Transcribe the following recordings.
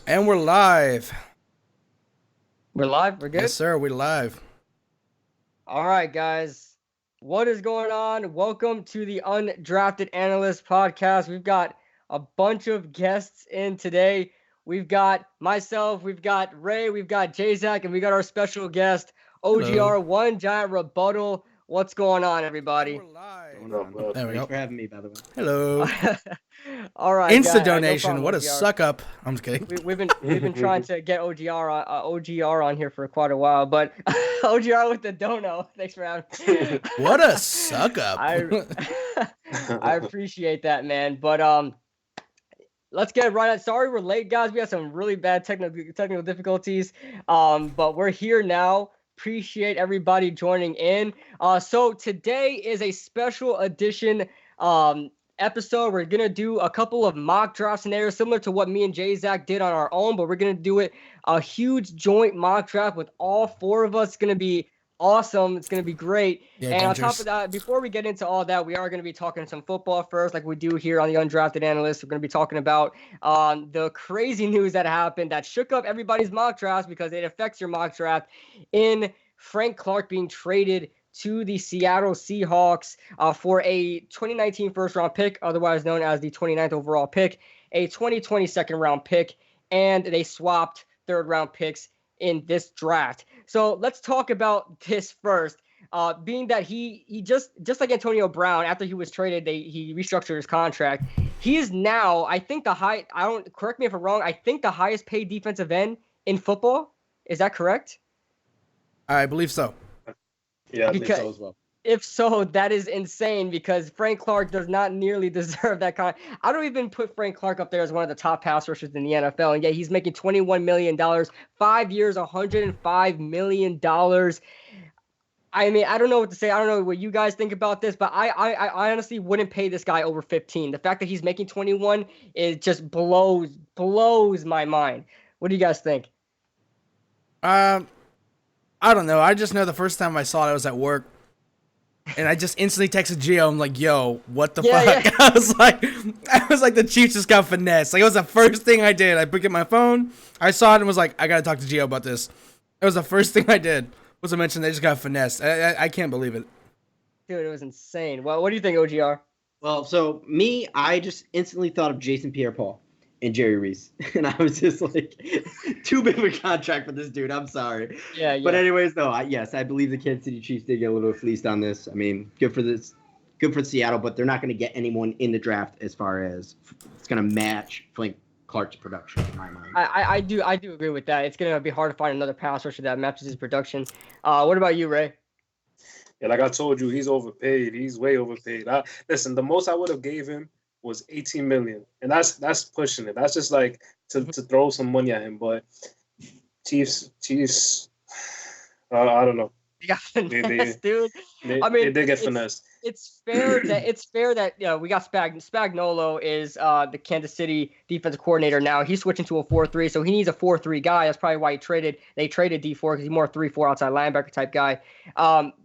And we're live. We're live? We're good? Yes, sir. We're live. All right, guys. What is going on? Welcome to the Undrafted Analysts podcast. We've got a bunch of guests in today. We've got myself, we've got Ray, we've got Jzach, and we got our special guest, OGR, OneGiant Rebuttal. What's going on, everybody? We're live. What's up, bro? There we Thanks go. for having me, by the way. Hello. All right, Insta guys. donation. No problem, What a OGR. suck up. I'm just kidding. We've been trying to get OGR on here for quite a while, but OGR with the dono. Thanks for having me. What a suck up. I appreciate that, man. But let's get right on. Sorry we're late, guys. We had some really bad technical difficulties. But we're here now. Appreciate everybody joining in. So today is a special edition episode. We're gonna do a couple of mock draft scenarios similar to what me and Jzach did on our own, but we're gonna do it a huge joint mock draft with all four of us. It's gonna be awesome. It's gonna be great. Yeah, and on Adventures. top of that, before we get into all that, we are gonna be talking some football first, like we do here on the Undrafted Analysts. We're gonna be talking about the crazy news that happened that shook up everybody's mock drafts because it affects your mock draft in Frank Clark being traded to the Seattle Seahawks for a 2019 first-round pick, otherwise known as the 29th overall pick, a 2020 second-round pick, and they swapped third-round picks in this draft. So let's talk about this first. Being that he just like Antonio Brown, after he was traded, he restructured his contract. He is now, I think correct me if I'm wrong, I think the highest paid defensive end in football. Is that correct? I believe so. Yeah, I think so as well. If so, that is insane because Frank Clark does not nearly deserve that kind. I don't even put Frank Clark up there as one of the top pass rushers in the NFL, and yet he's making $21 million, 5 years, $105 million. I mean, I don't know what to say. I don't know what you guys think about this, but I honestly wouldn't pay this guy over 15. The fact that he's making 21 is just blows my mind. What do you guys think? I don't know. I just know the first time I saw it, I was at work. And I just instantly texted Gio. I'm like, yo, what the fuck? Yeah. I was like, the Chiefs just got finessed. Like, it was the first thing I did. I picked up my phone. I saw it and was like, I got to talk to Gio about this. It was the first thing I did. Was to mention they just got finessed. I can't believe it. Dude, it was insane. Well, what do you think, OGR? Well, so I just instantly thought of Jason Pierre-Paul and Jerry Reese. And I was just like, too big of a contract for this dude. I'm sorry. Yeah. But anyways, though, yes, I believe the Kansas City Chiefs did get a little fleeced on this. I mean, good for Seattle, but they're not going to get anyone in the draft as far as it's going to match Frank Clark's production in my mind. I do agree with that. It's going to be hard to find another pass rusher that matches his production. What about you, Ray? Yeah, like I told you, he's overpaid. He's way overpaid. Listen, the most I would have gave him was $18 million, and that's pushing it. That's just like to throw some money at him. But Chiefs, I don't know. You got finessed, dude. I mean, they did get finessed. It's fair that we got Spagnuolo is the Kansas City defensive coordinator now. He's switching to a 4-3, so he needs a 4-3 guy. That's probably why they traded D4 because he's more 3-4 outside linebacker type guy.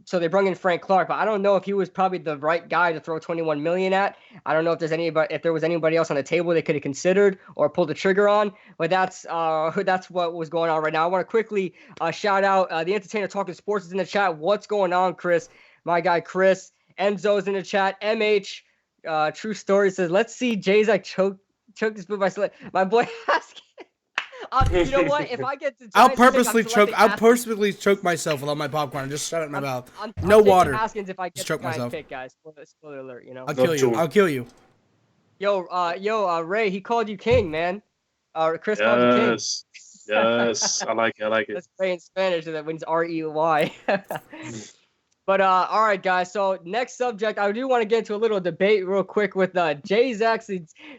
So they brought in Frank Clark, but I don't know if he was probably the right guy to throw $21 million at. I don't know if there was anybody else on the table they could have considered or pulled the trigger on. But that's what was going on right now. I want to quickly shout out the Entertainer Talking Sports is in the chat. What's going on, Chris? My guy Chris. Enzo's in the chat. MH, True Story says, let's see Jzach choke this food by slit. My boy asking. You know what? If I get to I'll purposely choke myself with all my popcorn and just shut it in my mouth. No water. Haskins if I get just choke myself. Pick, guys. Spoiler alert, you know. I'll kill you. Yo, Ray, he called you king, man. Chris called you king. Yes, I like it. That's Ray in Spanish, so that means R-E-Y. But all right, guys. So next subject, I do want to get into a little debate real quick with Jzach.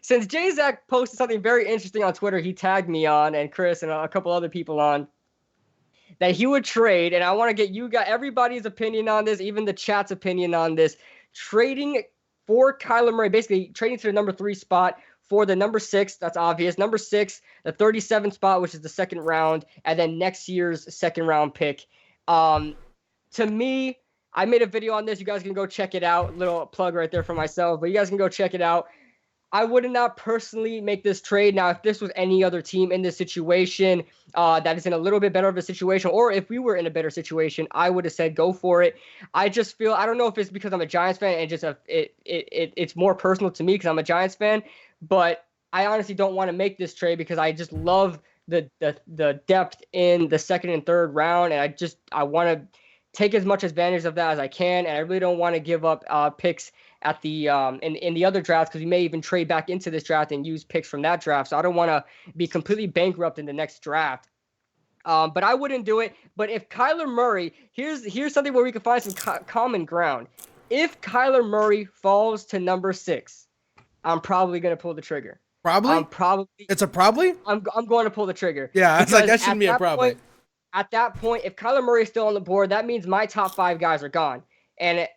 Since Jzach posted something very interesting on Twitter, he tagged me on and Chris and a couple other people on that he would trade, and I want to get everybody's opinion on this, even the chat's opinion on this. Trading for Kyler Murray, basically trading to the number 3 spot for the number 6. That's obvious. Number 6, the 37 spot, which is the second round, and then next year's second round pick. To me, I made a video on this. You guys can go check it out. Little plug right there for myself, but you guys can go check it out. I would not personally make this trade. Now, if this was any other team in this situation that is in a little bit better of a situation, or if we were in a better situation, I would have said go for it. I just feel, I don't know if it's because I'm a Giants fan and just it's more personal to me because I'm a Giants fan, but I honestly don't want to make this trade because I just love the depth in the second and third round, and I want to take as much advantage of that as I can, and I really don't want to give up picks at the in the other drafts because we may even trade back into this draft and use picks from that draft. So I don't want to be completely bankrupt in the next draft. But I wouldn't do it. But if Kyler Murray, here's something where we can find some common ground. If Kyler Murray falls to number 6, I'm probably going to pull the trigger. Probably? It's a probably? I'm going to pull the trigger. Yeah, it's like that shouldn't be a probably. At that point, if Kyler Murray is still on the board, that means my top 5 guys are gone. And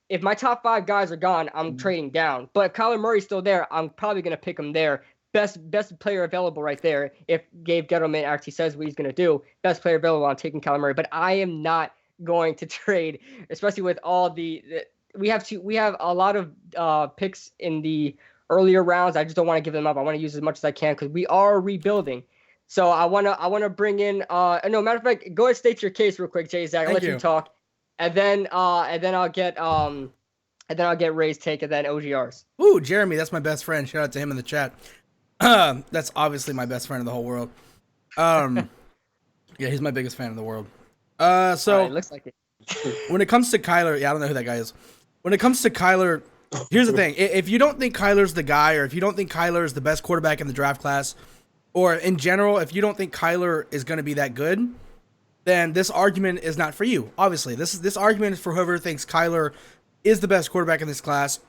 if my top 5 guys are gone, I'm trading down. But if Kyler Murray's still there, I'm probably going to pick him there. Best player available right there. If Gabe Gettleman actually says what he's going to do, best player available, I'm taking Kyler Murray. But I am not going to trade, especially with all we have a lot of picks in the earlier rounds. I just don't want to give them up. I want to use as much as I can because we are rebuilding. So I want to bring in no, matter of fact, go ahead and state your case real quick, Jzach. I'll let you talk. And then I'll get Ray's take and then OGR's. Ooh, Jeremy, that's my best friend. Shout out to him in the chat. That's obviously my best friend in the whole world. Yeah, he's my biggest fan in the world. So it looks like it. When it comes to Kyler, yeah, I don't know who that guy is. When it comes to Kyler, here's the thing. If you don't think Kyler's the guy, or if you don't think Kyler is the best quarterback in the draft class, or in general, if you don't think Kyler is going to be that good, then this argument is not for you. Obviously, this argument is for whoever thinks Kyler is the best quarterback in this class,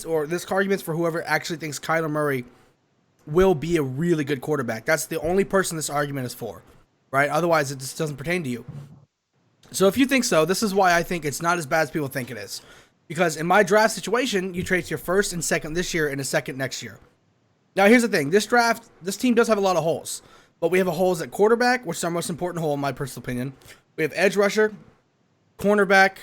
or this argument's for whoever actually thinks Kyler Murray will be a really good quarterback. That's the only person this argument is for, right? Otherwise, it just doesn't pertain to you. So if you think so, this is why I think it's not as bad as people think it is. Because in my draft situation, you trade your first and second this year and a second next year. Now, here's the thing. This team does have a lot of holes. But we have holes at quarterback, which is our most important hole in my personal opinion. We have edge rusher, cornerback,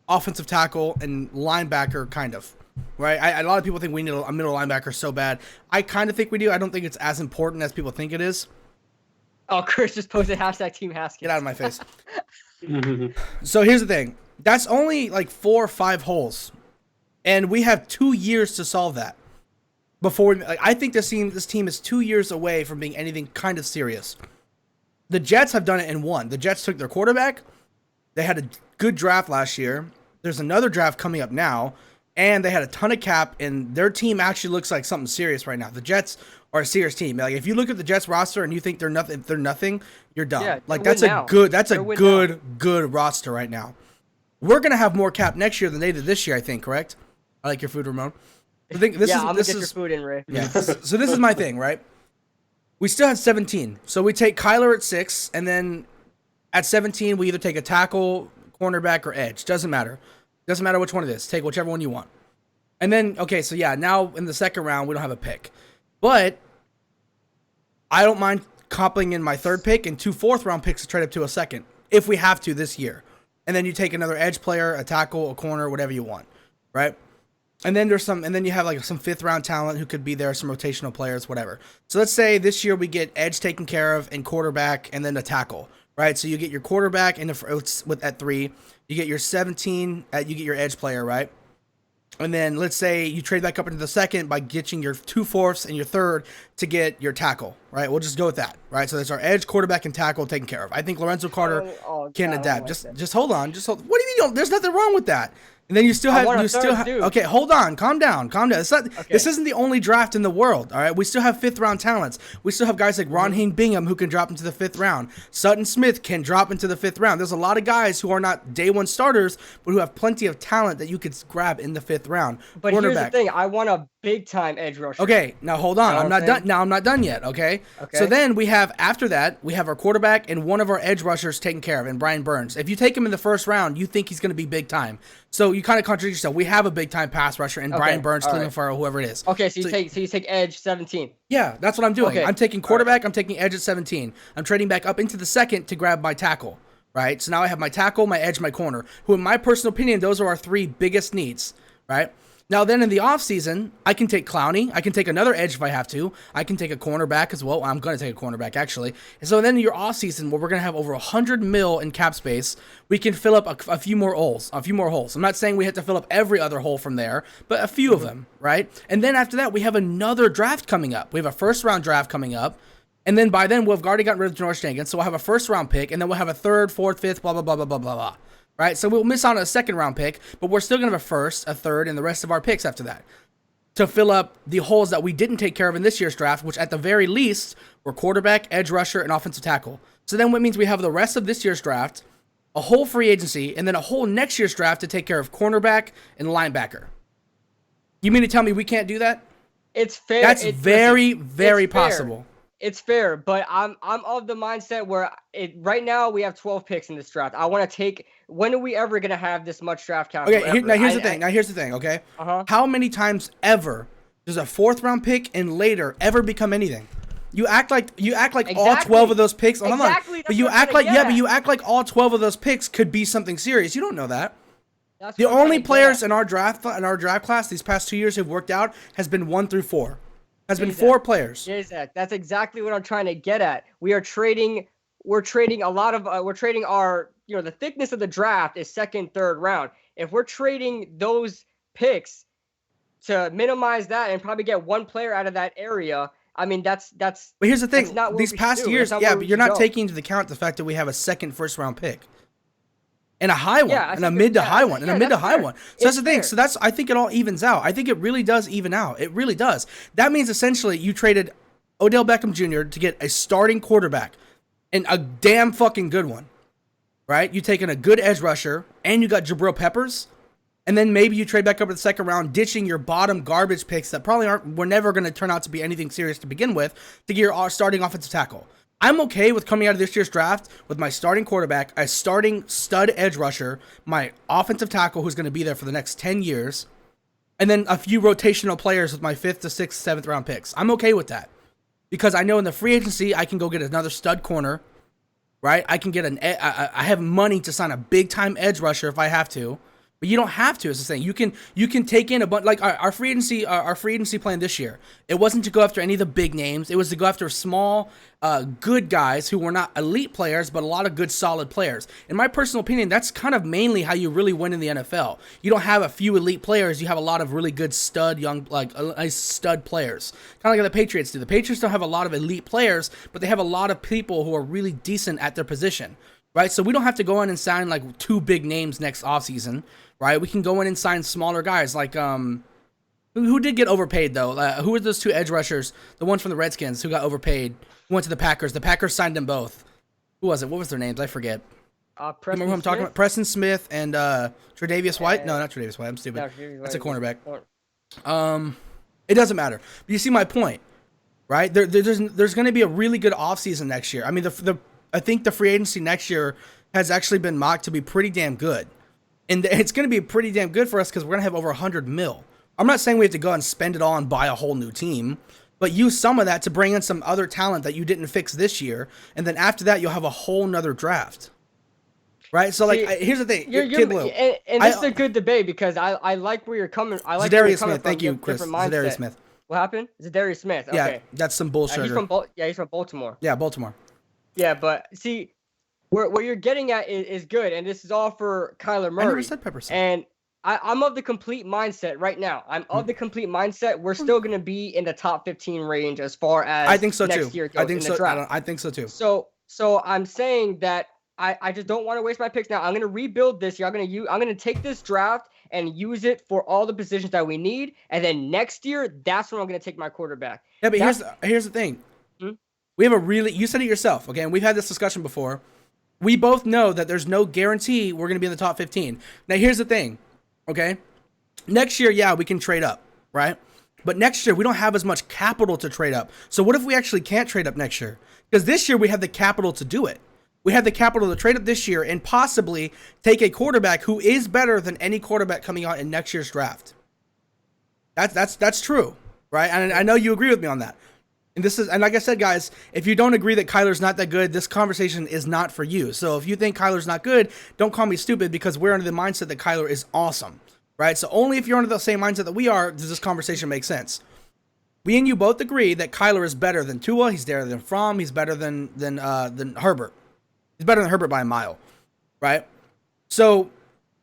offensive tackle, and linebacker, kind of. Right? A lot of people think we need a middle linebacker so bad. I kind of think we do. I don't think it's as important as people think it is. Oh, Chris just posted #Team Haskins. Get out of my face. So here's the thing. That's only like 4 or 5 holes. And we have 2 years to solve that. I think this team is 2 years away from being anything kind of serious. The Jets have done it in 1. The Jets took their quarterback. They had a good draft last year. There's another draft coming up now. And they had a ton of cap, and their team actually looks like something serious right now. The Jets are a serious team. Like, if you look at the Jets roster and you think they're nothing, you're dumb. Yeah, like that's a good roster right now. We're gonna have more cap next year than they did this year, I think. Correct? I like your food, Ramon. I'm gonna get your food in, Ray. Yeah. So this is my thing, right? We still have 17, so we take Kyler at 6, and then at 17 we either take a tackle, cornerback, or edge. Doesn't matter. Doesn't matter which one it is. Take whichever one you want. And then, okay, so yeah, now in the second round, we don't have a pick. But I don't mind coupling in my third pick and 2 fourth-round picks to trade up to a second, if we have to this year. And then you take another edge player, a tackle, a corner, whatever you want, right? And then you have like some 5th-round talent who could be there, some rotational players, whatever. So let's say this year we get edge taken care of and quarterback and then a tackle, right? So you get your quarterback at 3. You get your 17, you get your edge player, right? And then let's say you trade back up into the second by getting your 2 fourths and your third to get your tackle, right? We'll just go with that, right? So there's our edge, quarterback, and tackle taken care of. I think Lorenzo Carter can adapt. Just hold on. What do you mean? There's nothing wrong with that. And then you still have okay, hold on, calm down. This isn't the only draft in the world, all right? We still have 5th-round talents. We still have guys like Ronheem Bingham who can drop into the 5th round. Sutton Smith can drop into the 5th round. There's a lot of guys who are not day 1 starters, but who have plenty of talent that you could grab in the 5th round. But here's the thing, I want a big-time edge rusher. Okay, now hold on. I'm not done. Now I'm not done yet, okay? So then after that, we have our quarterback and one of our edge rushers taken care of, and Brian Burns. If you take him in the 1st round, you think he's going to be big time. So you kind of contradict yourself. We have a big time pass rusher in Brian Burns, Cleveland Farrell, whoever it is. Okay, so you take edge 17. Yeah, that's what I'm doing. Okay. I'm taking quarterback. I'm taking edge at 17. I'm trading back up into the second to grab my tackle. Right. So now I have my tackle, my edge, my corner. Who, in my personal opinion, those are our 3 biggest needs. Right. Now then in the offseason, I can take Clowney. I can take another edge if I have to. I can take a cornerback as well. I'm going to take a cornerback, actually. And so then in your offseason, where we're going to have over 100 mil in cap space, we can fill up a few more holes. I'm not saying we have to fill up every other hole from there, but a few of them, right? And then after that, we have another draft coming up. We have a first-round draft coming up. And then by then, we've already gotten rid of Janoris Jenkins, so we'll have a first-round pick, and then we'll have a third, fourth, fifth, blah, blah, blah, blah, blah, blah, blah. Right, so we'll miss out on a second-round pick, but we're still going to have a first, a third, and the rest of our picks after that to fill up the holes that we didn't take care of in this year's draft, which at the very least were quarterback, edge rusher, and offensive tackle. So then what means we have the rest of this year's draft, a whole free agency, and then a whole next year's draft to take care of cornerback and linebacker. You mean to tell me we can't do that? It's fair. That's very possible. It's fair, but I'm of the mindset where right now we have 12 picks in this draft. I want to take. When are we ever gonna have this much draft capital? Okay, now here's the thing. Okay, how many times ever does a fourth round pick and later ever become anything? You act like exactly. all 12 of those picks. Hold exactly. on, but you act like all 12 of those picks could be something serious. You don't know that. That's the only players in our draft class these past 2 years who've worked out has been 1 through 4. Has been 4 players. Jzach, that's exactly what I'm trying to get at. We're trading our, the thickness of the draft is second, third round. If we're trading those picks to minimize that and probably get 1 player out of that area, I mean, that's. But here's the thing: these past years, but you're not taking into account the fact that we have a second first round pick. And a high one, and a mid to high one, and a mid to high one. So that's the thing. So I think it all evens out. I think it really does even out. It really does. That means essentially you traded Odell Beckham Jr. to get a starting quarterback and a damn fucking good one, right? You taken a good edge rusher and you got Jabril Peppers, and then maybe you trade back up to the second round, ditching your bottom garbage picks that probably were never going to turn out to be anything serious to begin with to get your starting offensive tackle. I'm okay with coming out of this year's draft with my starting quarterback, a starting stud edge rusher, my offensive tackle who's going to be there for the next 10 years, and then a few rotational players with my 5th to 6th, 7th round picks. I'm okay with that because I know in the free agency I can go get another stud corner, right? I can get I have money to sign a big time edge rusher if I have to. But you don't have to. Is the thing. You can take in a bunch like our free agency plan this year. It wasn't to go after any of the big names. It was to go after small, good guys who were not elite players, but a lot of good, solid players. In my personal opinion, that's kind of mainly how you really win in the NFL. You don't have a few elite players. You have a lot of really good stud stud players. Kind of like the Patriots do. The Patriots don't have a lot of elite players, but they have a lot of people who are really decent at their position. Right, so we don't have to go in and sign like 2 big names next offseason, right? We can go in and sign smaller guys like who did get overpaid though? Who were those 2 edge rushers? The one from the Redskins who got overpaid, went to the Packers. The Packers signed them both. Who was it? What was their names? I forget. Remember who I'm talking about? Preston Smith and Tre'Davious White? No, not Tre'Davious White. I'm stupid. No, that's a cornerback. It doesn't matter. But you see my point, right? There's going to be a really good offseason next year. I mean, I think the free agency next year has actually been mocked to be pretty damn good. And it's going to be pretty damn good for us because we're going to have over 100 mil. I'm not saying we have to go and spend it all and buy a whole new team, but use some of that to bring in some other talent that you didn't fix this year. And then after that, you'll have a whole nother draft. Right? So, here's the thing. Kid Blue. And this is a good debate because I like where you're coming. I like Zadarius Smith. Thank you, Chris. Zadarius Smith. What happened? Zadarius Smith. Okay. Yeah, that's some bullshit. He's from Baltimore. Yeah, Baltimore. Yeah, but see, where you're getting at is good, and this is all for Kyler Murray. I never said Pepper. And I'm of the complete mindset right now. I'm of the complete mindset. We're still going to be in the top 15 range as far as I think so next too. year goes in the draft. I think so too. So I'm saying that I just don't want to waste my picks now. I'm going to rebuild this year. I'm going to take this draft and use it for all the positions that we need, and then next year, that's when I'm going to take my quarterback. Yeah, but here's the thing. We have you said it yourself, okay? And we've had this discussion before. We both know that there's no guarantee we're going to be in the top 15. Now, here's the thing, okay? Next year, yeah, we can trade up, right? But next year, we don't have as much capital to trade up. So what if we actually can't trade up next year? Because this year, we have the capital to do it. We have the capital to trade up this year and possibly take a quarterback who is better than any quarterback coming out in next year's draft. That's true, right? And I know you agree with me on that. And like I said, guys, if you don't agree that Kyler's not that good, this conversation is not for you. So if you think Kyler's not good, don't call me stupid because we're under the mindset that Kyler is awesome, right? So only if you're under the same mindset that we are does this conversation make sense. We and you both agree that Kyler is better than Tua. He's better than Fromm. He's better than Herbert. He's better than Herbert by a mile, right? So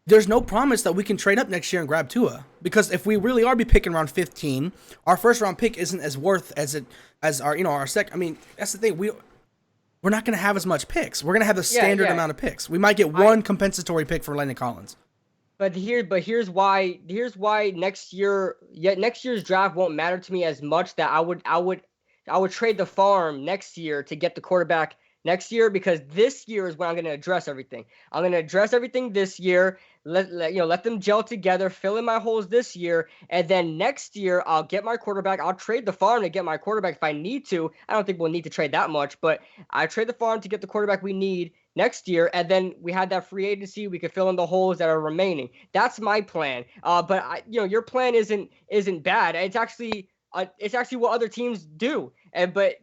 there's no promise that we can trade up next year and grab Tua, because if we really are be picking around 15, our first round pick isn't as worth as our second. I mean, that's the thing. We're not going to have as much picks. We're going to have the standard amount of picks. We might get one compensatory pick for Landon Collins. But here's why next year's draft won't matter to me as much, that I would trade the farm next year to get the quarterback next year, because this year is when I'm going to address everything. I'm going to address everything this year. Let them gel together, fill in my holes this year, and then next year I'll get my quarterback. I'll trade the farm to get my quarterback if I need to. I don't think we'll need to trade that much, but I trade the farm to get the quarterback we need next year, and then we had that free agency. We could fill in the holes that are remaining. That's my plan. But your plan isn't bad. It's actually what other teams do. But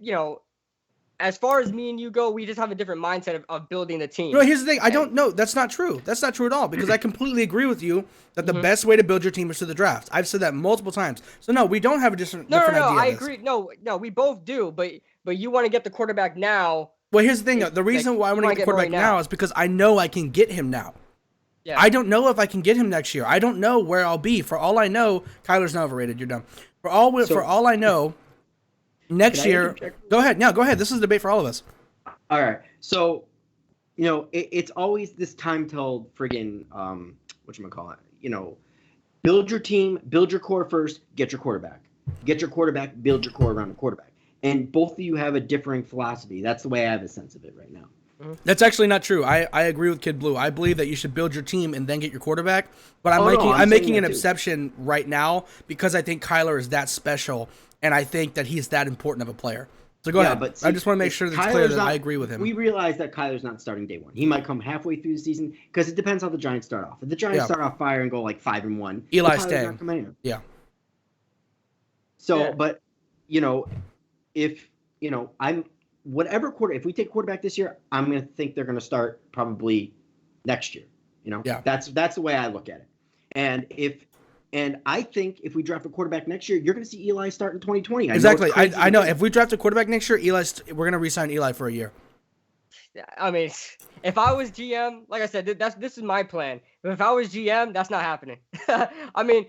as far as me and you go, we just have a different mindset of building the team. No, here's the thing. I don't know. That's not true. That's not true at all, because I completely agree with you that the best way to build your team is through the draft. I've said that multiple times. So no, we don't have a different idea. No, I agree. No, we both do. But you want to get the quarterback now. Well, here's the thing. The reason why I want to get the quarterback now is because I know I can get him now. Yeah. I don't know if I can get him next year. I don't know where I'll be. For all I know, Kyler's not overrated. You're done. For all I know, next year. Go ahead. Now, go ahead. This is a debate for all of us. All right. So, it's always this time till friggin' whatchamacallit, build your team, build your core first, get your quarterback. Get your quarterback, build your core around the quarterback. And both of you have a differing philosophy. That's the way I have a sense of it right now. That's actually not true. I agree with Kid Blue. I believe that you should build your team and then get your quarterback. But I'm making an exception right now because I think Kyler is that special, and I think that he's that important of a player. So go ahead. But see, I just want to make sure that it's clear that I agree with him. We realize that Kyler's not starting day one. He might come halfway through the season because it depends how the Giants start off. If the Giants start off fire and go like 5-1, Eli's staying. Yeah. So, but if I'm whatever quarter, if we take quarterback this year, I'm going to think they're going to start probably next year. That's the way I look at it. And I think if we draft a quarterback next year, you're going to see Eli start in 2020. Exactly. I know. If we draft a quarterback next year, we're going to re-sign Eli for a year. I mean, if I was GM, like I said, this is my plan. But if I was GM, that's not happening. I mean,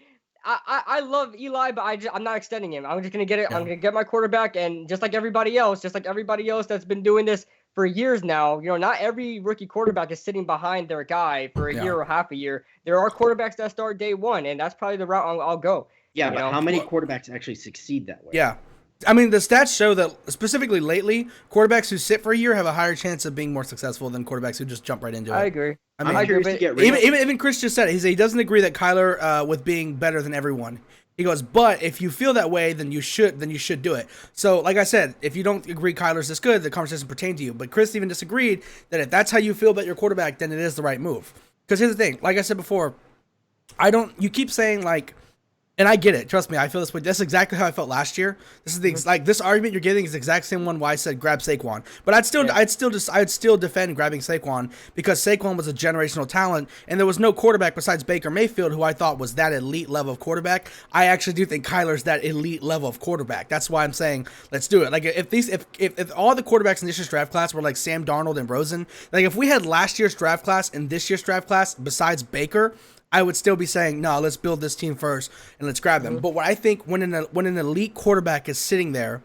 I love Eli, but I'm not extending him. I'm just going to get it. Yeah. I'm going to get my quarterback, and just like everybody else that's been doing this for years now, not every rookie quarterback is sitting behind their guy for a year or half a year. There are quarterbacks that start day one, and that's probably the route I'll go. Yeah, but how many quarterbacks actually succeed that way? Yeah. I mean, the stats show that specifically lately, quarterbacks who sit for a year have a higher chance of being more successful than quarterbacks who just jump right into it. I agree. I agree. Even Chris just said it. He doesn't agree that Kyler with being better than everyone. He goes, but if you feel that way, then you should do it. So, like I said, if you don't agree Kyler's this good, the conversation doesn't pertain to you. But Chris even disagreed that if that's how you feel about your quarterback, then it is the right move. Because here's the thing. Like I said before, you keep saying like, and I get it. Trust me, I feel this way. That's exactly how I felt last year. This is this argument you're getting is the exact same one why I said grab Saquon. But I'd still defend grabbing Saquon because Saquon was a generational talent, and there was no quarterback besides Baker Mayfield who I thought was that elite level of quarterback. I actually do think Kyler's that elite level of quarterback. That's why I'm saying let's do it. Like if all the quarterbacks in this year's draft class were like Sam Darnold and Rosen, like if we had last year's draft class and this year's draft class besides Baker, I would still be saying, no, let's build this team first and let's grab them. But what I think when an elite quarterback is sitting there,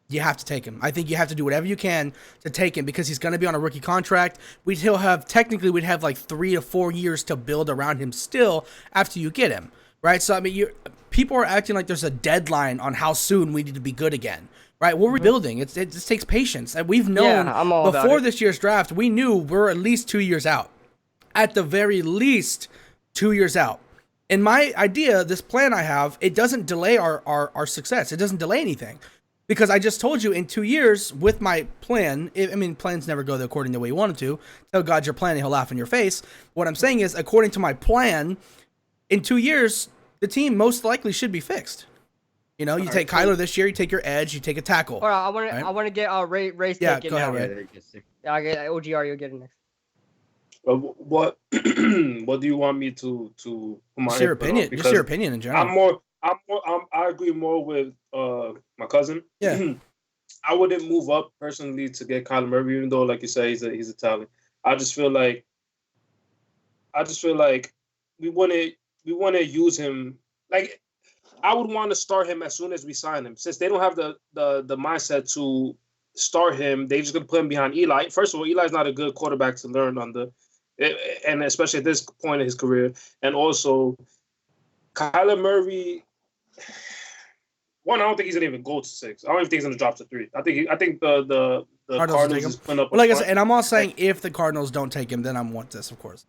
you have to take him. I think you have to do whatever you can to take him because he's going to be on a rookie contract. We'd have like 3 to 4 years to build around him still after you get him, right? So, I mean, people are acting like there's a deadline on how soon we need to be good again. Right, we're rebuilding. It just takes patience. And we've known before this year's draft, we knew we're at least 2 years out. At the very least, 2 years out. In my idea, this plan I have, it doesn't delay our success. It doesn't delay anything. Because I just told you in 2 years with my plan, plans never go according to the way you want them to. Tell God you're planning, he'll laugh in your face. What I'm saying is, according to my plan, in 2 years, the team most likely should be fixed. You take Kyler this year, you take your edge, you take a tackle. All right, I want to get Ray's take in now. Ahead, Ray. OGR, you'll get it next. What what do you want me to put my Just your input on? opinion. Just your opinion in general. I agree more with my cousin. Yeah. I wouldn't move up personally to get Kyler Murray, even though, like you say, he's a talent. I just feel like we want to use him. Like, I would want to start him as soon as we sign him, since they don't have the mindset to start him. They just gonna put him behind Eli. First of all, Eli's not a good quarterback to learn under, and especially at this point in his career. And also, Kyler Murray. One, I don't think he's gonna even go to 6. I don't even think he's gonna drop to 3. I think the Cardinals is putting up. Well, like I said, and I'm all saying if the Cardinals don't take him, then I want this, of course.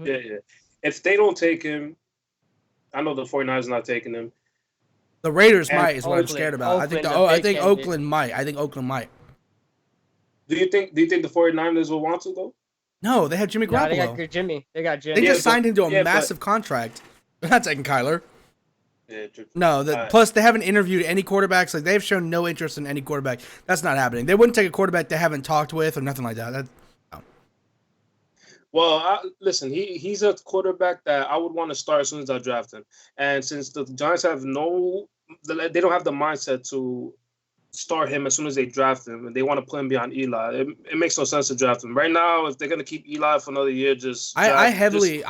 Yeah. If they don't take him, I know the 49ers not taking him. The Raiders might is what I'm scared about. I think Oakland might. Do you think the 49ers will want to though? No, they have Jimmy Garoppolo. They got Jimmy. They just signed him to a massive contract. They're not taking Kyler. Yeah, true. No, plus they haven't interviewed any quarterbacks. Like, they've shown no interest in any quarterback. That's not happening. They wouldn't take a quarterback they haven't talked with or nothing like that. No. Well, listen, he's a quarterback that I would want to start as soon as I draft him. And since the Giants have they don't have the mindset to start him as soon as they draft him, and they want to put him behind Eli. It makes no sense to draft him right now. If they're gonna keep Eli for another year, I heavily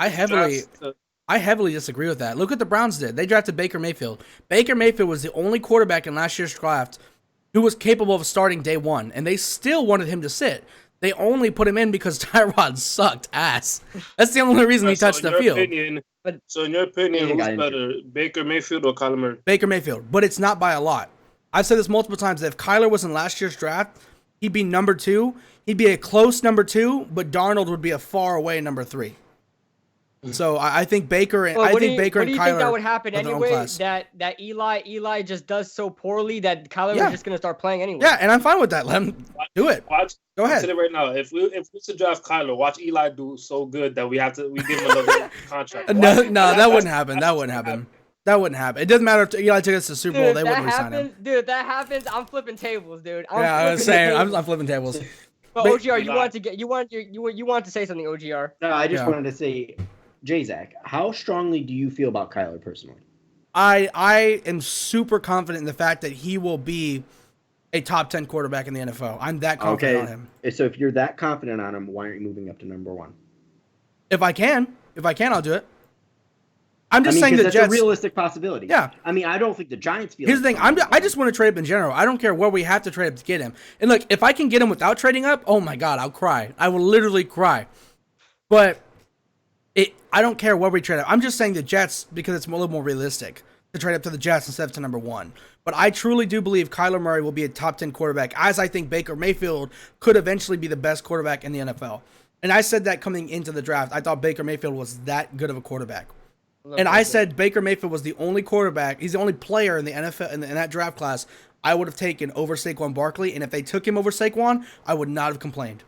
disagree with that. Look what the Browns did. They drafted Baker Mayfield. Baker Mayfield was the only quarterback in last year's draft who was capable of starting day one, and they still wanted him to sit. They only put him in because Tyrod sucked ass. That's the only reason he touched the field. So in your opinion, who's better, Baker Mayfield or Kyler Murray? Baker Mayfield, but it's not by a lot. I've said this multiple times, that if Kyler was in last year's draft, he'd be number 2. He'd be a close number 2, but Darnold would be a far away number 3. So I think Baker and Kyler. What do you think that would happen anyway? That Eli just does so poorly that Kyler was just gonna start playing anyway. Yeah, and I'm fine with that. Let him do it. Go ahead. It right now. If we should draft Kyler, watch Eli do so good that we give him another contract. No, that wouldn't happen. That wouldn't happen. It doesn't matter if Eli took us to the Super Bowl. They wouldn't resign him. Dude, that happens. I'm flipping tables, dude. I was saying I'm flipping tables. But OGR, you wanted to say something, OGR. No, I just wanted to say, Jzach, how strongly do you feel about Kyler personally? I am super confident in the fact that he will be a top 10 quarterback in the NFL. I'm that confident on him. So if you're that confident on him, why aren't you moving up to number 1? If I can, I'll do it. I'm just saying the that's Jets. A realistic possibility. Yeah. I mean, I don't think the Giants feel. Here's the thing. I just want to trade up in general. I don't care where we have to trade up to get him. And look, if I can get him without trading up, oh my God, I'll cry. I will literally cry. But I don't care where we trade up. I'm just saying the Jets because it's a little more realistic to trade up to the Jets instead of to number 1. But I truly do believe Kyler Murray will be a top 10 quarterback, as I think Baker Mayfield could eventually be the best quarterback in the NFL. And I said that coming into the draft. I thought Baker Mayfield was that good of a quarterback. And I said Baker Mayfield was the only quarterback. He's the only player in the NFL in that draft class I would have taken over Saquon Barkley. And if they took him over Saquon, I would not have complained.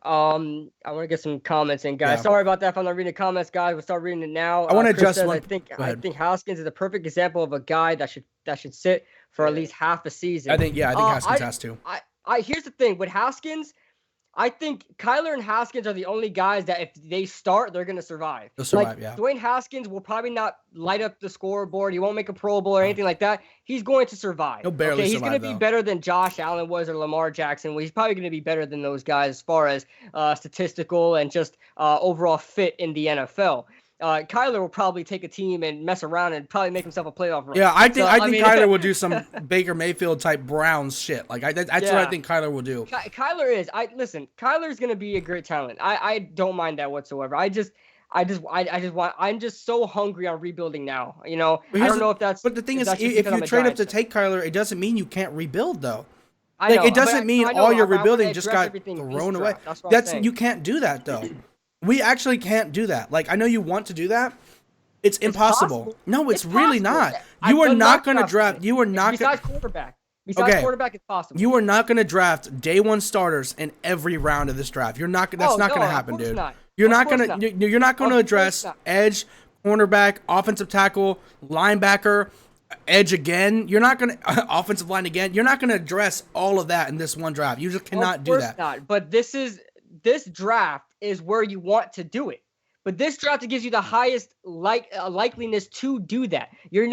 I want to get some comments in, guys. Yeah. Sorry about that if I'm not reading the comments, guys. We'll start reading it now. I want to adjust one. I think Haskins is a perfect example of a guy that should sit for at least half a season. I think Haskins has to. Here's the thing with Haskins. I think Kyler and Haskins are the only guys that if they start, they're going to survive. They'll survive, yeah. Dwayne Haskins will probably not light up the scoreboard. He won't make a Pro Bowl or anything like that. He's going to survive. He'll barely survive, He's going to be better than Josh Allen was or Lamar Jackson. He's probably going to be better than those guys as far as statistical and just overall fit in the NFL. Kyler will probably take a team and mess around and probably make himself a playoff run. Yeah, I think Kyler will do some Baker Mayfield type Browns shit. Like that's what I think Kyler will do. Kyler is. Kyler's gonna be a great talent. I don't mind that whatsoever. I'm just so hungry on rebuilding now. You know, I don't know if that's. But the thing is, if you trade up to take Kyler, it doesn't mean you can't rebuild though. It doesn't mean all your rebuilding just got thrown away. You can't do that though. We actually can't do that. Like, I know you want to do that. It's impossible. Possible. No, it's really not. You are not going to draft. You are not. Besides quarterback. Quarterback, it's possible. You are not going to draft day 1 starters in every round of this draft. You're not. That's not going to happen, dude. You're not going to. You're not going to address edge, cornerback, offensive tackle, linebacker, edge again. You're not going to offensive line again. You're not going to address all of that in this one draft. You just cannot do that. Not. But this draft is where you want to do it. But this draft, it gives you the highest likeliness to do that. We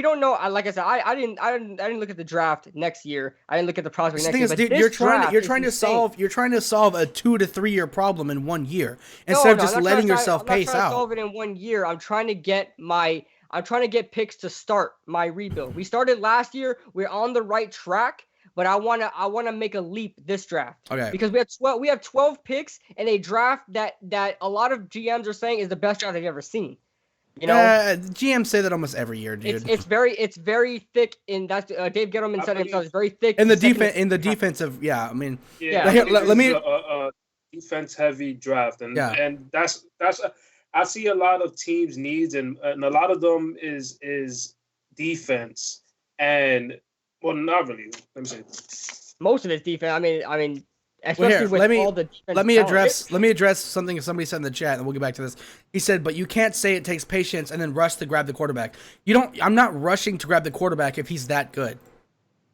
don't know. Like I said, I didn't look at the draft next year. I didn't look at the prospect next year. But dude, you're trying to solve a 2 to 3 year problem in 1 year instead of just letting yourself pace out. I'm not trying to solve it in 1 year. I'm trying to get picks to start my rebuild. We started last year. We're on the right track. But I wanna make a leap this draft. Okay. Because we have 12 picks in a draft that a lot of GMs are saying is the best draft they've ever seen. You know, GMs say that almost every year, dude. It's very thick in that's Dave Gettleman said himself. It's very thick in the defensive. Yeah, I mean, let me a defense heavy draft, and that's I see a lot of teams' needs, and a lot of them is defense and. Well, not really. Let me say most of it's defense. I mean, especially with all the defense. Let me address something somebody said in the chat, and we'll get back to this. He said, "But you can't say it takes patience and then rush to grab the quarterback. I'm not rushing to grab the quarterback if he's that good.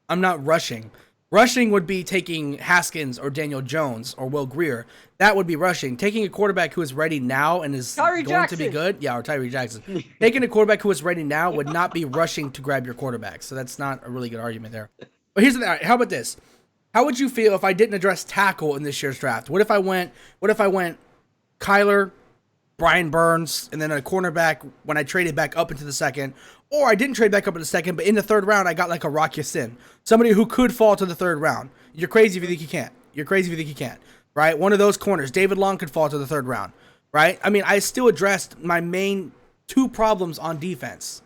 I'm not rushing. Rushing would be taking Haskins or Daniel Jones or Will Grier. That would be rushing. Taking a quarterback who is ready now and is going to be good, or Tyree Jackson. Taking a quarterback who is ready now would not be rushing to grab your quarterback. So that's not a really good argument there. But here's the thing. How about this? How would you feel if I didn't address tackle in this year's draft? What if I went Kyler, Brian Burns, and then a cornerback when I traded back up into the second? Or I didn't trade back up in the second, but in the third round, I got like a Rock Ya-Sin. Somebody who could fall to the third round. You're crazy if you think you can't. You're crazy if you think you can't. Right? One of those corners. David Long could fall to the third round. Right? I mean, I still addressed my main 2 problems on defense.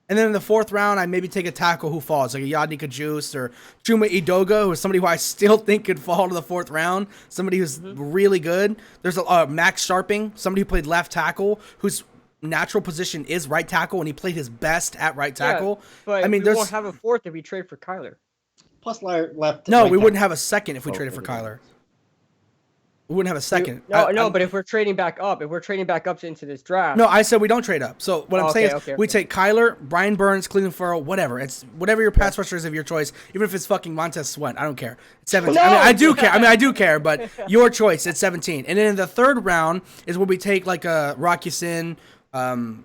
And then in the 4th round, I maybe take a tackle who falls, like a Yadni Kajus or Chuma Edoga, who is somebody who I still think could fall to the 4th round. Somebody who's really good. There's a Max Sharping, somebody who played left tackle, who's natural position is right tackle, and he played his best at right tackle. But I mean, we won't have a 4th if we trade for Kyler. Plus left. No, we wouldn't have a 2nd if we traded for Kyler. We wouldn't have a 2nd. But if we're trading back up, into this draft. No, I said we don't trade up. So what I'm saying is we take Kyler, Brian Burns, Cleveland Farrell, whatever. It's whatever your pass rusher is of your choice, even if it's fucking Montez Sweat. I don't care. It's 17. No! I do care, but your choice. It's 17. And then in the 3rd round is where we take like a Rock Ya-Sin,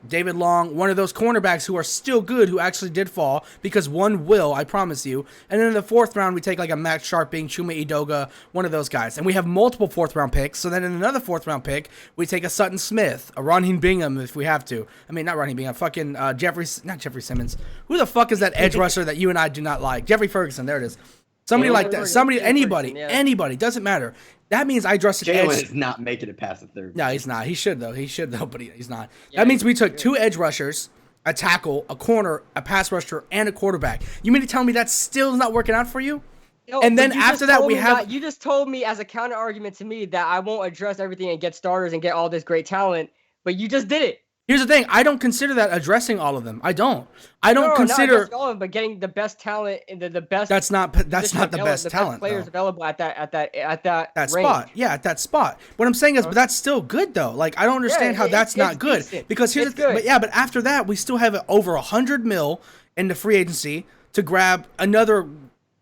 David Long, one of those cornerbacks who are still good, who actually did fall, because one will, I promise you. And then in the 4th round, we take like a Max Sharping, Chuma Edoga, one of those guys. And we have multiple 4th round picks. So then in another 4th round pick, we take a Sutton Smith, a Raheem Bingham if we have to. I mean, not Raheem Bingham, fucking not Jeffrey Simmons. Who the fuck is that edge rusher that you and I do not like? Jeffrey Ferguson, there it is. Somebody like that. Anybody, doesn't matter. That means I addressed edge. Jalen is not making it past the 3rd. No, he's not. He should though, but he's not. Yeah, that means we took 2 edge rushers, a tackle, a corner, a pass rusher, and a quarterback. You mean to tell me that still is not working out for you? No, and then after that, you just told me as a counter argument to me that I won't address everything and get starters and get all this great talent, but you just did it. Here's the thing. I don't consider that addressing all of them. I don't consider all of them, but getting the best talent in the best. That's not the best talent. Best players available at that spot. Yeah, at that spot. What I'm saying is, but that's still good though. Like I don't understand how that's not good. Decent. Because here's the thing. But after that, we still have over 100 mil in the free agency to grab another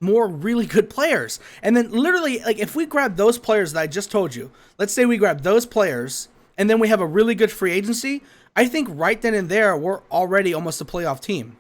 more really good players. And then literally, like if we grab those players that I just told you, let's say we grab those players, and then we have a really good free agency. I think right then and there, we're already almost a playoff team.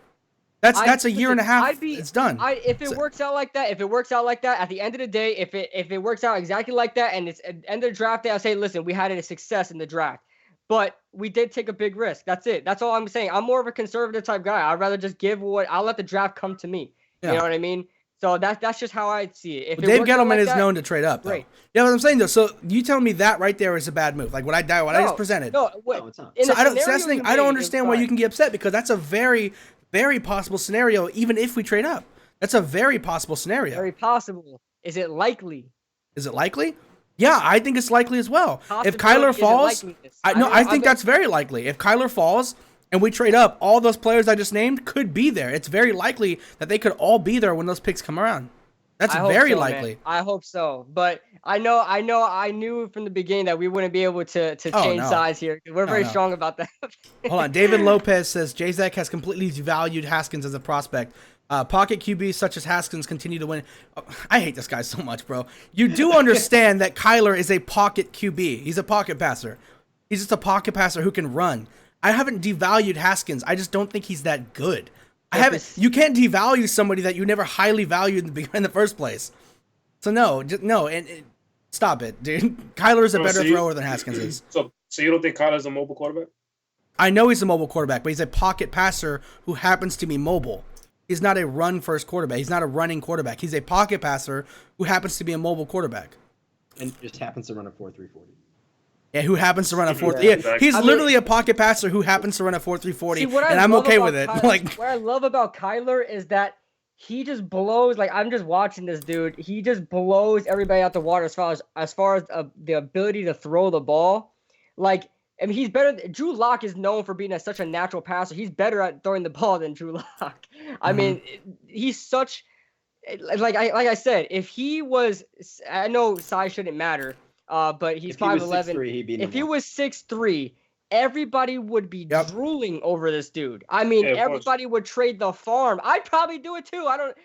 That's a year and a half. It's done. If it works out like that, at the end of the day, if it works out exactly like that, and it's at the end of the draft day, I'll say, listen, we had a success in the draft, but we did take a big risk. That's it. That's all I'm saying. I'm more of a conservative type guy. I'd rather just I'll let the draft come to me. Yeah. You know what I mean? So that's just how I see it. Dave Gettleman is known to trade up, though. Right. Yeah, what I'm saying though. So you tell me that right there is a bad move, like what I just presented. No, it's not. So I don't understand why you can get upset, because that's a very, very possible scenario. Even if we trade up, that's a very possible scenario. Very possible. Is it likely? Is it likely? Yeah, I think it's likely as well. If Kyler falls, I think that's very likely. If Kyler falls and we trade up, all those players I just named could be there. It's very likely that they could all be there when those picks come around. That's very likely. Man. I hope so. But I knew from the beginning that we wouldn't be able to change sides here. We're very strong about that. Hold on. David Lopez says Jzach has completely devalued Haskins as a prospect. Pocket QBs such as Haskins continue to win. Oh, I hate this guy so much, bro. You do understand that Kyler is a pocket QB. He's a pocket passer. He's just a pocket passer who can run. I haven't devalued Haskins. I just don't think he's that good. You can't devalue somebody that you never highly valued in the first place. So no, stop it, dude. Kyler is a better thrower than Haskins is. So you don't think Kyler's a mobile quarterback? I know he's a mobile quarterback, but he's a pocket passer who happens to be mobile. He's not a run-first quarterback. He's not a running quarterback. He's a pocket passer who happens to be a mobile quarterback. And just happens to run a 4.340. Yeah, who happens to run a 4.3. Yeah, he's literally a pocket passer who happens to run a 4.340, and I'm okay with it. What I love about Kyler is that he just blows. Like, I'm just watching this dude. He just blows everybody out the water as far as the ability to throw the ball. Like, I mean, he's better. Drew Lock is known for being such a natural passer. He's better at throwing the ball than Drew Lock. I mean, he's such like I said. If he was, I know size shouldn't matter, but he's 5'11". If he was 6'3", everybody would be drooling over this dude. I mean, everybody would trade the farm. I'd probably do it too. I don't.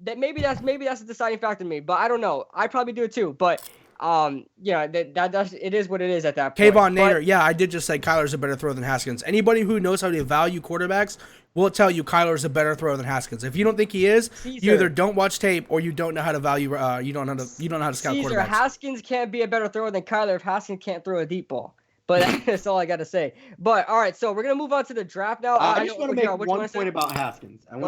That maybe that's a deciding factor to me, but I don't know. I'd probably do it too, but. Yeah, that's it is what it is at that point. Kayvon Nader, yeah, I did just say Kyler's a better thrower than Haskins. Anybody who knows how to value quarterbacks will tell you Kyler's a better thrower than Haskins. If you don't think he is, you either don't watch tape or you don't know how to value. You don't know how to scout quarterbacks. Haskins can't be a better thrower than Kyler if Haskins can't throw a deep ball. But that's all I got to say. But all right, so we're gonna move on to the draft now. I just want to make one point about Haskins. Go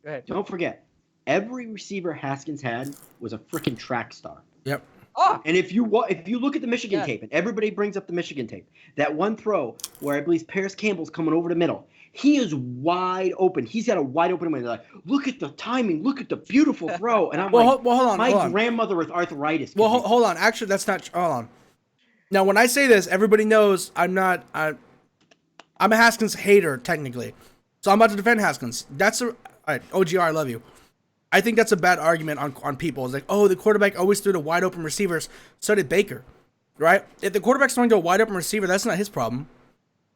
ahead. Don't forget, every receiver Haskins had was a freaking track star. Yep. Oh. And if you look at the Michigan tape, and everybody brings up the Michigan tape, that one throw where I believe Paris Campbell's coming over the middle, he is wide open. He's got a wide open window. Like, look at the timing, look at the beautiful throw. And I'm hold on. My grandmother with arthritis. Well, hold on. Actually, that's not. Hold on. Now, when I say this, everybody knows I'm a Haskins hater technically, so I'm about to defend Haskins. All right, OGR, I love you. I think that's a bad argument on people. It's like, oh, the quarterback always threw to wide open receivers. So did Baker, right? If the quarterback's throwing to a wide open receiver, that's not his problem,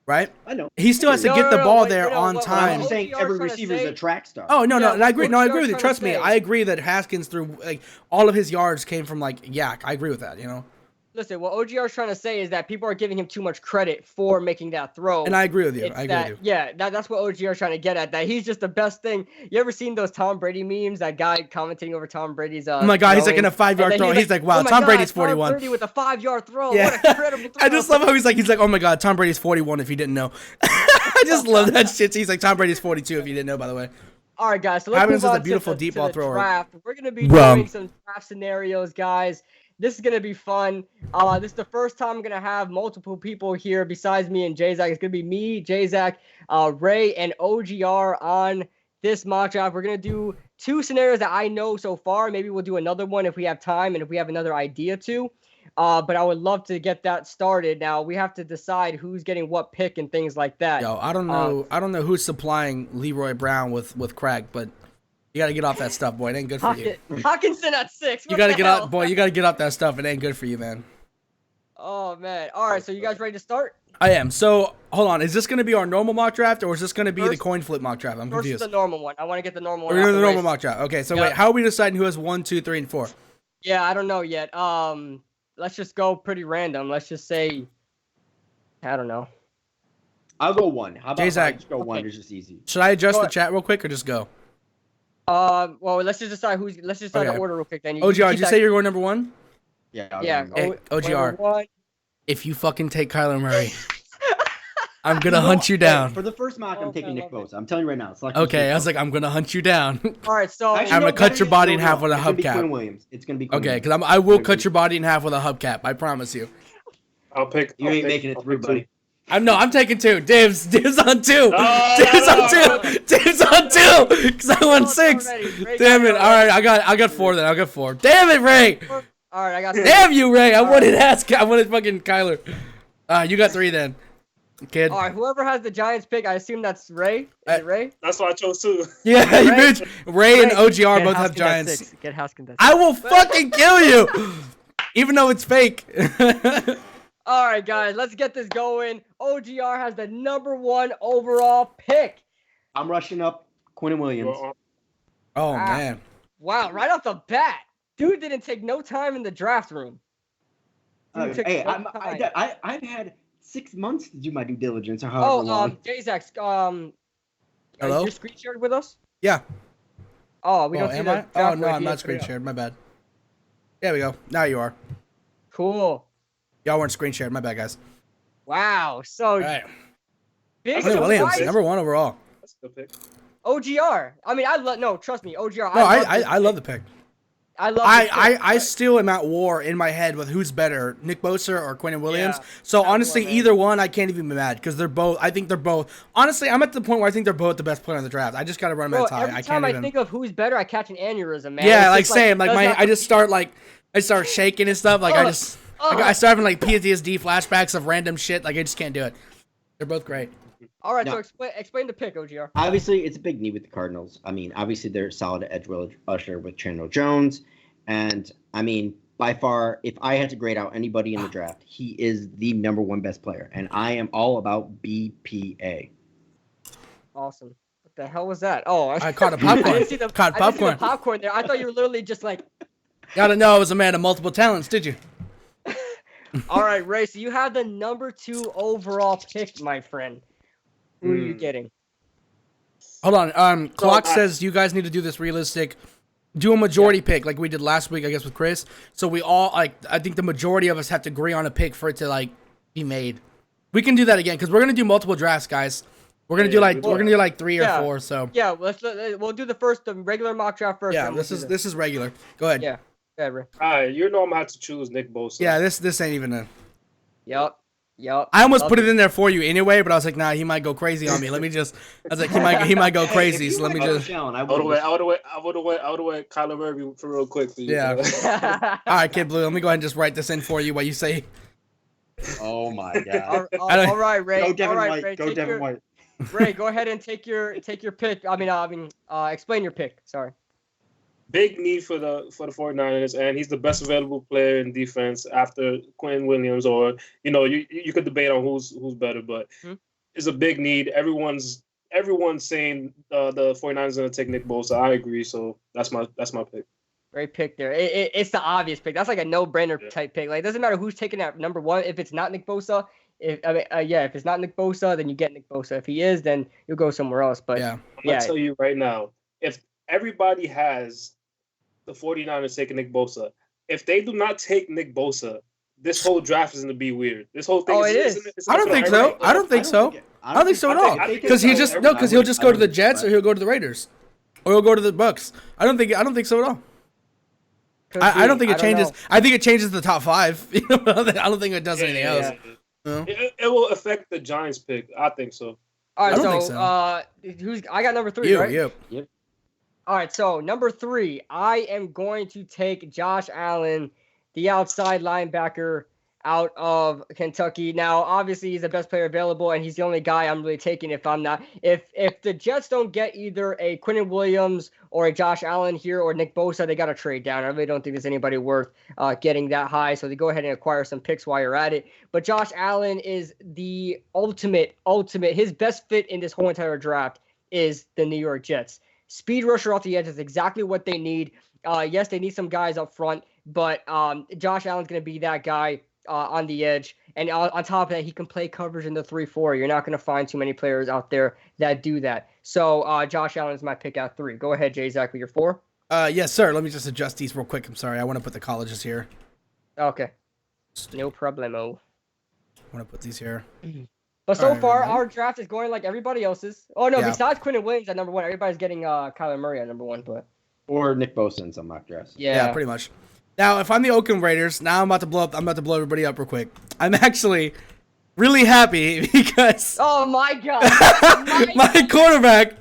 right? I know. He still has to get the ball there on time. I'm saying every receiver is a track star. Oh, no, and I agree. No, I agree with you. Trust me. I agree that Haskins threw, like, all of his yards came from, like, yak. I agree with that, you know? Listen, what OGR is trying to say is that people are giving him too much credit for making that throw. And I agree with you. Yeah, that's what OGR is trying to get at, that he's just the best thing. You ever seen those Tom Brady memes? That guy commenting over Tom Brady's oh my God, he's like in a 5-yard throw. He's like, wow, Tom Brady's 41. Tom Brady with a 5-yard throw. Yeah. What a incredible throw. I just love how he's like, oh my God, Tom Brady's 41 if you didn't know. I just love that shit. He's like, Tom Brady's 42 if you didn't know, by the way. All right, guys, so let's move on to the draft. We're going to be doing some draft scenarios, guys. This is going to be fun. This is the first time I'm going to have multiple people here besides me and Jzach. It's going to be me, Jzach, Ray, and OGR on this mock draft. We're going to do 2 scenarios that I know so far. Maybe we'll do another one if we have time and if we have another idea to. But I would love to get that started. Now, we have to decide who's getting what pick and things like that. Yo, I don't know who's supplying Leroy Brown with crack, but you gotta get off that stuff, boy. It ain't good for you. Hawkinson at 6. You gotta get off, boy. You gotta get off that stuff. It ain't good for you, man. Oh man. All right. So you guys ready to start? I am. So hold on. Is this gonna be our normal mock draft, or is this gonna be the coin flip mock draft? I'm confused. First, the normal one. I want to get the normal one. We're doing the normal mock draft. Okay. So wait, how are we deciding who has 1, 2, 3, and 4? Yeah, I don't know yet. Let's just go pretty random. Let's just say, I don't know. I'll go 1. How about Jzach, I just go 1? It's just easy. Should I adjust the chat real quick or just go? Well, let's just decide the order real quick. Then OGR, did you say you're going number 1? Yeah. Hey, OGR, if you fucking take Kyler Murray, I'm gonna hunt you down. For the first mock, I'm taking Nick Bosa. I'm telling you right now. Okay, I was like, I'm gonna hunt you down. All right, so I'm gonna cut your body in half with a hubcap. It's gonna be Quinn okay, because I will cut your body in half with a hubcap. I promise you. You ain't making it through, buddy. I'm taking 2. Dibs on 2. Dibs on 2. Because I won 6. Damn it. All right, I got 4 then. I got 4. Damn it, Ray. All right, I got 6. Damn you, Ray. I wanted fucking Kyler. You got 3 then. Kid. All right, whoever has the Giants pick, I assume that's Ray. Is it Ray? That's what I chose too. Yeah, you bitch. Ray and OGR both have Giants. Get Haskins. I will fucking kill you, even though it's fake. All right, guys, let's get this going. OGR has the number 1 overall pick. I'm rushing up Quinn Williams. Oh man. Wow, right off the bat, dude didn't take no time in the draft room. Dude took Hey, no time. I've had 6 months to do my due diligence, or however long. Jzach, Hello? you're screen shared with us? Yeah. Oh, we don't see Am the I? draft Oh no, board. I'm not screen shared. My bad. There we go. Now you are. Cool. Y'all weren't screen shared. My bad, guys. Wow. So All right. big Quinn Williams, surprise. number 1 overall. That's a good pick. OGR. I mean, no, trust me, OGR. No, I love the pick. I love this pick. I still am at war in my head with who's better, Nick Bosa or Quinn Williams. Yeah, So that honestly, one, man. either one, I can't even be mad because they're both. I think they're both. Honestly, I'm at the point where I think they're both the best player in the draft. I just gotta run Bro, that tie. every I time can't I even. think of who's better, I catch an aneurysm, man. Yeah, It's like just same. Like does not I just start I start shaking and stuff. Like I start having like PTSD flashbacks of random shit. Like I just can't do it. They're both great. All right, No. so explain the pick, OGR. Obviously, it's a big need with the Cardinals. I mean, obviously, they're solid edge rusher with Chandler Jones. And, I mean, by far, if I had to grade out anybody in the draft, he is the number 1 best player. And I am all about BPA. Awesome. What the hell was that? Oh, I caught a I popcorn. didn't see the Caught I didn't see the popcorn. popcorn there. I thought you were literally just like. Gotta know I was a man of multiple talents, did you? All right, Ray. So you have the number 2 overall pick, my friend. Who are you getting? Hold on. Clock I- says you guys need to do this realistic. Do a majority pick like we did last week, I guess, with Chris. So we all I think the majority of us have to agree on a pick for it to be made. We can do that again because we're gonna do multiple drafts, guys. We're gonna do we're gonna do 3 or 4. So Yeah, we'll do the regular mock draft first. yeah, then we'll this is regular. Go ahead. Yeah. Yeah, Ray. All right, you know I'm gonna have to choose Nick Bosa. Yeah, this ain't even a. Yep. I almost put it in there for you anyway, but I was like, nah, he might go crazy on me. Let me just. I was like, he might go crazy. So let me just. I I would have went Kyler Murray for real quick for you. Yeah. All right, Kid Blue. Let me go ahead and just write this in for you. What you say? Oh my God. all right, Ray. Go Devin all right, White. Ray. Go Devin White. Ray, go ahead and take your pick. Explain your pick. Sorry. Big need for the 49ers, and he's the best available player in defense after Quinn Williams, or you could debate on who's better, but it's a big need. Everyone's saying the 49ers are gonna take Nick Bosa. I agree, so that's my pick. Great pick there. It's the obvious pick. That's like a no-brainer type pick. Like it doesn't matter who's taking that number 1. If it's not Nick Bosa, if it's not Nick Bosa, then you get Nick Bosa. If he is, then you'll go somewhere else. But yeah, I'm gonna tell you right now, if everybody has the 49ers taking Nick Bosa, if they do not take Nick Bosa, this whole draft is going to be weird. This whole thing is. I don't think so. I don't think so. I don't think so at all. Because he'll just go to the Jets or he'll go to the Raiders, or he'll go to the Bucks. I don't think so at all. I don't think it changes. I think it changes the top 5. I don't think it does anything else. No? It will affect the Giants pick. I think so. All right, I don't so I got number 3, You, right? yep. All right, so number 3, I am going to take Josh Allen, the outside linebacker out of Kentucky. Now, obviously, he's the best player available, and he's the only guy I'm really taking if I'm not. If the Jets don't get either a Quinnen Williams or a Josh Allen here or Nick Bosa, they got to trade down. I really don't think there's anybody worth getting that high, so they go ahead and acquire some picks while you're at it. But Josh Allen is the ultimate. His best fit in this whole entire draft is the New York Jets. Speed rusher off the edge is exactly what they need. Yes, they need some guys up front, but Josh Allen's going to be that guy on the edge. And on top of that, he can play coverage in the 3-4. You're not going to find too many players out there that do that. So Josh Allen is my pick at 3. Go ahead, Jzach, with your 4. Yes, sir. Let me just adjust these real quick. I'm sorry. I want to put the colleges here. Okay. No problemo. I want to put these here. But so Alright, far, man. our draft is going like everybody else's. Oh, no, Yeah. besides Quinnen Williams at number 1, everybody's getting Kyler Murray at number 1. But Or Nick Bosa in some mock drafts. Yeah, pretty much. Now, if I'm the Oakland Raiders, now I'm about to blow everybody up real quick. I'm actually really happy because Oh, my God. my quarterback.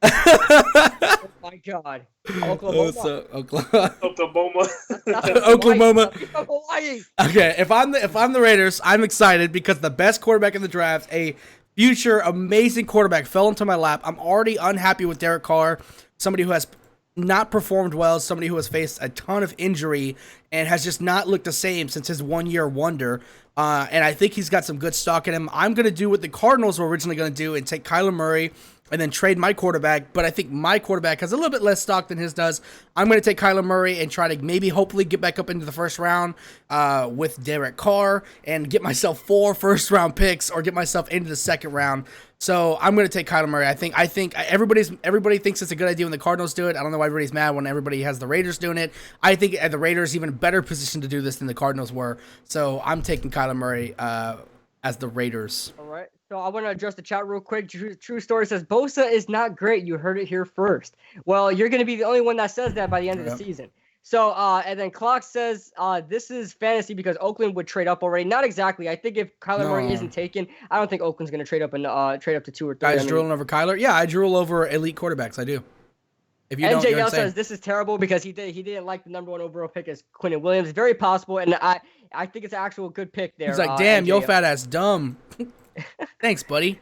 Oh, my God. Oklahoma. Oklahoma. Oklahoma. Hawaii. Okay, if I'm the Raiders, I'm excited because the best quarterback in the draft, a future amazing quarterback, fell into my lap. I'm already unhappy with Derek Carr, somebody who has not performed well, somebody who has faced a ton of injury and has just not looked the same since his 1-year wonder. And I think he's got some good stock in him. I'm going to do what the Cardinals were originally going to do and take Kyler Murray and then trade my quarterback, but I think my quarterback has a little bit less stock than his does. I'm going to take Kyler Murray and try to maybe hopefully get back up into the first round with Derek Carr and get myself 4 first-round picks or get myself into the second round. So I'm going to take Kyler Murray. I think everybody thinks it's a good idea when the Cardinals do it. I don't know why everybody's mad when everybody has the Raiders doing it. I think the Raiders even better positioned to do this than the Cardinals were. So I'm taking Kyler Murray as the Raiders. All right. So I want to address the chat real quick. True Story says, Bosa is not great. You heard it here first. Well, you're going to be the only one that says that by the end of the season. So, and then Clock says, this is fantasy because Oakland would trade up already. Not exactly. I think if Kyler Murray isn't taken, I don't think Oakland's going to trade up and trade up to 2 or 3. Guys drooling over Kyler? Yeah, I drool over elite quarterbacks. I do. If you don't, NJL says this is terrible because he didn't like the number 1 overall pick as Quinnen Williams. Very possible, and I think it's an actual good pick there. He's like, damn, yo fat ass dumb. Thanks, buddy.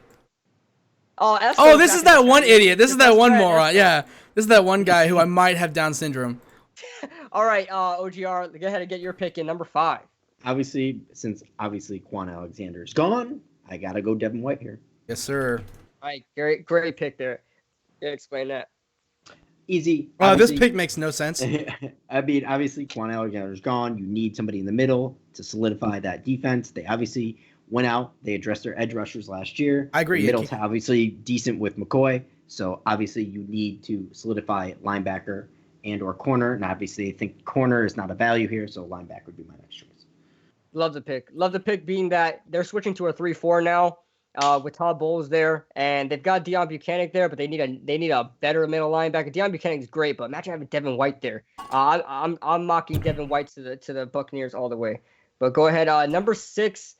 Oh, this is that one idiot. This is that one moron. Yeah, this is that one guy who I might have Down syndrome. All right, OGR, go ahead and get your pick in number 5. Since Quan Alexander's gone, I gotta go Devin White here. Yes, sir. All right, great pick there. Yeah, explain that. Easy. This pick makes no sense. I mean, obviously, Quan Alexander's gone. You need somebody in the middle to solidify that defense. They obviously went out. They addressed their edge rushers last year. I agree. The middle's obviously decent with McCoy. So, obviously, you need to solidify linebacker and or corner. And obviously, I think corner is not a value here. So, linebacker would be my next choice. Love the pick. Love the pick being that they're switching to a 3-4 now. With Todd Bowles there, and they've got Deion Buchanan there, but they need a better middle linebacker. Deion Buchanan is great, but imagine having Devin White there. I'm mocking Devin White to the Buccaneers all the way. But go ahead, number 6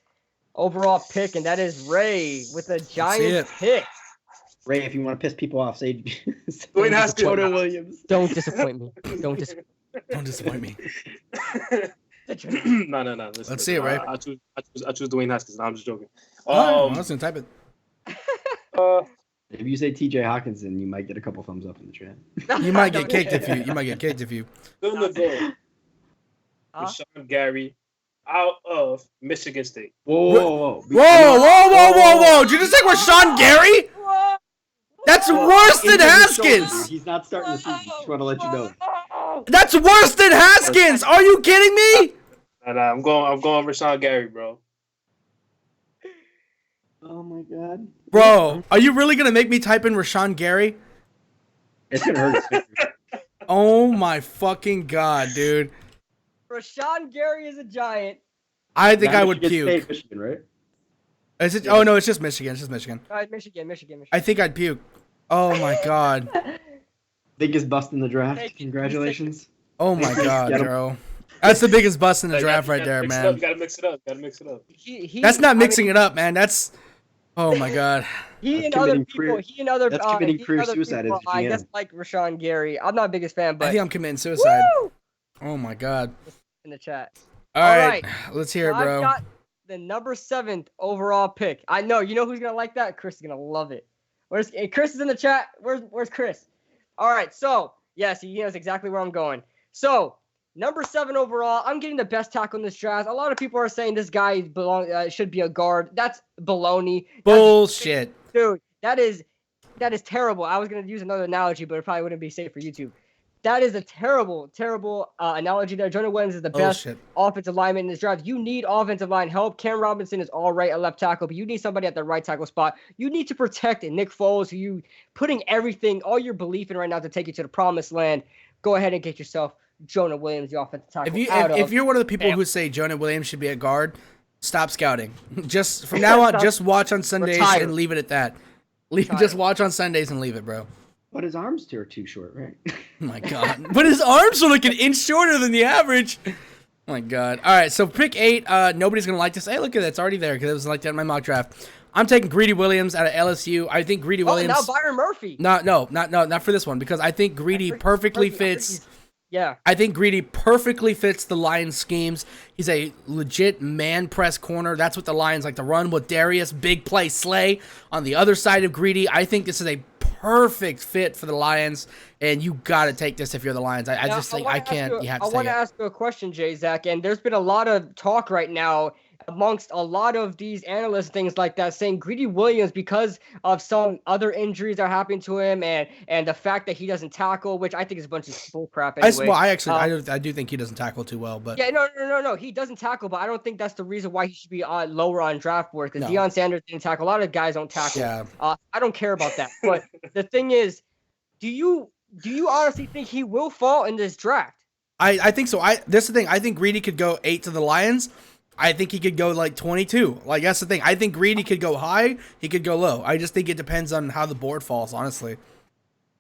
overall pick, and that is Ray with a Giants pick. Ray, if you want to piss people off, say Dwayne Haskins. Williams. Don't disappoint me. Don't disappoint me. No. Listen, Let's see it, Ray. I choose Dwayne Haskins. No, I'm just joking. I was gonna type it. If you say T.J. Hawkinson, you might get a couple thumbs up in the chat. You might get kicked if you. Still in the goal. Rashawn Gary out of Michigan State. Whoa. Did you just say Rashawn Gary? That's worse than Haskins. He's not starting the season. Just want to let you know. That's worse than Haskins. Are you kidding me? Nah, I'm going Rashawn Gary, bro. Oh my god. Bro, are you really gonna make me type in Rashawn Gary? It's gonna hurt his fingers. Oh my fucking god, dude. Rashawn Gary is a Giant. I think I would puke. State, Michigan, right? Is it? Oh no, it's just Michigan. It's just Michigan. All right, Michigan. I think I'd puke. Oh my god. Biggest bust in the draft. Congratulations. Oh my god, bro. That's the biggest bust in the draft right there, man. You gotta mix it up. That's not mixing it up, man. That's. Oh my god. He and other people. That's committing career suicide as a GM. I guess like Rashawn Gary. I'm not the biggest fan, but I think I'm committing suicide. Woo! Oh my god. In the chat. All right. Let's hear it, bro. I got the number 7th overall pick. I know. You know who's gonna like that? Chris is gonna love it. Chris is in the chat. Where's Chris? All right. So yes, he knows exactly where I'm going. So number 7 overall. I'm getting the best tackle in this draft. A lot of people are saying this guy should be a guard. That's baloney. Bullshit. Dude, that is terrible. I was gonna use another analogy, but it probably wouldn't be safe for YouTube. That is a terrible analogy there. Jonah Williams is the best offensive lineman in this draft. You need offensive line help. Cam Robinson is all right at left tackle, but you need somebody at the right tackle spot. You need to protect Nick Foles, who you putting everything, all your belief in right now to take you to the promised land. Go ahead and get yourself Jonah Williams, the offensive tackle. If you're one of the people who say Jonah Williams should be a guard, stop scouting. Just from now on, just watch on Sundays and leave it at that. Just watch on Sundays and leave it, bro. But his arms are too short, right? Oh my god. But his arms are like an inch shorter than the average. Oh my god. All right, so pick 8. Nobody's going to like this. Hey, look at that. It's already there because it was like that in my mock draft. I'm taking Greedy Williams out of LSU. I think Greedy Williams. Now Byron Murphy. Not for this one because I think Greedy perfectly fits. Yeah. I think Greedy perfectly fits the Lions' schemes. He's a legit man press corner. That's what the Lions like to run with Darius, big play Slay. On the other side of Greedy, I think this is a perfect fit for the Lions, and you got to take this if you're the Lions. I just think I can't. You have to I want to ask you a question, Jzach, and there's been a lot of talk right now amongst a lot of these analysts, things like that, saying Greedy Williams, because of some other injuries that are happening to him, and the fact that he doesn't tackle, which I think is a bunch of bull crap anyway. I do think he doesn't tackle too well, but yeah, no, he doesn't tackle, but I don't think that's the reason why he should be lower on draft board, because Deion Sanders didn't tackle. A lot of guys don't tackle. Yeah. I don't care about that. But the thing is, do you honestly think he will fall in this draft? I think so. This is the thing. I think Greedy could go 8 to the Lions. I think he could go like 22. Like, that's the thing. I think Greedy could go high. He could go low. I just think it depends on how the board falls, honestly.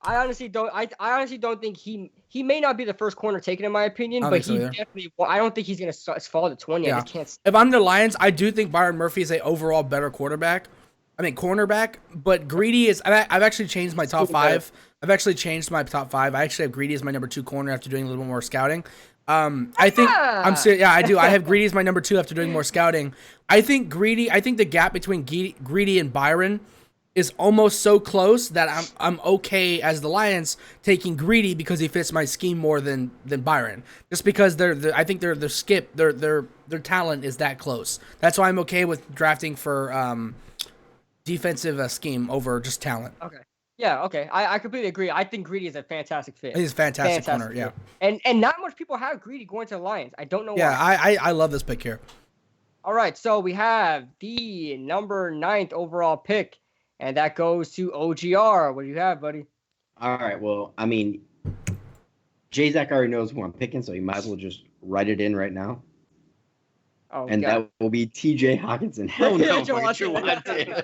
I honestly don't. I honestly don't think he may not be the first corner taken in my opinion, but he definitely. Well, I don't think he's gonna fall to 20. Yeah. I just can't. If I'm the Lions, I do think Byron Murphy is a overall better cornerback. But Greedy is. I've actually changed my top 5. I actually have Greedy as my number 2 corner after doing a little more scouting. I think I'm serious. Yeah, I do. I have Greedy as my number 2 after doing more scouting. I think the gap between Greedy and Byron is almost so close that I'm okay as the Lions taking Greedy because he fits my scheme more than Byron. Just because I think their talent is that close. That's why I'm okay with drafting for defensive scheme over just talent. Okay. Yeah, okay. I completely agree. I think Greedy is a fantastic fit. He's a fantastic corner, yeah. And not much people have Greedy going to the Lions. I don't know why. Yeah, I love this pick here. All right, so we have the number 9th overall pick, and that goes to OGR. What do you have, buddy? All right, well, I mean, Jzach already knows who I'm picking, so you might as well just write it in right now. Oh, and God. That will be TJ Hockenson. Hell no, Jawan Taylor.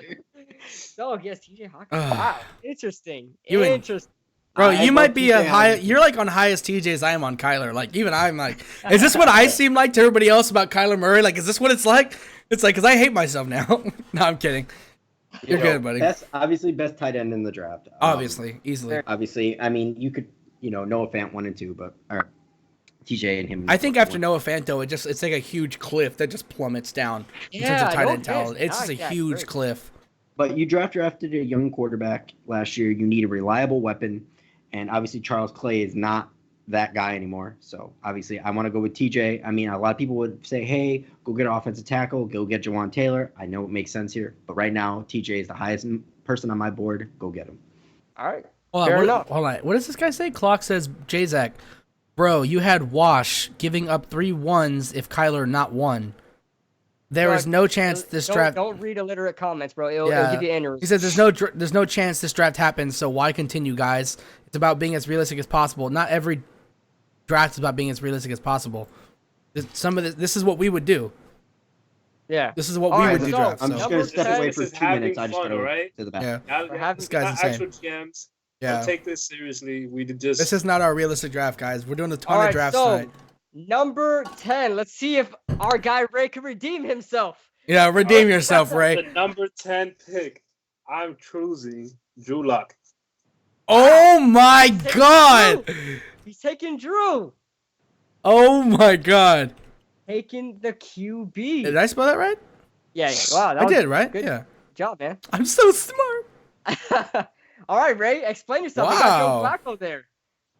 Oh, yes, TJ Hockenson. Wow, interesting. Interesting. Bro, you might be you're like on highest TJ as I am on Kyler. Like, even I'm like, is this what I seem like to everybody else about Kyler Murray? Like, is this what it's like? It's like, because I hate myself now. No, I'm kidding. You're good, buddy. Obviously best tight end in the draft. Obviously, easily. Obviously, I mean, you could, Noah Fant 1 and 2, but TJ and him. I think after Noah Fant, though, it's like a huge cliff that just plummets down in terms of tight end talent. It's just a huge cliff. But you drafted a young quarterback last year. You need a reliable weapon. And obviously, Charles Clay is not that guy anymore. So, obviously, I want to go with TJ. I mean, a lot of people would say, hey, go get an offensive tackle. Go get Jawan Taylor. I know it makes sense here. But right now, TJ is the highest person on my board. Go get him. All right. Fair enough. Hold on. What does this guy say? Clock says, Jzach, bro, you had Wash giving up 3 1s if Kyler not 1. There is no chance this draft. Don't read illiterate comments, bro. It'll give you errors. He says there's no chance this draft happens. So why continue, guys? It's about being as realistic as possible. Not every draft is about being as realistic as possible. This is what we would do. Yeah, this is what we would do. Draft. I'm just gonna step away for 2 minutes. I just gotta go to the back. Yeah, this guy's insane. GMs. Yeah, take this seriously. This is not our realistic draft, guys. We're doing a ton of drafts tonight. Number 10. Let's see if our guy Ray can redeem himself. Yeah, redeem yourself, Ray. The number 10 pick. I'm choosing Drew Lock. Oh my God! He's taking Drew. Oh my God! Taking the QB. Did I spell that right? Yeah. Wow, I did, right? Good job, man. I'm so smart. All right, Ray, explain yourself. Wow. You got Joe Flacco there.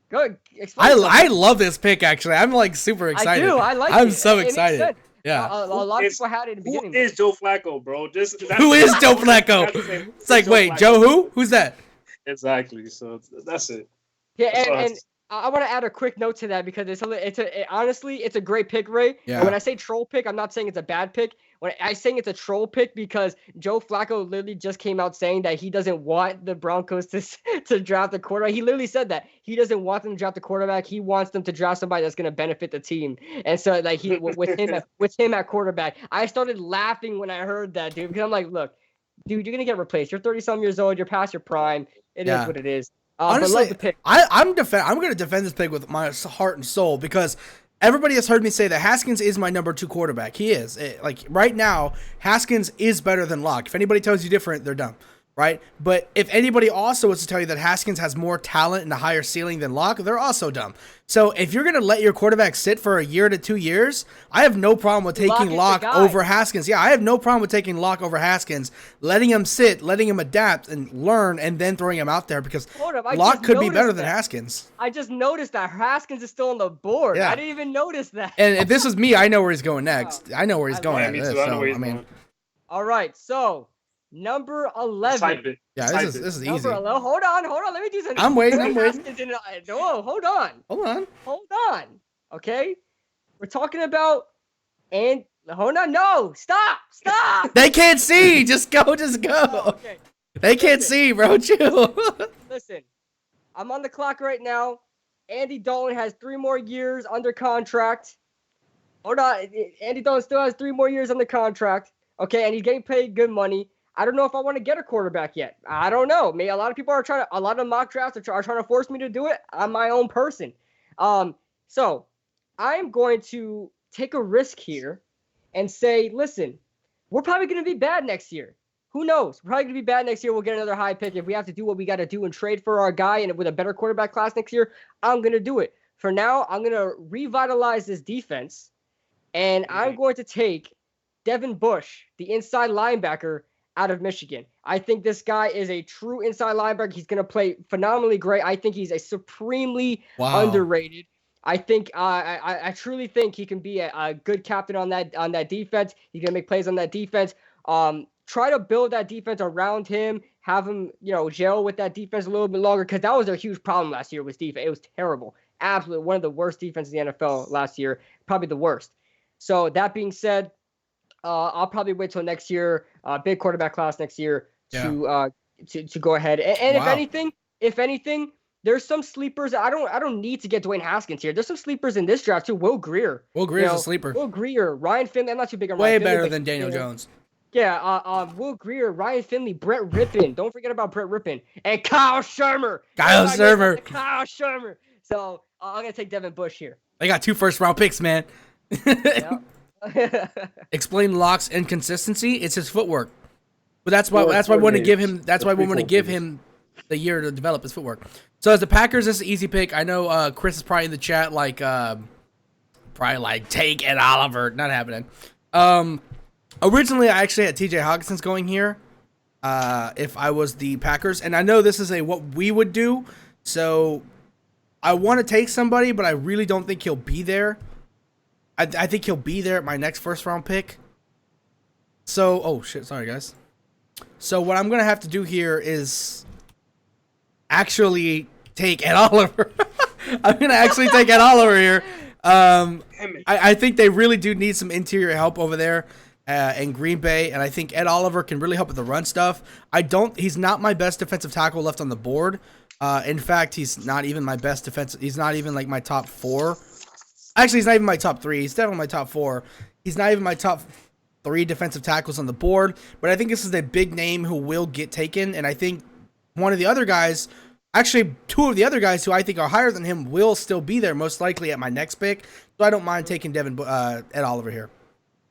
Go explain. I love this pick, actually. I'm like super excited. I do. I like it. I'm so excited. Yeah. A lot of people had it in the beginning. Who is Joe Flacco, bro? Who is Joe Flacco? It's like, wait, Joe who? Who's that? Exactly. So that's it. Yeah, and I want to add a quick note to that because honestly, it's a great pick, Ray. Yeah. And when I say troll pick, I'm not saying it's a bad pick. When I saying it's a troll pick because Joe Flacco literally just came out saying that he doesn't want the Broncos to draft a quarterback. He literally said that he doesn't want them to draft a quarterback. He wants them to draft somebody that's going to benefit the team. And so like with him at quarterback, I started laughing when I heard that, dude, because I'm like, look, dude, you're going to get replaced. You're 30-some years old. You're past your prime. It is what it is. Honestly, I'm going to defend this pick with my heart and soul because everybody has heard me say that Haskins is my number 2 quarterback. He is. Like right now, Haskins is better than Locke. If anybody tells you different, they're dumb. right? But if anybody also was to tell you that Haskins has more talent and a higher ceiling than Locke, they're also dumb. So if you're going to let your quarterback sit for a year to 2 years, I have no problem with taking Locke over Haskins. Yeah, I have no problem with taking Locke over Haskins, letting him sit, letting him adapt and learn, and then throwing him out there because Locke could be better than Haskins. I just noticed that Haskins is still on the board. Yeah. I didn't even notice that. And if this was me, I know where he's going next. I know where he's going. All right, so number 11. Yeah, this is easy. Hold on. Let me do something. I'm waiting. No, hold on. Okay, we're talking about hold on. No, stop. They can't see. Just go. Oh, okay. They can't see, bro. Chill. Listen, I'm on the clock right now. Andy Dalton has 3 more years under contract. Hold on. Andy Dalton still has 3 more years under contract. Okay, and he's getting paid good money. I don't know if I want to get a quarterback yet. I don't know. Maybe a lot of people are trying to. A lot of mock drafts are trying to force me to do it. I'm my own person. So I'm going to take a risk here and say, listen, we're probably going to be bad next year. Who knows? We're probably going to be bad next year. We'll get another high pick. If we have to do what we got to do and trade for our guy and with a better quarterback class next year, I'm going to do it. For now, I'm going to revitalize this defense, and I'm going to take Devin Bush, the inside linebacker, out of Michigan. I think this guy is a true inside linebacker. He's going to play phenomenally great. I think he's a supremely underrated. I think I truly think he can be a good captain on that defense. He's going to make plays on that defense. Try to build that defense around him. Have him, gel with that defense a little bit longer because that was a huge problem last year with defense. It was terrible. Absolutely one of the worst defenses in the NFL last year. Probably the worst. So that being said, I'll probably wait till next year, big quarterback class next year to go ahead. And if anything, there's some sleepers. I don't need to get Dwayne Haskins here. There's some sleepers in this draft too. Will Greer. Will Greer's a sleeper. Will Greer, Ryan Finley. I'm not too big on Ryan Finley. Way better than Daniel Jones. Yeah, Will Greer, Ryan Finley, Brett Rippon. Don't forget about Brett Rippon. And Kyle Shermer. Kyle Shermer. So I'm going to take Devin Bush here. They got 2 first-round picks, man. Yeah. Explain Locke's inconsistency. It's his footwork. But that's why we want to give him. That's why we want to give him the year to develop his footwork. So as the Packers, this is an easy pick. I know Chris is probably in the chat take Ed Oliver. Not happening. Originally, I actually had T.J. Hawkinson's going here. If I was the Packers, and I know this is what we would do. So I want to take somebody, but I really don't think he'll be there. I think he'll be there at my next first-round pick. So, sorry, guys. So what I'm going to have to do here is actually take Ed Oliver. I'm going to actually take Ed Oliver here. I think they really do need some interior help over there in Green Bay, and I think Ed Oliver can really help with the run stuff. He's not my best defensive tackle left on the board. In fact, he's not even my best defensive. He's not even like my top 4. Actually, he's not even my top 3. He's definitely my top 4. He's not even my top 3 defensive tackles on the board. But I think this is a big name who will get taken. And I think one of the other guys, actually 2 of the other guys who I think are higher than him will still be there, most likely at my next pick. So I don't mind taking Ed Oliver here.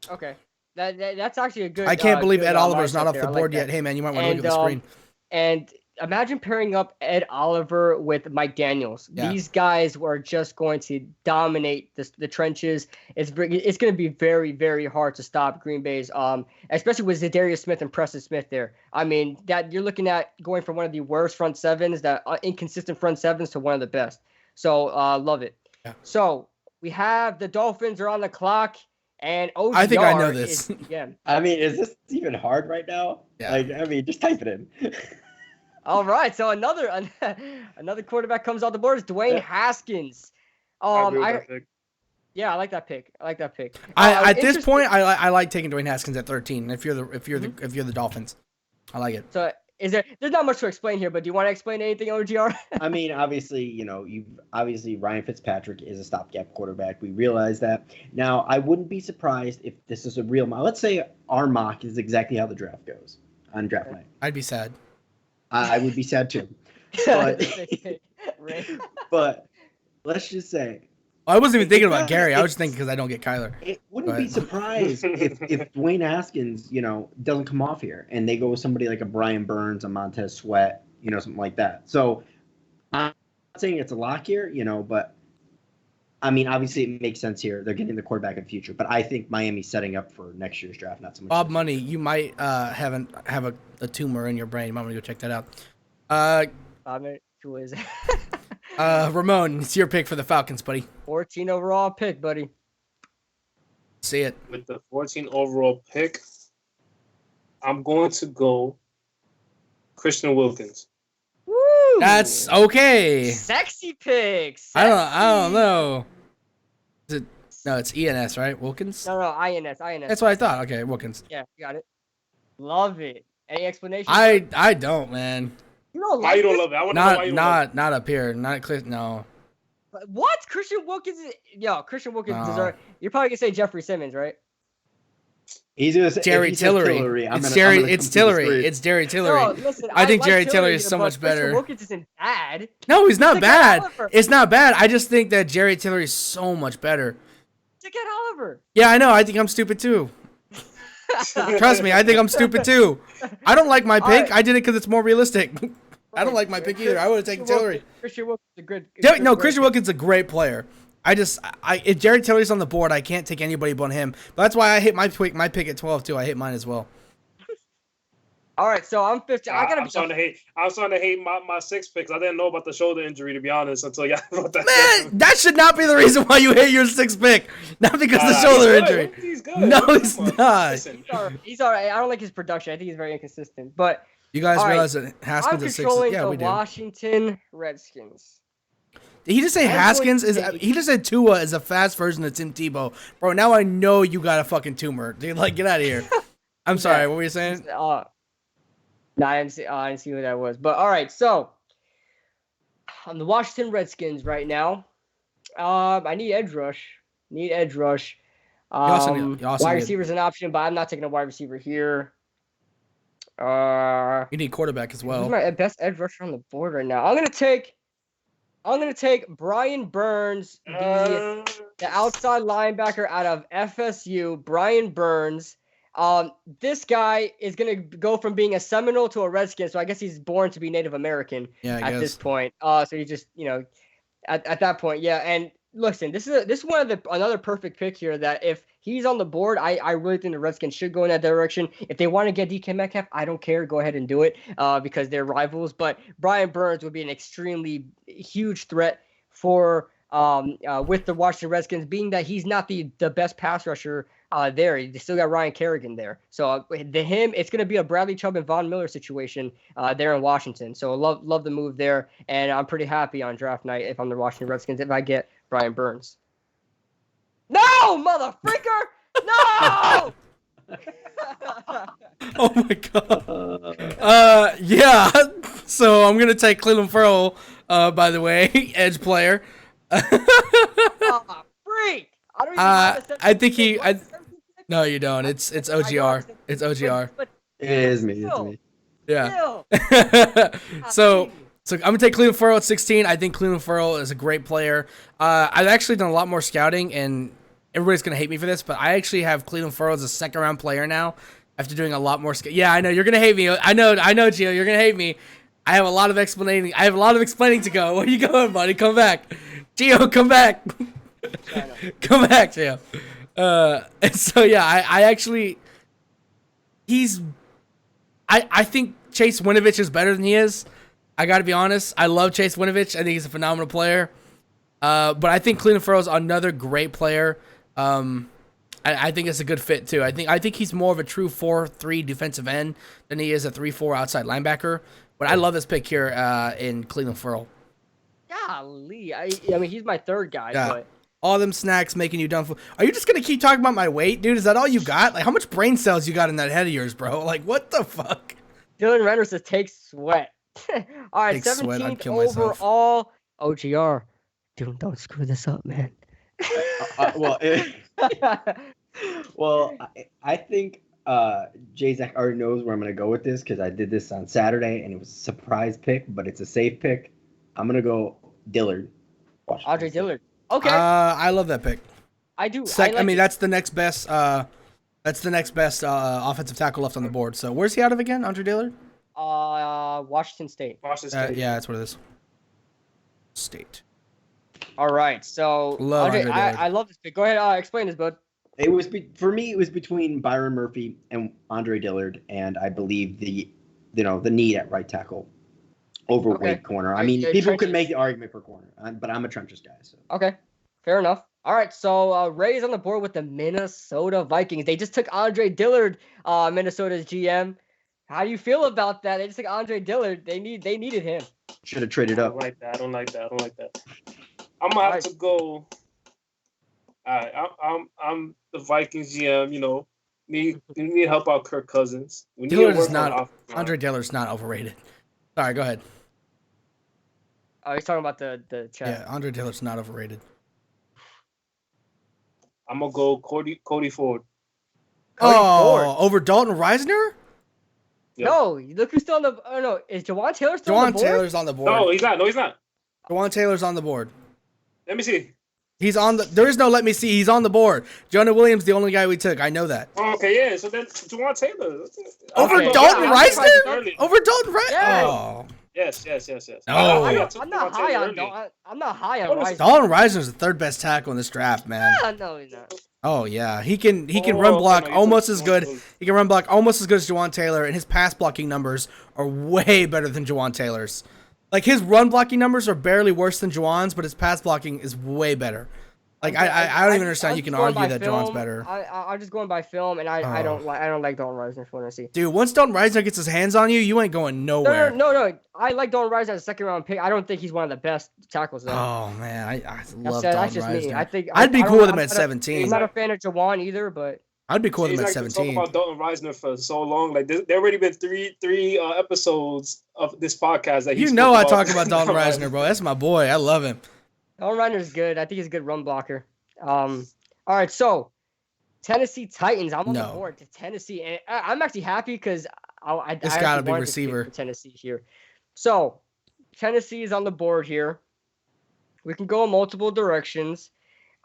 Okay. That's actually a good... I can't believe Ed Oliver's not off the board yet. Hey, man, you might want to look at the screen. And imagine pairing up Ed Oliver with Mike Daniels. Yeah. These guys were just going to dominate the trenches. It's going to be very, very hard to stop Green Bay's, especially with Zadarius Smith and Preston Smith there. I mean, that you're looking at going from one of the worst front sevens, inconsistent front sevens, to one of the best. So, love it. Yeah. So, we have the Dolphins are on the clock. And OGR I think I know this. I mean, is this even hard right now? Yeah. Just type it in. All right, so another quarterback comes off the board is Dwayne Haskins. I like that pick. At this point, I like taking Dwayne Haskins at 13. If you're the Dolphins, I like it. So there's not much to explain here, but do you want to explain anything, OGR? I mean, obviously, Ryan Fitzpatrick is a stopgap quarterback. We realize that. Now, I wouldn't be surprised if this is a real mock. Let's say our mock is exactly how the draft goes on draft night. I'd be sad. I would be sad too. But let's just say I wasn't even thinking about Gary. I was just thinking because I don't get Kyler. It wouldn't Go be ahead. surprised if Dwayne Haskins, doesn't come off here and they go with somebody like a Brian Burns, a Montez Sweat, something like that. So I'm not saying it's a lock here, but I mean, obviously it makes sense here. They're getting the quarterback in the future, but I think Miami's setting up for next year's draft, not so much. Bob Money, you might have a tumor in your brain. You might want to go check that out. Who is it? Ramon, it's your pick for the Falcons, buddy. 14 overall pick, buddy. See it. With the 14 overall pick, I'm going to go Christian Wilkins. Woo! That's okay. Sexy picks. I don't know. Is it? No, it's ENS, right? Wilkins. No, INS. That's what I thought. Okay, Wilkins. Yeah, you got it. Love it. Any explanation? I don't, man. You don't Why like you don't this? love it? I want to know why you don't love Not up here. Not clear. No. What? Christian Wilkins? Christian Wilkins No. deserves. You're probably gonna say Jeffrey Simmons, right? He's gonna say Jerry Tillery. It's Tillery. It's Jerry Tillery. No, listen, I think like Jerry Tillery is here, so but much better. Christian Wilkins isn't bad. No, he's not Look at bad. Oliver. It's not bad. I just think that Jerry Tillery is so much better. Look at Oliver. Yeah, I know. I think I'm stupid too. Trust me, I think I'm stupid too. I don't like my pick. right. I did it because it's more realistic. I don't like my pick either. I would have taken Tillery. Christian Wilkins is a good. No, Christian Wilkins is a great player. If Jerry Tillery's on the board, I can't take anybody but him. But that's why I hit my pick at 12 too. I hit mine as well. All right, so I'm 15. I'm starting to hate my 6 picks. I didn't know about the shoulder injury, to be honest, until y'all wrote that. Man, that should not be the reason why you hit your 6th pick. Not because of the shoulder injury. He's good. No, he's not. Listen, He's all right. I don't like his production. I think he's very inconsistent. But You guys All right. realize that I'm Haskins is 6th? controlling Yeah, the we do. Washington Redskins. Did he just say I'm going Haskins to is? take- He just said Tua is a fast version of Tim Tebow, bro. Now I know you got a fucking tumor, dude. Like, get out of here. I'm sorry. Yeah. What were you saying? No, I didn't see who that was. But all right, so on the Washington Redskins right now, I need edge rush. also need- Wide receiver is an option, but I'm not taking a wide receiver here. You need quarterback as Who's well. my best edge rusher on the board right now? I'm gonna take Brian Burns, the outside linebacker out of FSU. Brian Burns. This guy is gonna go from being a Seminole to a Redskin, so I guess he's born to be Native American Yeah, I at this guess. point. So he just, at that point, yeah. And listen, this is another perfect pick here. That if he's on the board, I really think the Redskins should go in that direction. If they want to get DK Metcalf, I don't care. Go ahead and do it. Because they're rivals. But Brian Burns would be an extremely huge threat for with the Washington Redskins, being that he's not the best pass rusher there. They still got Ryan Kerrigan there. So it's going to be a Bradley Chubb and Von Miller situation there in Washington. So love the move there. And I'm pretty happy on draft night if I'm the Washington Redskins if I get Brian Burns. No, motherfreaker! No! Oh my god. Yeah. So I'm gonna take Cleveland Farrell. By the way, edge player. Freak! I don't even have a I think he. What's the 17th pick? No, you don't. It's OGR. It's OGR. But It is me. It's still, me. Yeah. still. So I'm gonna take Cleveland Farrell at 16. I think Cleveland Farrell is a great player. I've actually done a lot more scouting, and everybody's gonna hate me for this, but I actually have Cleveland Farrell as a 2nd round player now. After doing a lot more yeah, I know you're gonna hate me. I know, Gio, you're gonna hate me. I have a lot of explaining to go. Where you going, buddy? Come back, Gio. Come back. Come back, Gio. And so yeah, I actually, I think Chase Winovich is better than he is. I got to be honest. I love Chase Winovich. I think he's a phenomenal player. But I think Cleveland Farrell's another great player. I think it's a good fit too. I think he's more of a true 4-3 defensive end than he is a 3-4 outside linebacker. But I love this pick here in Cleveland Farrell. Golly, I mean he's my 3rd guy, Yeah. but All them snacks making you dumb. Are you just gonna keep talking about my weight, dude? Is that all you got? Like, how much brain cells you got in that head of yours, bro? Like, what the fuck? Dylan Renner says take sweat. All right, Take sweat, I'd 17th kill myself. overall. OGR, dude, don't screw this up, man. I think Jzach already knows where I'm going to go with this because I did this on Saturday and it was a surprise pick, but it's a safe pick. I'm going to go Dillard. Andre Dillard. Okay. I love that pick. I do. I mean, that's the next best. That's the next best offensive tackle left on the board. So where's he out of again? Andre Dillard? Washington State. Washington State. Yeah, that's what it is. State. All right. So Love Andre, Andre Dillard. I love this pick. Go ahead. Explain this, bud. It was for me. It was between Byron Murphy and Andre Dillard, and I believe the need at right tackle, overweight corner. I mean, people could make the argument for corner, but I'm a trenches guy. So okay, fair enough. All right, so Ray's on the board with the Minnesota Vikings. They just took Andre Dillard, Minnesota's GM. How do you feel about that? They just took Andre Dillard. They needed him. Should have traded up. I don't like that. I'm gonna have to go. I'm the Vikings GM. You know, need to help out Kirk Cousins. Andre Dillard's not overrated. Sorry, go ahead. Oh, he's talking about the chat. Yeah, Andre Dillard's not overrated. I'm gonna go Cody Ford. Ford. Over Dalton Reisner? Yep. No, look who's still on the. Oh no, is Jawan Taylor still on the board? Taylor's on the board. No, he's not. Jawan Taylor's on the board. Let me see. He's on the. There is no let me see. He's on the board. Jonah Williams, the only guy we took. I know that. Oh, okay, yeah. So then Jawan Taylor. Over Okay, Dalton yeah, Reisner? Over Dalton Reisner? Yeah. Oh. Yes. No. I'm not high on Dalton. I'm not high on Reisner. Dalton Reisner's the third best tackle in this draft, man. No, he's not. Oh yeah, he can run block almost as good. He can run block almost as good as Jawan Taylor, and his pass blocking numbers are way better than Jawan Taylor's. Like his run blocking numbers are barely worse than Jawan's, but his pass blocking is way better. Like I don't even understand. You can argue that Jawan's better. I'm just going by film, and I don't like Dalton Reisner for what I see. Dude, once Dalton Reisner gets his hands on you, you ain't going nowhere. No. I like Dalton Reisner as a second round pick. I don't think he's one of the best tackles though. Oh man, I love Dalton That's just Reisner. me. I think I'd be cool with him at 17. I'm not a fan of Jawan either, but I'd be cool with him at Jzach 17. talking about Dalton Reisner for so long. Like there already been three episodes of this podcast that I talk about Dalton Reisner, bro. That's my boy. I love him. Dalton Reisner's good. I think he's a good run blocker. All right, so Tennessee Titans. I'm on the board to Tennessee, and I'm actually happy because It's got to be receiver. Tennessee here. So Tennessee is on the board here. We can go in multiple directions.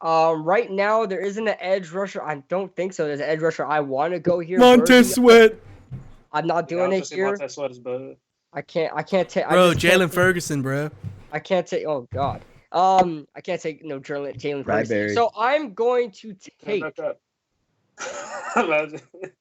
Right now there isn't an edge rusher. I don't think so. There's an edge rusher. I want to go here. Montez Sweat. I'm not doing it here. Montez Sweat is better. I can't take. Bro, Jalen Ferguson, bro. I can't take. Oh God. I can't take Jalen Ferguson. So I'm going to take.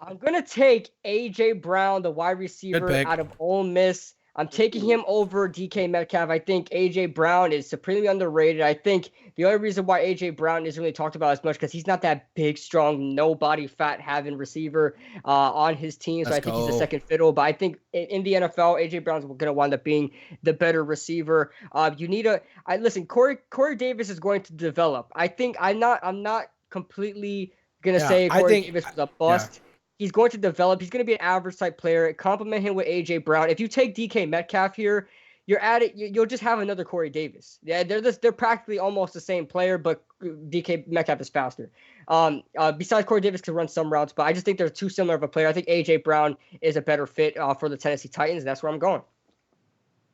I'm gonna take AJ Brown, the wide receiver out of Ole Miss. I'm taking him over DK Metcalf. I think AJ Brown is supremely underrated. I think the only reason why AJ Brown isn't really talked about as much because he's not that big, strong, no body fat having receiver on his team. So I think he's the second fiddle. But I think in the NFL, AJ Brown's going to wind up being the better receiver. Listen. Corey Davis is going to develop. I think I'm not completely gonna say Corey Davis was a bust. Yeah. He's going to develop. He's going to be an average type player. Complement him with AJ Brown. If you take DK Metcalf here, you're at it. You'll just have another Corey Davis. Yeah, they're practically almost the same player, but DK Metcalf is faster. Besides, Corey Davis can run some routes, but I just think they're too similar of a player. I think AJ Brown is a better fit for the Tennessee Titans. That's where I'm going.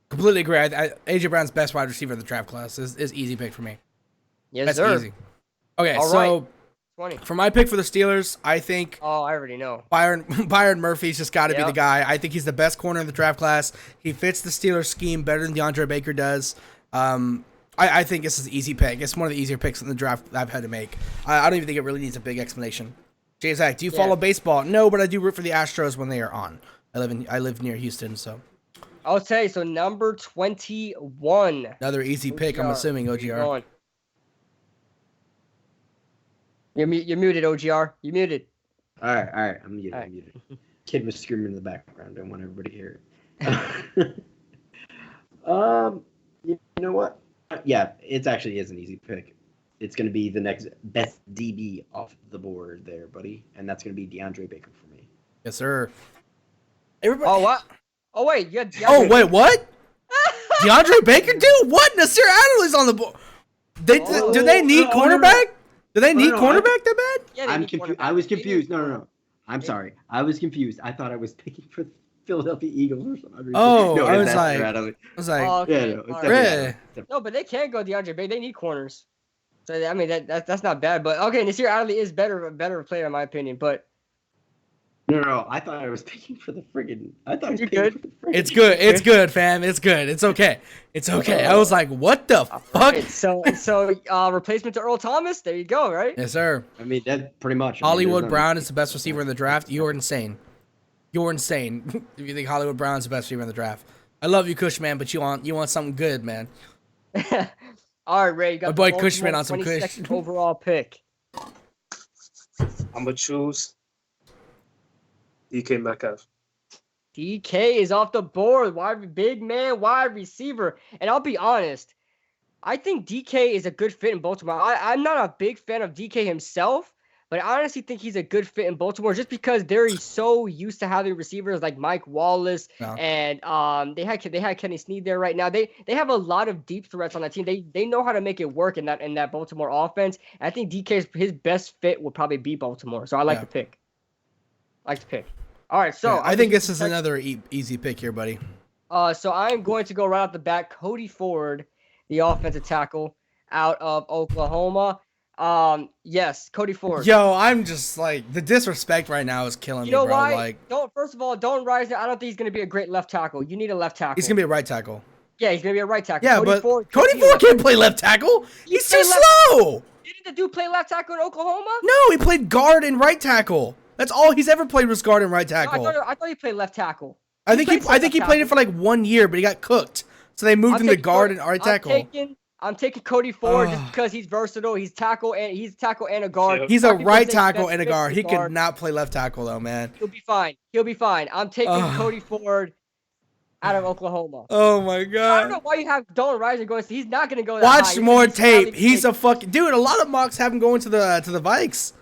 Completely agree. AJ Brown's best wide receiver in the draft class is easy pick for me. Yes, That's easy. Okay, so 20. For my pick for the Steelers, I think. Oh, I already know. Byron Murphy's just got to be the guy. I think he's the best corner in the draft class. He fits the Steelers scheme better than DeAndre Baker does. I think this is an easy pick. It's one of the easier picks in the draft I've had to make. I don't even think it really needs a big explanation. Jzach, do you follow baseball? No, but I do root for the Astros when they are on. I live near Houston, so. I'll tell you. So number 21. Another easy pick. I'm assuming OGR. You're muted, OGR. You're muted. All right. I'm muted. I'm muted. Kid was screaming in the background. I don't want everybody to hear it. You know what? Yeah, it actually is an easy pick. It's going to be the next best DB off the board there, buddy. And that's going to be DeAndre Baker for me. Yes, sir. Everybody. Oh, what? Oh, wait. Wait, what? DeAndre Baker? Dude, what? Nasir Adderley's on the board. Do they need cornerback? Do they need cornerback that bad? Yeah, I'm confused. I was confused. No. I'm sorry. I was confused. I thought I was picking for the Philadelphia Eagles or something. Oh, no, I was like, no, but they can't go DeAndre Baker. They need corners. So I mean that's not bad. But okay, Nasir Adderley is a better player in my opinion. But No. I thought I was picking for the friggin'. I thought I was You picking good? for the friggin'. It's good. It's good, fam. It's good. It's okay. It's okay. I was like, what the fuck? right, so replacement to Earl Thomas. There you go. Right. Yes, sir. I mean, that's pretty much. I mean, Hollywood there's Brown is the best receiver in the draft. You're insane. You're insane if you think Hollywood Brown is the best receiver in the draft. I love you, Cushman, but you want something good, man. All right, Ray. You got My boy the Cushman Baltimore on some Kush. 22nd overall pick. I'm gonna choose DK Metcalf. DK is off the board. Big man, wide receiver. And I'll be honest, I think DK is a good fit in Baltimore. I'm not a big fan of DK himself, but I honestly think he's a good fit in Baltimore just because they're so used to having receivers like Mike Wallace and they had Kenny Snead there right now. They have a lot of deep threats on that team. They know how to make it work in that Baltimore offense. And I think DK's his best fit will probably be Baltimore. So I like the pick. All right, so I think this is another easy pick here, buddy. So I'm going to go right off the bat. Cody Ford, the offensive tackle out of Oklahoma. Yes, Cody Ford. Yo, I'm just like the disrespect right now is killing me, You know bro. why? Like, First of all, Dalton Risner. I don't think he's going to be a great left tackle. You need a left tackle. he's gonna be a right tackle. Yeah, he's going to be a right tackle. Yeah, but Cody Ford can't play left tackle. He's too slow. Didn't the dude play left tackle in Oklahoma? No, he played guard and right tackle. That's all he's ever played was guard and right tackle. No, I thought he played left tackle. I think he played it for like 1 year, but he got cooked. So they moved him to guard and right tackle. I'm taking Cody Ford just because he's versatile. He's tackle and a guard. He's a right tackle and a guard. He could not play left tackle though, man. He'll be fine. I'm taking Cody Ford out of Oklahoma. Oh my I god. don't know why you have Dalton Risner going. He's not going to go that high. Watch more tape. He's a fucking dude. A lot of mocks have him going to the Vikes.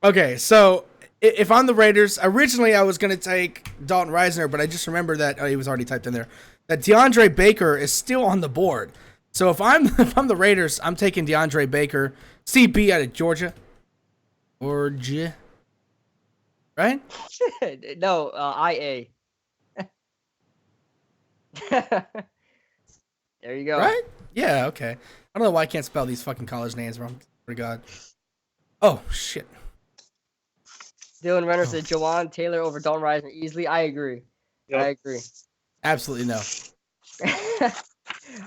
Okay, so if I'm the Raiders, originally I was gonna take Dalton Risner, but I just remembered that he was already typed in there. That DeAndre Baker is still on the board. So if I'm the Raiders, I'm taking DeAndre Baker, CB out of Georgia. Georgia. Right? No, IA. There you go. Right? Yeah, okay. I don't know why I can't spell these fucking college names, bro. Pretty god. Oh shit. Dylan Renner said Jawan Taylor over Dalton Risner easily. I agree. Yep. I agree. Absolutely no.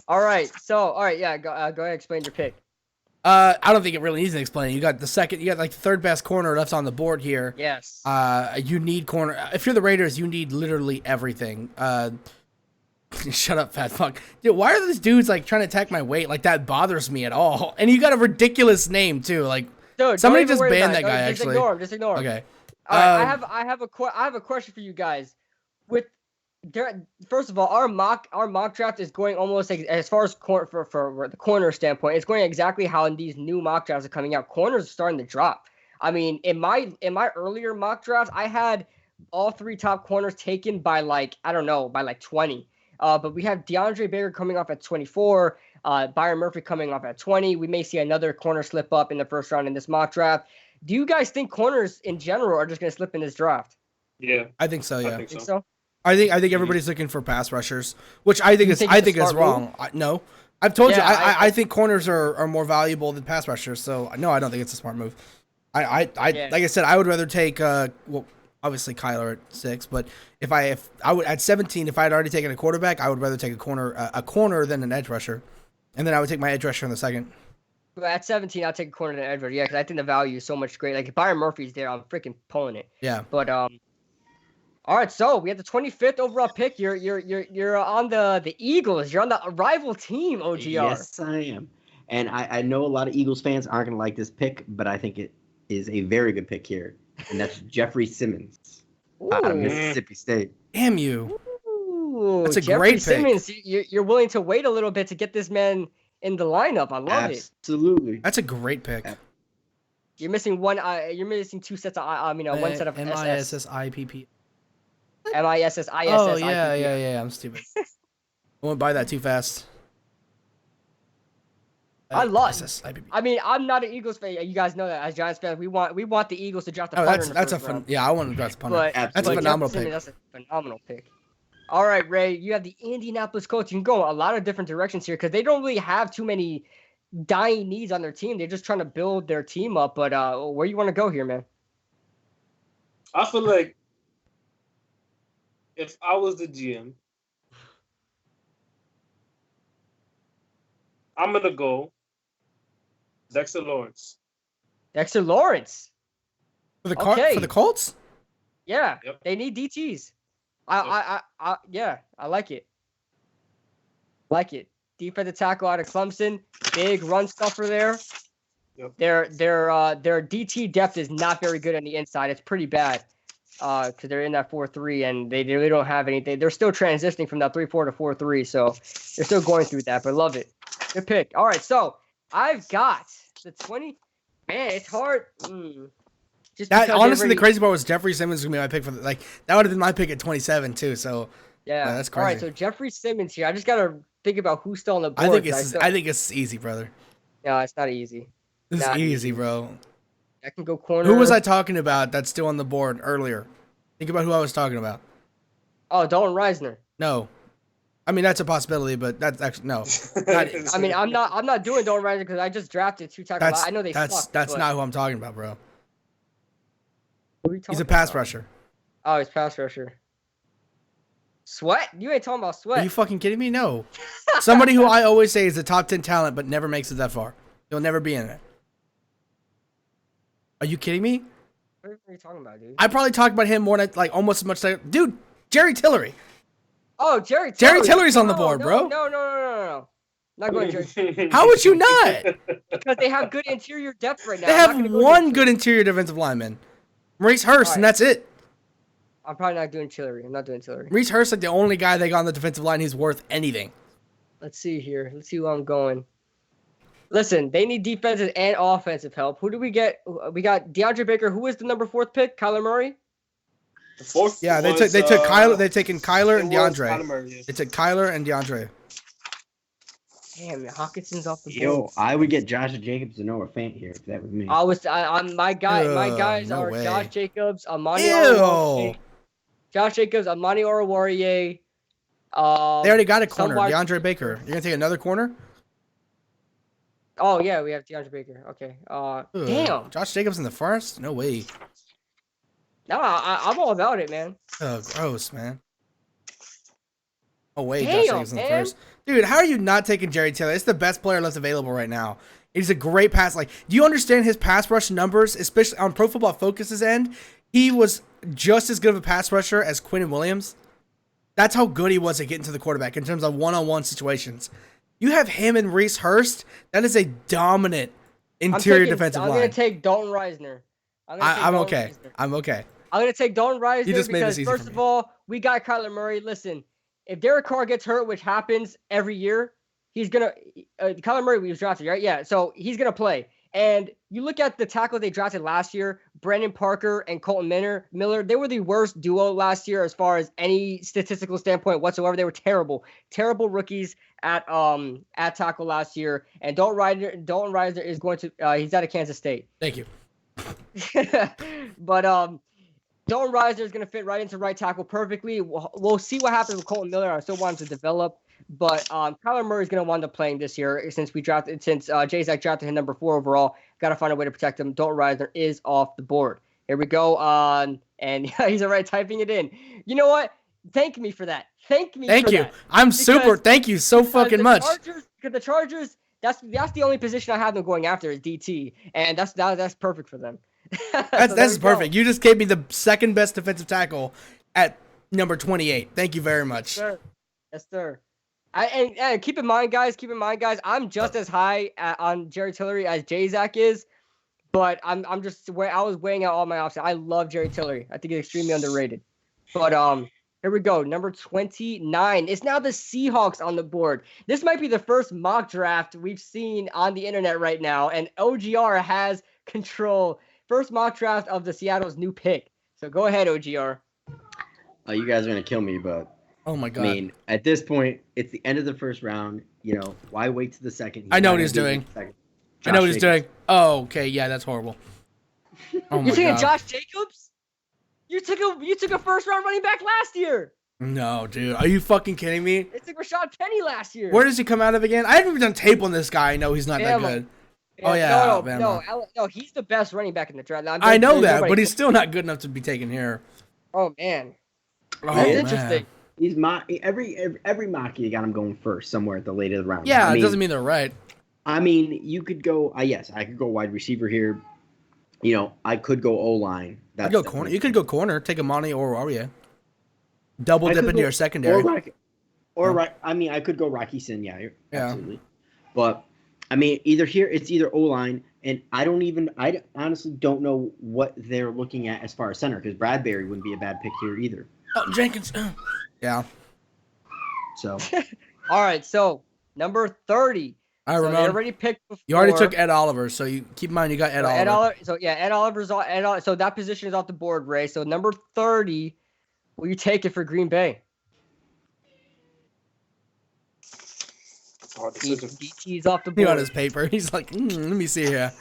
All right. Yeah. Go ahead. Explain your pick. I don't think it really needs to explain. You got like the third best corner left on the board here. Yes. You need corner. If you're the Raiders, you need literally everything. Shut up, fat fuck. Dude, why are these dudes like trying to attack my weight? Like that bothers me at all. And you got a ridiculous name too. Like, dude, somebody just banned that guy. Just ignore him. Just ignore him. Okay. All right. I have a question for you guys. First of all, our mock draft is going almost like, as far as for the corner standpoint, it's going exactly how in these new mock drafts are coming out. Corners are starting to drop. I mean, in my earlier mock drafts, I had all three top corners taken by like 20. But we have DeAndre Baker coming off at 24, Byron Murphy coming off at 20. We may see another corner slip up in the first round in this mock draft. Do you guys think corners in general are just going to slip in this draft? Yeah, I think so. Yeah, I think so. I think everybody's looking for pass rushers, which I think is wrong. No, I've told you. I think corners are more valuable than pass rushers. So no, I don't think it's a smart move. Like I said, I would rather take obviously Kyler at 6, but if I would at 17, if I had already taken a quarterback, I would rather take a corner than an edge rusher, and then I would take my edge rusher in the second. But at 17, I'll take a corner than an edge rusher. Yeah, because I think the value is so much great. Like if Byron Murphy's there, I'm freaking pulling it. Yeah. But all right, so we have the 25th overall pick. You're on the Eagles. You're on the rival team, OGR. Yes, I am. And I know a lot of Eagles fans aren't going to like this pick, but I think it is a very good pick here. And that's Jeffrey Simmons out of Mississippi State. Damn you. Ooh, that's a Jeffrey great Simmons, pick. You're willing to wait a little bit to get this man in the lineup. I love it. Absolutely. That's a great pick. You're missing one. You're missing two sets of. One set of MISSIPP. MISSISS. Oh yeah. I'm stupid. I won't buy that too fast. I lost. I mean, I'm not an Eagles fan. You guys know that. As Giants fans, we want the Eagles to draft the punter in the first round. Yeah, I want to draft the punter. That's a phenomenal pick. That's a phenomenal pick. All right, Ray, you have the Indianapolis Colts. You can go a lot of different directions here because they don't really have too many dying needs on their team. They're just trying to build their team up. But where you want to go here, man? I feel like if I was the GM, I'm gonna go Dexter Lawrence. Dexter Lawrence. For the Okay. for the Colts? Yeah, Yep. they need DTs. Yeah, I like it. Like it. Defensive tackle out of Clemson, big run stuffer there. Yep. Their DT depth is not very good on the inside. It's pretty bad because they're in that 4-3 and they really don't have anything. They're still transitioning from that 3-4 to 4-3, so they're still going through that. But love it. Good pick. All right, so I've got the 20. Man, it's hard. Just That because honestly, the everybody- crazy part was Jeffrey Simmons was gonna be my pick for that would have been my pick at 27 too. So Yeah, that's All right, crazy. so Jeffrey Simmons here. I just gotta think about who's still on the board. I think it's easy, brother. No, it's not easy. This is Not easy, bro. I can go corner. Who was I talking about that's still on the board earlier? Think about who I was talking about. Oh, Dalton Reisner. No. I mean, that's a possibility, but that's actually no. Not- I mean, I'm not doing Dalton Reisner because I just drafted 2 tackles. that's I know they suck. that's but not who I'm talking about, bro. who are you He's talking a pass about? rusher. Oh, he's pass rusher. Sweat? You ain't talking about Are Sweat. you fucking kidding me? No. Somebody who I always say is a top 10 talent, but never makes it that far. He'll never be in it. Are you kidding me? What are you talking about, dude? I probably talked about him more than like almost as much as dude, Jerry Tillery. Oh, Jerry Jerry Tillery. Tillery's on the No, board, no, bro. No. Not going Jerry. How would you not? Because they have good interior depth right now. They I'm not have gonna go one Jerry good interior defensive lineman, Maurice Hurst, and Alright. that's it. I'm probably not doing Tillery. I'm not doing Tillery. Maurice Hurst like the only guy they got on the defensive line who's worth anything. Let's see here. Let's see where I'm going. Listen, they need defensive and offensive help. Who do we get? We got DeAndre Baker. Who is the number 4th pick? Kyler Murray. The fourth. Yeah, they was, took Kyler. They've taken Kyler it and was DeAndre. Kyler Murray, yeah. They took Kyler and DeAndre. Damn, Hawkinson's off the board. Yo, I would get Josh Jacobs and Noah Fant here if that was me. I'm my guy. My guys no are way. Josh Jacobs, Amani Ew. Oruwariye. Josh Jacobs, Amani Oruwariye. They already got a corner, somebody- DeAndre Baker. You're gonna take another corner? Oh yeah, we have DeAndre Baker. Okay. Ugh. Damn. Josh Jacobs in the first? No way. No, I'm all about it, man. Oh, gross, man. Oh wait, Damn, Josh Jacobs in the man. first. Dude, how are you not taking Jerry Taylor? It's the best player left available right now. He's a great pass. Like, do you understand his pass rush numbers, especially on Pro Football Focus's end? He was just as good of a pass rusher as Quinnen Williams. That's how good he was at getting to the quarterback in terms of one-on-one situations. You have him and Reese Hurst. That is a dominant interior defensive I'm line. gonna take Dalton Reisner. I'm okay. I'm okay. I'm gonna take Dalton Reisner You just made because this easy first for of me. all, we got Kyler Murray. Listen, if Derek Carr gets hurt, which happens every year, he's gonna. Kyler Murray was drafted, right? Yeah, so he's gonna play. And you look at the tackle they drafted last year, Brandon Parker and Colton Miller. They were the worst duo last year as far as any statistical standpoint whatsoever. They were terrible rookies at tackle last year. And Dalton Reisner is going to. He's out of Kansas State. Thank you. But Dalton Reisner is going to fit right into right tackle perfectly. We'll see what happens with Colton Miller. I still want him to develop. But Kyler Murray is going to wind up playing this year since Jzach drafted him number 4 overall. Got to find a way to protect him. Dalton Reisner is off the board. Here we go. And he's already typing it in. You know what? Thank me for that. Thank you. That. I'm super. Thank you so fucking much. Because the Chargers, that's the only position I have them going after is DT, and that's perfect for them. That's perfect. You just gave me the second best defensive tackle at number 28. Thank you very much. Yes, sir. And keep in mind, guys, I'm just as high on Jerry Tillery as Jzach is, but I was weighing out all my options. I love Jerry Tillery. I think he's extremely underrated. But here we go. Number 29. It's now the Seahawks on the board. This might be the first mock draft we've seen on the internet right now, and OGR has control. First mock draft of the Seattle's new pick. So go ahead, OGR. You guys are gonna kill me, but Oh my god. I mean, at this point, it's the end of the first round. You know, why wait to the second? I know what he's doing. I know what he's doing. Oh, okay. Yeah, that's horrible. Oh You're my taking god. Josh Jacobs? You took a first round running back last year. No, dude. Are you fucking kidding me? It's like Rashad Penny last year. Where does he come out of again? I haven't even done tape on this guy. I know he's not that good. Oh, yeah. No, he's the best running back in the draft. I know that, but he's still not good enough to be taken here. Oh, man. Oh, That's interesting. He's every mock you got him going first somewhere at the late of the round. Yeah, it doesn't mean they're right. I mean, you could go. Yes, I could go wide receiver here. You know, I could go O line. I'd go corner. You could go corner. Take Amani or Aria. Double dip into your secondary. I mean, I could go Rocky Sin. Yeah, absolutely. But I mean, it's either O line, and I honestly don't know what they're looking at as far as center, because Bradbury wouldn't be a bad pick here either. Oh, Jenkins. Yeah. So. All right, so number 30. I remember. They already picked before. You already took Ed Oliver, so you keep in mind you got Ed Oliver. Ed Oliver's off. So that position is off the board, Ray. So number 30, will you take it for Green Bay? DT's off the board. He on his paper. He's like, let me see here.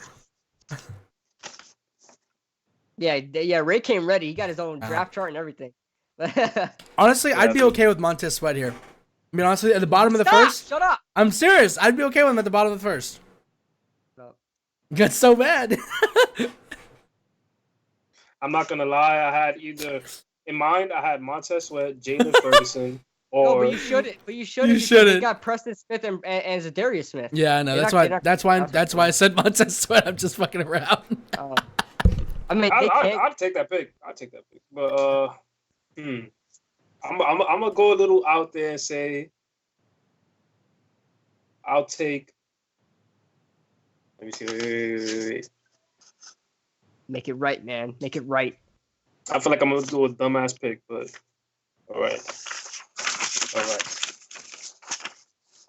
Yeah. Ray came ready. He got his own draft chart and everything. Honestly, I'd be okay with Montez Sweat here. I mean, honestly, at the bottom of the first. Shut up. I'm serious. I'd be okay with him at the bottom of the first. No. That's so bad. I'm not gonna lie. I had either in mind. I had Montez Sweat, Jalen Ferguson, or no, but you shouldn't. You shouldn't. You got Preston Smith and Zadarius Smith. Yeah, I know. That's why I said Montez Sweat. I'm just fucking around. I mean, I'd take that pick. But I'm gonna go a little out there and say I'll take. Let me see. Wait. Make it right, man. Make it right. I feel like I'm gonna do a dumbass pick, but all right.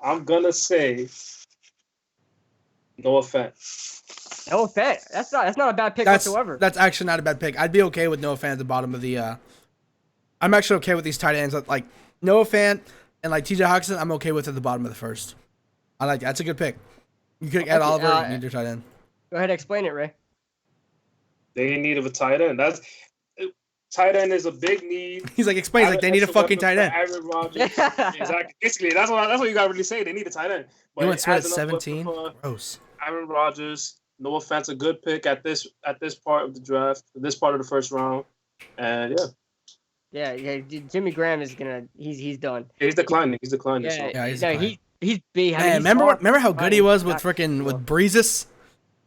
I'm gonna say no offense. No offense. That's not a bad pick whatsoever. That's actually not a bad pick. I'd be okay with Noah Fant at the bottom of the. I'm actually okay with these tight ends. Like Noah Fant and like TJ Hawkinson, I'm okay with at the bottom of the first. I like that. That's a good pick. You could add Oliver. You need your tight end. Go ahead, explain it, Ray. They in need of a tight end. Tight end is a big need. He's like, explain. He's like, they need a fucking tight end. Aaron Rodgers. Exactly. Basically, that's what you gotta really say. They need a tight end. But you went Sweat 17. Gross. Aaron Rodgers. No offense, a good pick at this part of the draft, this part of the first round, and yeah. Jimmy Graham is gonna. He's done. He's declining. He's big. Man, remember how good he was with Breezes?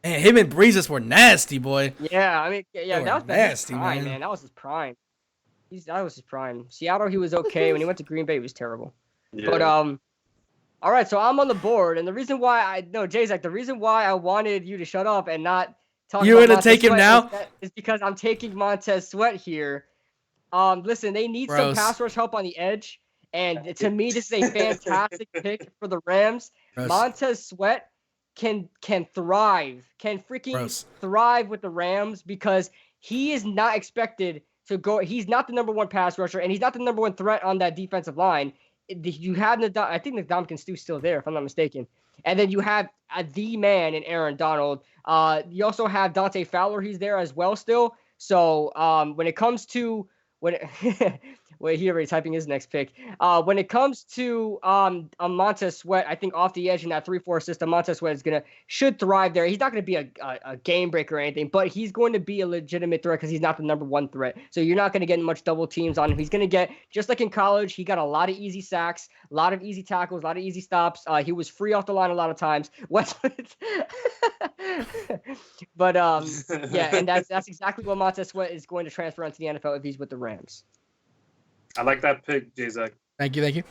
Man, him and Breezes were nasty, boy. Yeah, I mean, that was nasty, prime, man. That was his prime. That was his prime. Seattle, he was okay. When he went to Green Bay, he was terrible. Yeah. But all right, so I'm on the board, and the reason why Jzach, the reason why I wanted you to shut up and not talk. You want to take him now? Is because I'm taking Montez Sweat here. Listen, they need some pass rush help on the edge, and to me, this is a fantastic pick for the Rams. Montez Sweat can thrive, thrive with the Rams because he is not expected to go. He's not the number one pass rusher, and he's not the number one threat on that defensive line. You have I think Ndamukong Suh's still there, if I'm not mistaken. And then you have the man in Aaron Donald. You also have Dante Fowler. He's there as well still. So when it comes to wait, he already typing his next pick. When it comes to Montez Sweat, I think off the edge in that 3-4 system, Montez Sweat should thrive there. He's not going to be a game breaker or anything, but he's going to be a legitimate threat because he's not the number one threat. So you're not going to get much double teams on him. He's going to get, just like in college, he got a lot of easy sacks, a lot of easy tackles, a lot of easy stops. He was free off the line a lot of times. But yeah, and that's exactly what Montez Sweat is going to transfer into the NFL if he's with the Rams. I like that pick, Jzach. Thank you.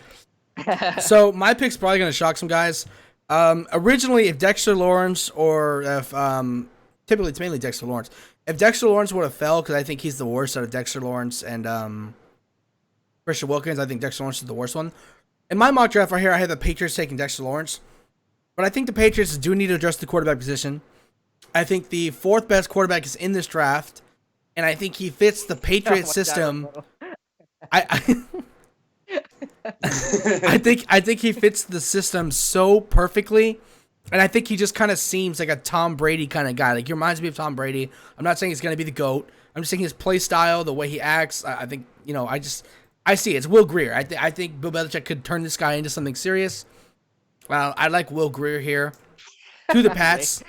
So my pick's probably going to shock some guys. Originally, if Dexter Lawrence or if typically it's mainly Dexter Lawrence. If Dexter Lawrence would have fell, because I think he's the worst out of Dexter Lawrence and Christian Wilkins, I think Dexter Lawrence is the worst one. In my mock draft right here, I have the Patriots taking Dexter Lawrence. But I think the Patriots do need to address the quarterback position. I think the fourth best quarterback is in this draft, and I think he fits the Patriots system. I think he fits the system so perfectly, and I think he just kind of seems like a Tom Brady kind of guy. Like, he reminds me of Tom Brady. I'm not saying he's going to be the GOAT. I'm just saying his play style, the way he acts. I think, I see. It's Will Greer. I think Bill Belichick could turn this guy into something serious. I like Will Greer here. To the Pats.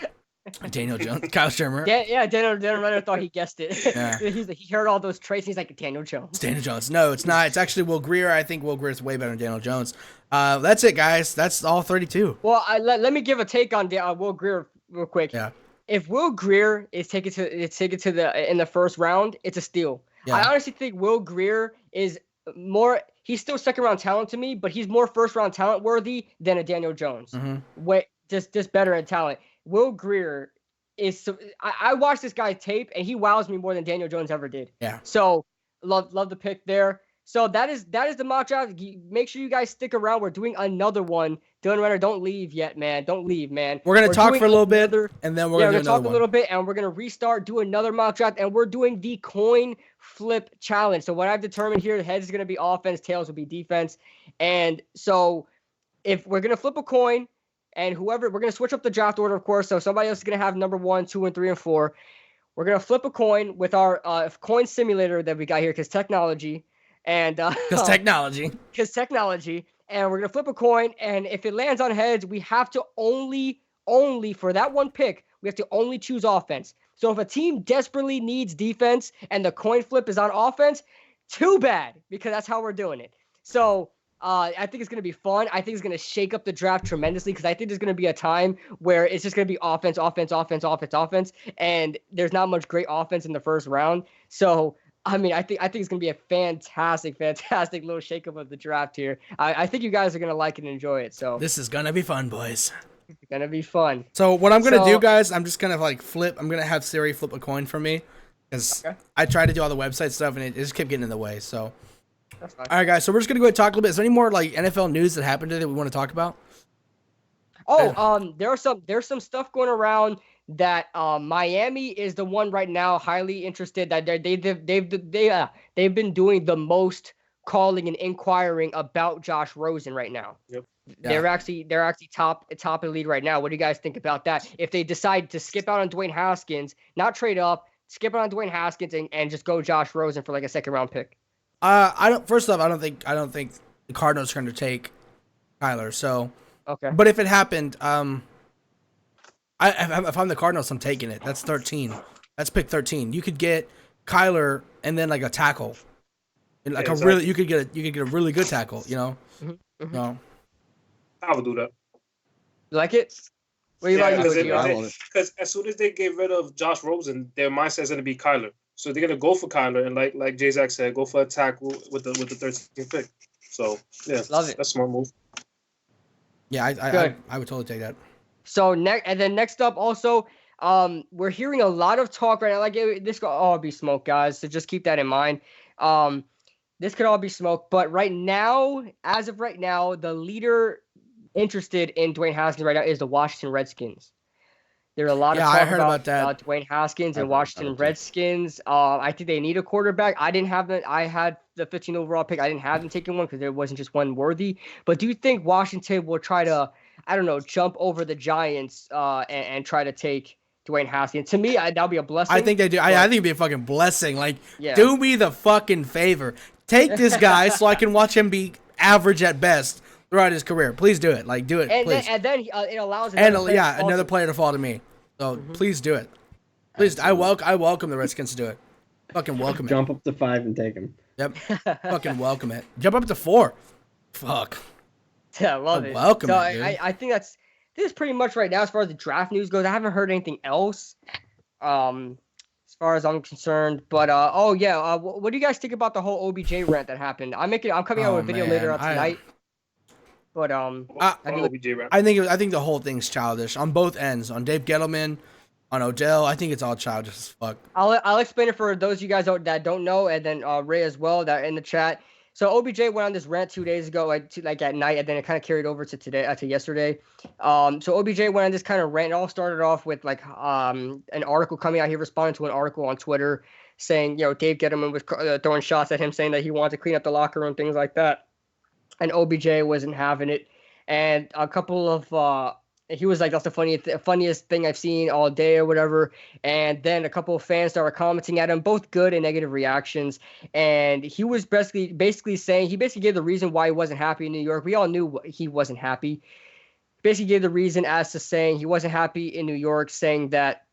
Daniel Jones. Kyle Shermer. Yeah, Daniel Renner thought he guessed it. Yeah. He heard all those traits. He's like, Daniel Jones. It's Daniel Jones. No, it's not. It's actually Will Greer. I think Will Greer's way better than Daniel Jones. That's it, guys. That's all 32. Well, let me give a take on Will Greer real quick. Yeah. If Will Greer is taken to the in the first round, it's a steal. Yeah. I honestly think Will Greer is more. He's still second round talent to me, but he's more first round talent worthy than a Daniel Jones. Mm-hmm. Just better in talent. Will Greer is. I watched this guy's tape, and he wows me more than Daniel Jones ever did. Yeah. So love the pick there. So that is the mock draft. Make sure you guys stick around. We're doing another one. Dylan Renner, don't leave yet, man. Don't leave, man. We're gonna talk for a little bit, and then we're gonna talk a little bit, and we're gonna restart, do another mock draft, and we're doing the coin flip challenge. So what I've determined here, the heads is gonna be offense, tails will be defense, and so if we're gonna flip a coin, and whoever we're gonna switch up the draft order, of course. So somebody else is gonna have number 1, 2, and 3, and 4. We're gonna flip a coin with our coin simulator that we got here, because technology. And because technology, and we're gonna flip a coin, and if it lands on heads, we have to only for that one pick, we have to only choose offense. So if a team desperately needs defense and the coin flip is on offense, too bad, because that's how we're doing it. So I think it's gonna be fun. I think it's gonna shake up the draft tremendously, because I think there's gonna be a time where it's just gonna be offense, and there's not much great offense in the first round. So I mean, I think it's gonna be a fantastic little shakeup of the draft here. I think you guys are gonna like and enjoy it. So this is gonna be fun, boys. It's gonna be fun. So what I'm gonna do, guys, I'm just gonna flip. I'm gonna have Siri flip a coin for me, because I tried to do all the website stuff and it just kept getting in the way. So, that's fine. All right, guys. So we're just gonna go ahead and talk a little bit. Is there any more NFL news that happened today that we want to talk about? Oh, there's some stuff going around that Miami is the one right now highly interested, that they've been doing the most calling and inquiring about Josh Rosen right now. Yep. They're actually top of the league right now. What do you guys think about that? If they decide to skip out on Dwayne Haskins, not trade up, skip out on Dwayne Haskins and just go Josh Rosen for like a second round pick. First off, I don't think the Cardinals are going to take Kyler. So okay. But if it happened, if I'm the Cardinals, I'm taking it. That's 13. That's pick 13. You could get Kyler and then like a tackle, and like exactly. you could get a really good tackle. You know. Mm-hmm. No. I would do that. You like it? What do you like? Because as soon as they get rid of Josh Rosen, their mindset is going to be Kyler. So they're going to go for Kyler, and like Jzach said, go for a tackle with the 13th pick. So yeah, love it. That's a smart move. Yeah, I would totally take that. So next up also, we're hearing a lot of talk right now. Like this could all be smoke, guys. So just keep that in mind. This could all be smoke, but right now, as of right now, the leader interested in Dwayne Haskins right now is the Washington Redskins. There are a lot of talk about that. Dwayne Haskins and Washington Redskins. I think they need a quarterback. I didn't have that. I had the 15 overall pick. I didn't have them taking one because there wasn't just one worthy. But do you think Washington will try to, I don't know, jump over the Giants and try to take Dwayne Haskins? To me, that'll be a blessing. I think they do. I think it'd be a fucking blessing. Like, do me the fucking favor. Take this guy so I can watch him be average at best throughout his career. Please do it. Like, do it, please. Then it allows another player to fall to me. So please do it. Please, I welcome the Redskins to do it. Fucking welcome it. Jump up to 5 and take him. Yep. Fucking welcome it. Jump up to 4. Fuck. Yeah, I love it. Welcome so it, dude. I think this is pretty much right now as far as the draft news goes. I haven't heard anything else. As far as I'm concerned, but what do you guys think about the whole OBJ rant that happened? I'm coming out with a video later on tonight. But I think the whole thing's childish on both ends. On Dave Gettleman, on Odell, I think it's all childish as fuck. I'll explain it for those of you guys that don't know, and then Ray as well that are in the chat. So OBJ went on this rant 2 days ago, like at night, and then it kind of carried over to today, to yesterday. So OBJ went on this kind of rant. It all started off with like an article coming out. He responded to an article on Twitter saying, Dave Gettleman was throwing shots at him, saying that he wanted to clean up the locker room, things like that. And OBJ wasn't having it. And a couple of And he was like, that's the funniest thing I've seen all day or whatever. And then a couple of fans started commenting at him, both good and negative reactions. And he was basically saying, he basically gave the reason why he wasn't happy in New York. We all knew he wasn't happy. Basically gave the reason as to saying he wasn't happy in New York, saying that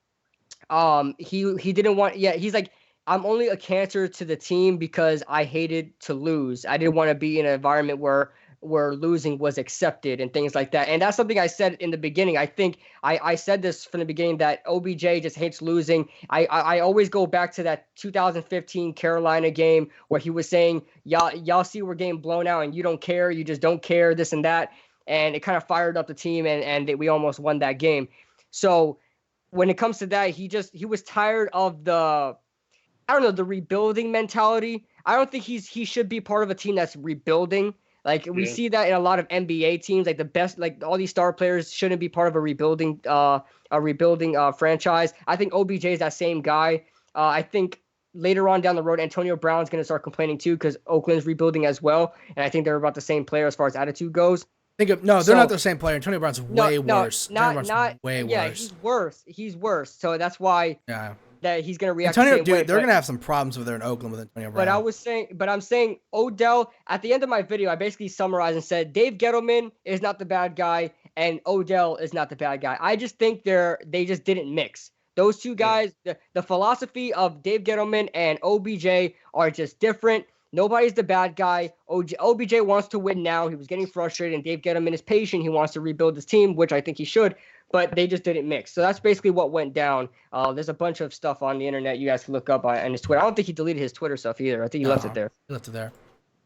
he didn't want, he's like, I'm only a cancer to the team because I hated to lose. I didn't want to be in an environment where losing was accepted and things like that. And that's something I said in the beginning. I think I said this from the beginning that OBJ just hates losing. I always go back to that 2015 Carolina game where he was saying, y'all see we're getting blown out and you don't care. You just don't care, this and that. And it kind of fired up the team and we almost won that game. So when it comes to that, he was tired of the rebuilding mentality. I don't think he should be part of a team that's rebuilding. Like we see that in a lot of NBA teams, like the best, like all these star players shouldn't be part of a rebuilding franchise. I think OBJ is that same guy. I think later on down the road, Antonio Brown's going to start complaining too because Oakland's rebuilding as well, and I think they're about the same player as far as attitude goes. They're not the same player. Antonio Brown's way worse. Way worse. He's worse. So that's why. Yeah. That he's gonna react. Antonio, dude, they're gonna have some problems with there in Oakland with Antonio Brown. But I'm saying Odell. At the end of my video, I basically summarized and said Dave Gettleman is not the bad guy and Odell is not the bad guy. I just think they just didn't mix. Those two guys, the philosophy of Dave Gettleman and OBJ are just different. Nobody's the bad guy. OBJ wants to win now. He was getting frustrated, and Dave Gettleman is patient. He wants to rebuild his team, which I think he should. But they just didn't mix. So that's basically what went down. There's a bunch of stuff on the internet you guys can look up on his Twitter. I don't think he deleted his Twitter stuff either. I think he left it there. He left it there.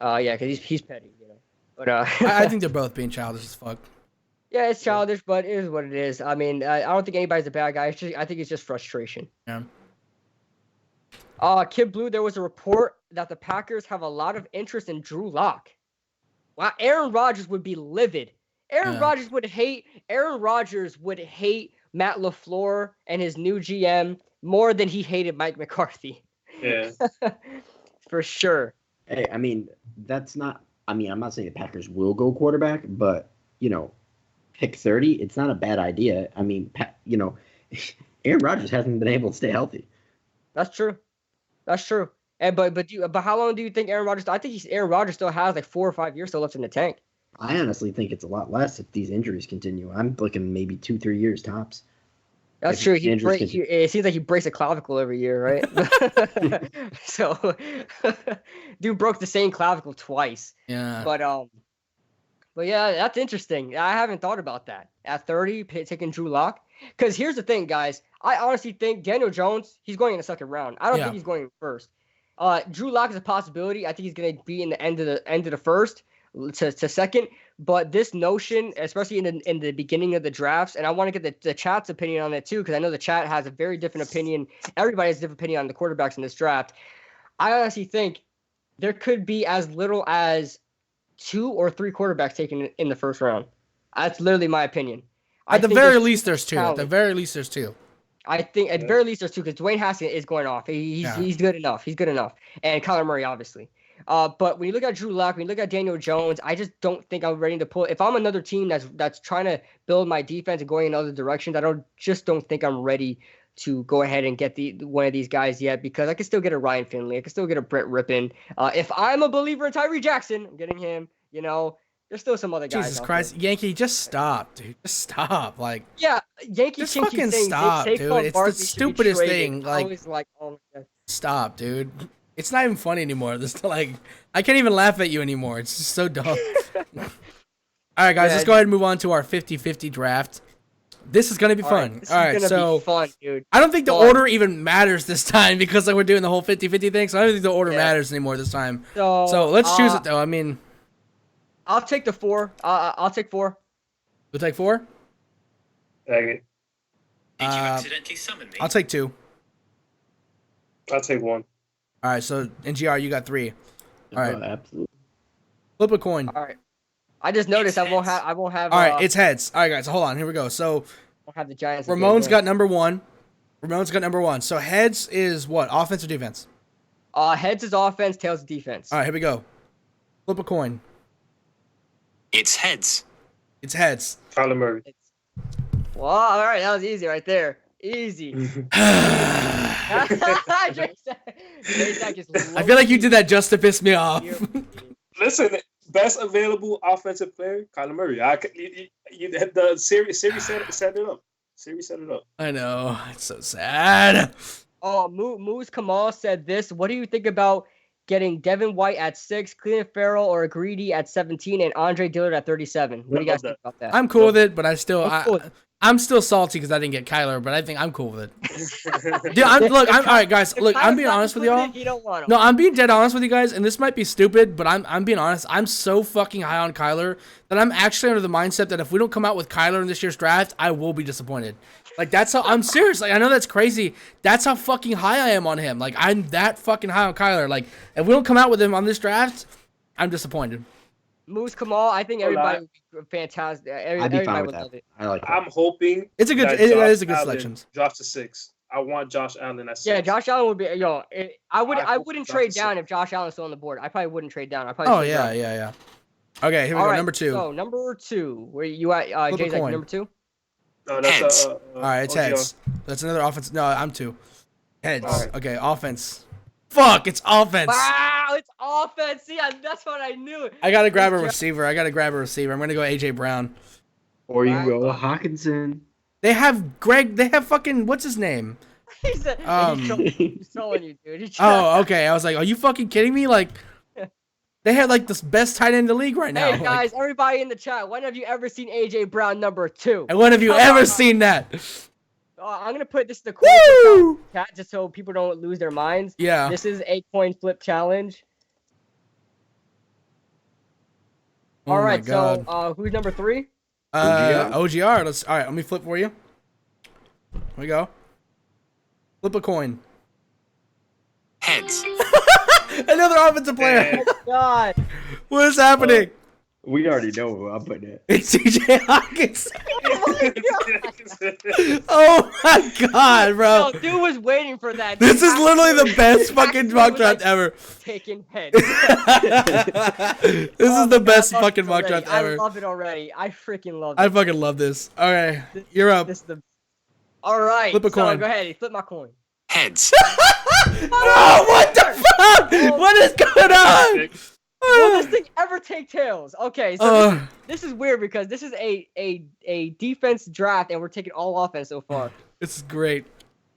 Yeah, because he's petty, you know. But I think they're both being childish as fuck. Yeah, it's childish, but it is what it is. I mean, I don't think anybody's a bad guy. I think it's just frustration. Yeah. Kid Blue, there was a report that the Packers have a lot of interest in Drew Lock. Wow, Aaron Rodgers would be livid. Aaron Rodgers would hate Matt LaFleur and his new GM more than he hated Mike McCarthy. Yeah. For sure. Hey, I mean, I'm not saying the Packers will go quarterback, but, pick 30, it's not a bad idea. I mean, Aaron Rodgers hasn't been able to stay healthy. That's true. And but how long do you think Aaron Rodgers? I think Aaron Rodgers still has like 4 or 5 years still left in the tank. I honestly think it's a lot less if these injuries continue. I'm looking maybe 2-3 years tops. That's true. It seems like he breaks a clavicle every year, right? So, dude broke the same clavicle twice. Yeah. But yeah, that's interesting. I haven't thought about that. At 30, taking Drew Lock. Because here's the thing, guys. I honestly think Daniel Jones, he's going in the second round. I don't think he's going first. Drew Lock is a possibility. I think he's going to be in the end of the first to second. But this notion, especially in the beginning of the drafts, and I want to get the chat's opinion on it too, because I know the chat has a very different opinion. Everybody has a different opinion on the quarterbacks in this draft. I honestly think there could be as little as 2 or 3 quarterbacks taken in the first round. That's literally my opinion. At the very least, there's 2. At the very least, there's 2. I think at the very least there's 2 because Dwayne Haskins is going off. He's good enough. He's good enough. And Kyler Murray, obviously. But when you look at Drew Lock, when you look at Daniel Jones, I just don't think I'm ready to pull. If I'm another team that's trying to build my defense and going in other directions, I don't think I'm ready to go ahead and get one of these guys yet, because I can still get a Ryan Finley. I can still get a Brett Rippon. If I'm a believer in Tyree Jackson, I'm getting him. There's still some other guys. Jesus Christ, Yankee, just stop, dude. Just stop. Like, yeah, Yankee. Just fucking stop, dude. It's the stupidest thing. Like, oh my God. Stop, dude. It's not even funny anymore. I can't even laugh at you anymore. It's just so dumb. All right, guys, let's go ahead and move on to our 50-50 draft. This is gonna be fun. All right, so fun, dude. I don't think the order even matters this time because we're doing the whole 50-50 thing. So I don't think the order matters anymore this time. So let's choose it though. I mean, I'll take the 4. I'll take 4. You'll take 4? Okay. Did you accidentally summon me? I'll take 2. I'll take 1. All right, so NGR, you got 3. All right, Absolutely. flip a coin. All right. I just noticed I won't have. All right, it's heads. All right, guys, hold on. Here we go. So I won't have the Giants. Ramon's got number 1. So heads is what? Offense or defense? Heads is offense, tails is defense. All right, here we go. Flip a coin. It's heads. It's heads. Kyler Murray. Well, all right, that was easy right there. Easy. Jzach I feel like you did that just to piss me off. Listen, best available offensive player, Kyler Murray. The series set it up. Series set it up. I know. It's so sad. Oh, Moose Kamal said this. What do you think about getting Devin White at 6, Cleveland Farrell or Greedy at 17, and Andre Dillard at 37? What do you guys think about that? I'm cool with it, but cool. I'm still salty because I didn't get Kyler, but I think I'm cool with it. Dude, I'm all right, guys. Look, I'm being honest with y'all. You don't want him. No, I'm being dead honest with you guys, and this might be stupid, but I'm being honest. I'm so fucking high on Kyler that I'm actually under the mindset that if we don't come out with Kyler in this year's draft, I will be disappointed. Like, that's how I'm serious. Like, I know that's crazy. That's how fucking high I am on him. Like, I'm that fucking high on Kyler. Like, if we don't come out with him on this draft, I'm disappointed. Moose Kamal, I think everybody would be fantastic. I'd be fine Everybody with would that. love it. I like that. I'm hoping It's a good. that It Josh is a good Allen selection. drops to 6. I want Josh Allen at 6. Yeah, Josh Allen would be. I hope wouldn't Josh trade is down sick. if Josh Allen's still on the board. I probably wouldn't trade down. I probably. Oh trade down. yeah. Okay, here we All go. right, Number 2. So number 2, where you at? Flip a Jzach, coin. number 2. No, that's Heads. All right, it's OGR. heads. That's another offense. No, I'm 2. Heads. All right. Okay, offense. Fuck, it's offense. Wow, it's offense. See, that's what I knew. I gotta grab a It's receiver. I'm gonna go AJ Brown. Or you can Wow. go Hawkinson. They have Greg. They have fucking what's his name? He's trolling you, dude. Oh, okay. I was like, are you fucking kidding me? Like, they had like the best tight end in the league right now. Hey guys, everybody in the chat, when have you ever seen AJ Brown number 2? And when have you Come ever on. seen that? I'm gonna put this in the Woo! chat just so people don't lose their minds. Yeah. This is a coin flip challenge. Oh All my right, God. so who's number 3? OGR. All right, let me flip for you. Here we go. Flip a coin. Heads. Another offensive player. God. What is happening? We already know who I'm putting it. It's TJ Hawkins. Oh Oh my God, bro. Yo, dude was waiting for that. This is literally the best He fucking actually mock was, draft like, ever. Taking head. This is the best I love fucking it mock already. draft I ever. love it already. I freaking love it. I fucking love this. Okay, you're up. This is the. All right. Flip a so coin. Go ahead. Flip my coin. Heads. Oh, what the fuck? What is going on? Will this thing ever take tails? Okay, so this is weird because this is a defense draft and we're taking all offense so far. This is great.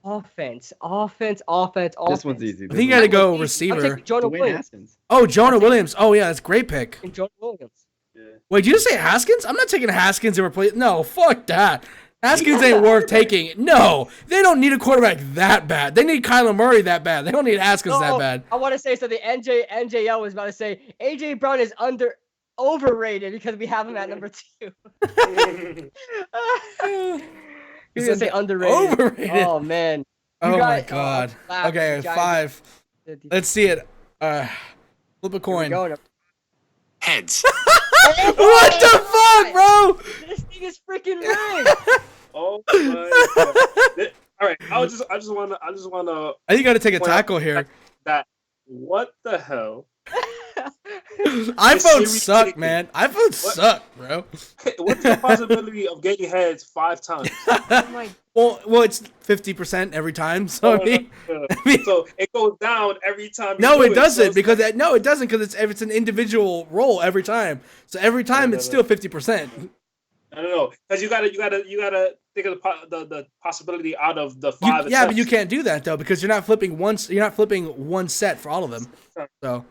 Offense. This one's easy. I think you gotta go I'm receiver. taking Jonah Dwayne Williams. Haskins. Oh, Jonah Williams. Oh yeah, that's a great pick. And Jonah Williams. Wait, did you say Haskins? I'm not taking Haskins and replace. No, fuck that. Haskins ain't worth taking. No, they don't need a quarterback that bad. They need Kyler Murray that bad. They don't need Haskins that bad. I want to say something. NJL was about to say AJ Brown is overrated because we have him at number 2. He's gonna say underrated. Overrated. Oh man. Oh You my guys- God. laugh. Okay, You guys- 5. Let's see it. Flip a coin. Heads. What the fuck, bro? This thing is freaking rigged. Oh my God. All right, I just wanna I think you gotta take a tackle here. that. What the hell? iPhones Siri suck, taking- man. iPhones suck, bro. What's the possibility of getting heads 5 times? Oh my. Well, it's 50% every time. So I mean, So it goes down every time. you no, do it doesn't So because it doesn't because it's an individual roll every time. So every time it's still 50%. I don't know because you gotta think of the possibility out of the 5. Yeah, but you can't do that though because you're not flipping one set for all of them. So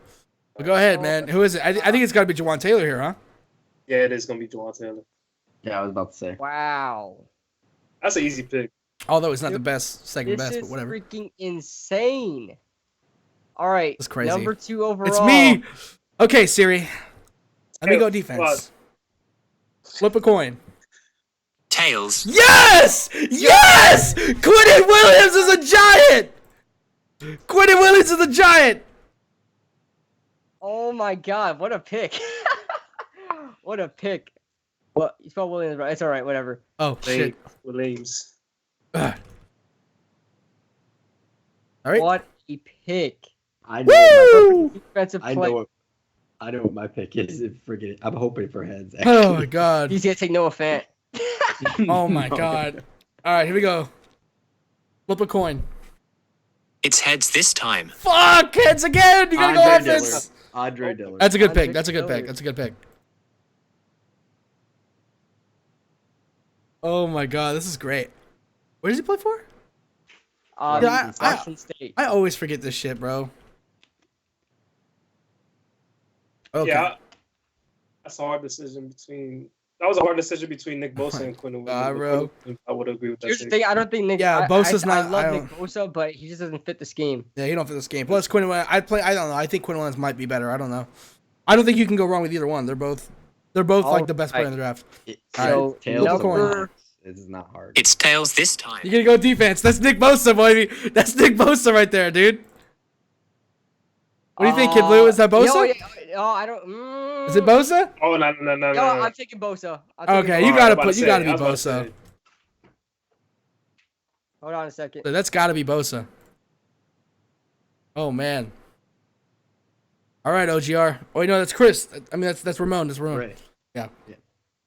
but go ahead, man. Who is it? I think it's got to be Jawan Taylor here, huh? Yeah, it is gonna be Jzach Taylor. Yeah, I was about to say. Wow. That's an easy pick. Although it's not the second This best, is but whatever. freaking insane. All right. That's crazy. Number 2 overall. It's me. Okay, Siri. Let me Hey, go defense. what? Flip a coin. Tails. Yes! Yes! Quentin Williams is a giant! Quentin Williams is a giant! Oh my God! What a pick! What a pick! What you spelled Williams right? It's all right. Whatever. Oh, shit. Williams. Ugh. All right. What a pick! I know. Woo! Defensive I play. know. I know what my pick is. Forget it. I'm hoping for heads. Oh, my Actually. God. He's gonna take Noah Fant. Oh my No. god. All right, here we go. Flip a coin. It's heads this time. Fuck, heads again. You gotta go Andre offense. Dillard. Andre Dillard. That's a good Andre pick. That's a good pick. Dillard. That's a good pick. Oh my god, this is great. Where does he play for? Yeah, Washington State. I always forget this shit, bro. Okay. Yeah, that's a hard decision between. That was a hard decision between Nick Bosa and Quinn Williams. bro. I would agree with that. Here's the statement. thing. I don't think Nick. Yeah, Bosa's I not- love I Nick Bosa, but he just doesn't fit the scheme. Yeah, he don't fit this game. Plus, Quinn Williams. I don't know. I think Quinn Williams might be better. I don't know. I don't think you can go wrong with either one. They're both like the best player in the draft. So, Tails flip a coin. number. This is not hard. It's tails this time. You gotta go defense. That's Nick Bosa, baby. That's Nick Bosa right there, dude. What do you think, Kid Lou? Is that Bosa? I don't. Is it Bosa? Oh no. No, I'm taking Bosa. I'm taking Okay, Bosa. you gotta I was be about to Bosa. say. Hold on a second. That's gotta be Bosa. Oh man. All right, OGR. Oh wait, no, that's Chris. I mean, that's Ramon. That's Ramon. Right. Yeah.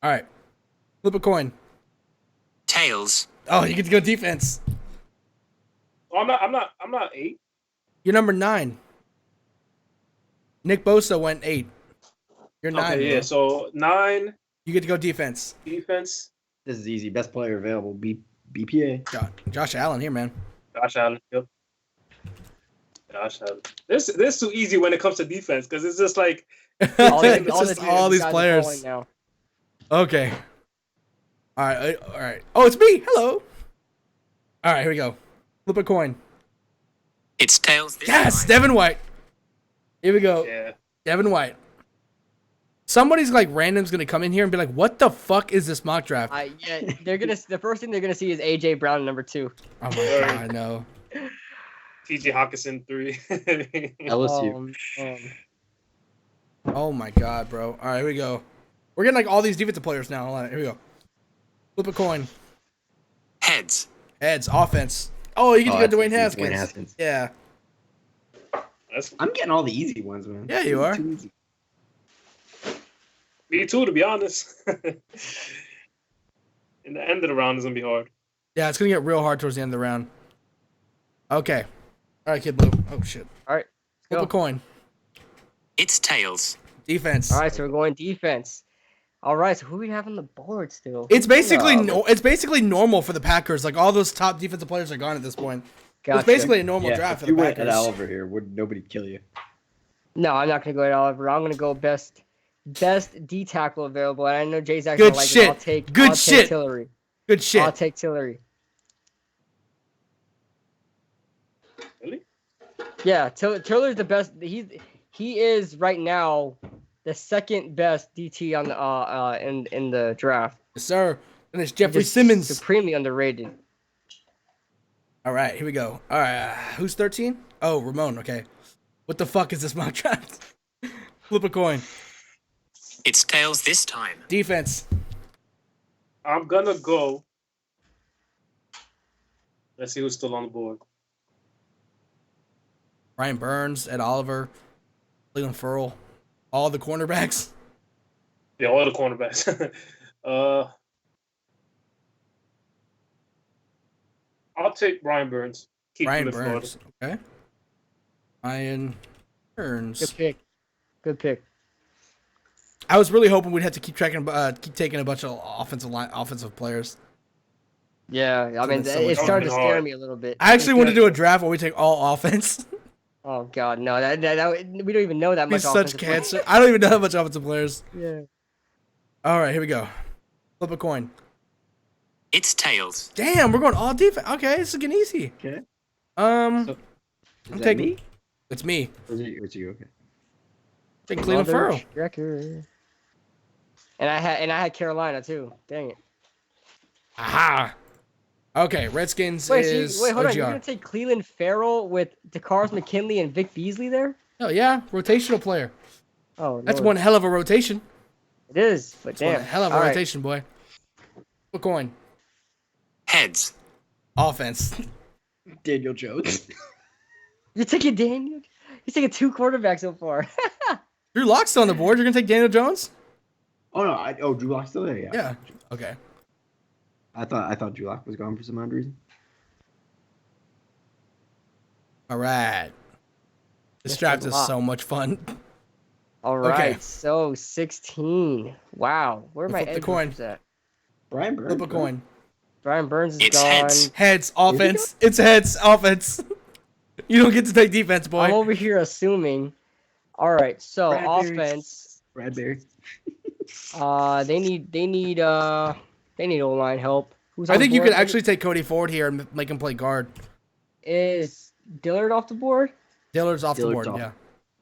All right. Flip a coin. Tails. Oh, you get to go defense. Oh, I'm not 8. You're number 9. Nick Bosa went 8. You're 9. Okay, yeah. bro. So 9 You get to go defense. defense. This is easy. Best player available. BPA. Josh Allen here, man. Josh Allen. Yep. Josh Allen. This too easy when it comes to defense because it's just like It's just all these players. Now. Okay. All right. Oh, it's me. Hello. All right, here we go. Flip a coin. It's tails this Yes, time. Devin White. Here we go. yeah. Devin White. Somebody's like random's gonna come in here and be like, "What the fuck is this mock draft?" Yeah, they're gonna. The first thing they're gonna see is AJ Brown number 2. Oh my god, I know. TJ Hawkinson 3. LSU. Oh my god, bro. All right, here we go. We're getting like all these defensive players now. Hold on, here we go. Flip a coin. Heads. Heads. Offense. Oh, you get to that's go Dwayne easy. Haskins. Dwayne Haskins. Yeah. I'm getting all the easy ones, man. Yeah, you This is are. too easy. Me too, to be honest. In the end of the round is gonna be hard. Yeah, it's gonna get real hard towards the end of the round. Okay. All right, Kid Blue. Oh shit. All right. Flip Go. a coin. It's tails. Defense. All right, so we're going defense. All right, so who we have on the board still? It's basically it's basically normal for the Packers. Like all those top defensive players are gone at this point. Gotcha. It's basically a normal Yeah, draft if for you the went Packers. at Oliver here, would nobody kill you? No, I'm not gonna go at Oliver. I'm gonna go best D tackle available. And I know Jzach's Good gonna like shit. it. I'll Good take shit. Tillery. Good shit. I'll take Tillery. Really? Yeah, Tiller's the best. He is right now the second best DT on the in the draft. Yes, sir. And it's Jeffrey Just Simmons. supremely underrated. All right, here we go. All right, who's 13? Oh, Ramon. Okay. What the fuck is this mock draft? Flip a coin. It's tails this time. Defense. I'm gonna go. Let's see who's still on the board. Brian Burns, Ed Oliver, Leland Furl, all the cornerbacks. Yeah, all the cornerbacks. I'll take Brian Burns. Keep Brian him in Florida. Burns. Okay. Brian Burns. Good pick. Good pick. I was really hoping we'd have to keep taking a bunch of offensive players. Yeah, I mean, That's so much it started to fun. scare me a little bit. I actually want to do a draft where we take all offense. Oh God, no! That we don't even know that He's much. such offensive play. cancer. I don't even know how much offensive players. Yeah. All right, here we go. Flip a coin. It's tails. Damn, we're going all defense. Okay, this is getting easy. Okay. Is I'm that taking. me? It's me. Or is it you? Okay. Take Cleveland Mother Furrow. Strecker. And I had Carolina too. Dang it. Aha. Okay, Redskins Wait, is hold on. You're OGR. gonna take Cleveland Farrell with DeCarlos McKinley and Vic Beasley there? Oh yeah, rotational player. Oh, That's Lord. one hell of a rotation. It is, but That's damn. one hell of a All right. rotation, boy. Flip a coin. Heads. Offense. Daniel Jones. You're taking Daniel. He's taking 2 quarterbacks so far. Drew Lock's still on the board. You're gonna take Daniel Jones? Oh no! Drew Lock's still there. Yeah. Yeah. Okay. I thought Jzach was gone for some odd reason. All right. This Mr. draft is Lock. so much fun. All right, Okay. so 16. Wow, where are my Flip the edge coin. rushers at? Brian Burns. Flip a coin. Brian Burns is It's gone. heads. Heads, offense. It's heads, offense. You don't get to take defense, I'm boy. over here assuming. All right, so Bradbury. offense. Bradbury. They need O-line help. Who's I on think the you board? could actually take Cody Ford here and make him play guard. Is Dillard off the board? Dillard's off the Dillard's board, off.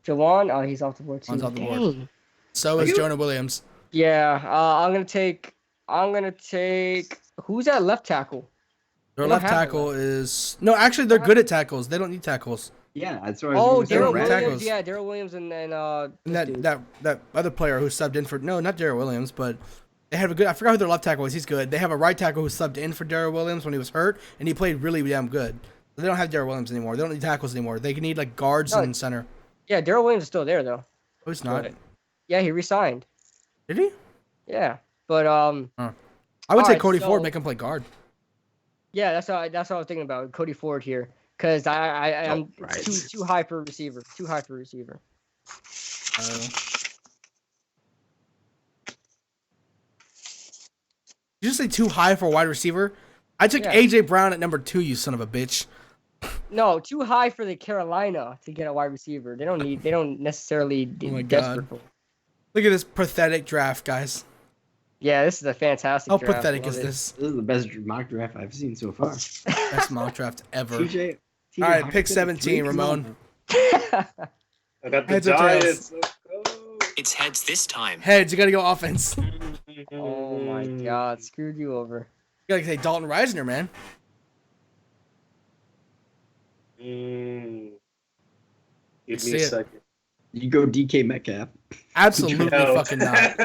yeah. Jawan? Oh, he's off the board too. Jawan's off the board. Dang. So is Jonah Williams. Yeah, I'm gonna take. Who's at left tackle? Their They don't left have a tackle is no. Actually, they're good at tackles. They don't need tackles. Yeah, that's what I Oh, was gonna Daryl say. Darryl Brad- Williams. tackles. Yeah, Daryl Williams and then And this dude. that other player who subbed in for not Darryl Williams, but they have a good. I forgot who their left tackle was. He's good. They have a right tackle who subbed in for Darryl Williams when he was hurt, and he played really damn good. They don't have Darryl Williams anymore. They don't need tackles anymore. They can need like guards No. and center. Yeah, Daryl Williams is still there though. Oh, he's not. But- Yeah, he resigned. Did he? Yeah, but I would All take right, Cody Ford, so- make him play guard. yeah, that's what I was thinking about Cody Ford here, because I'm right. too high for a receiver. Too high for a receiver. Did you just say too high for a wide receiver? I took Yeah. AJ Brown at number 2. You son of a bitch. No, too high for the Carolina to get a wide receiver. They don't necessarily Oh my desperate God. for. Look at this pathetic draft, guys. Yeah, this is a fantastic How draft. pathetic Love is it. this? This is the best mock draft I've seen so far. Best mock draft ever. TJ. All right, pick 17, Ramon. I got the Heads or tails? Giants. Let's go. It's heads this time. Heads, you gotta go offense. You Oh my God, screwed you over. gotta say Dalton Reisner, man. Mm. Give See me a it. second. You go DK Metcalf. Absolutely No. fucking not.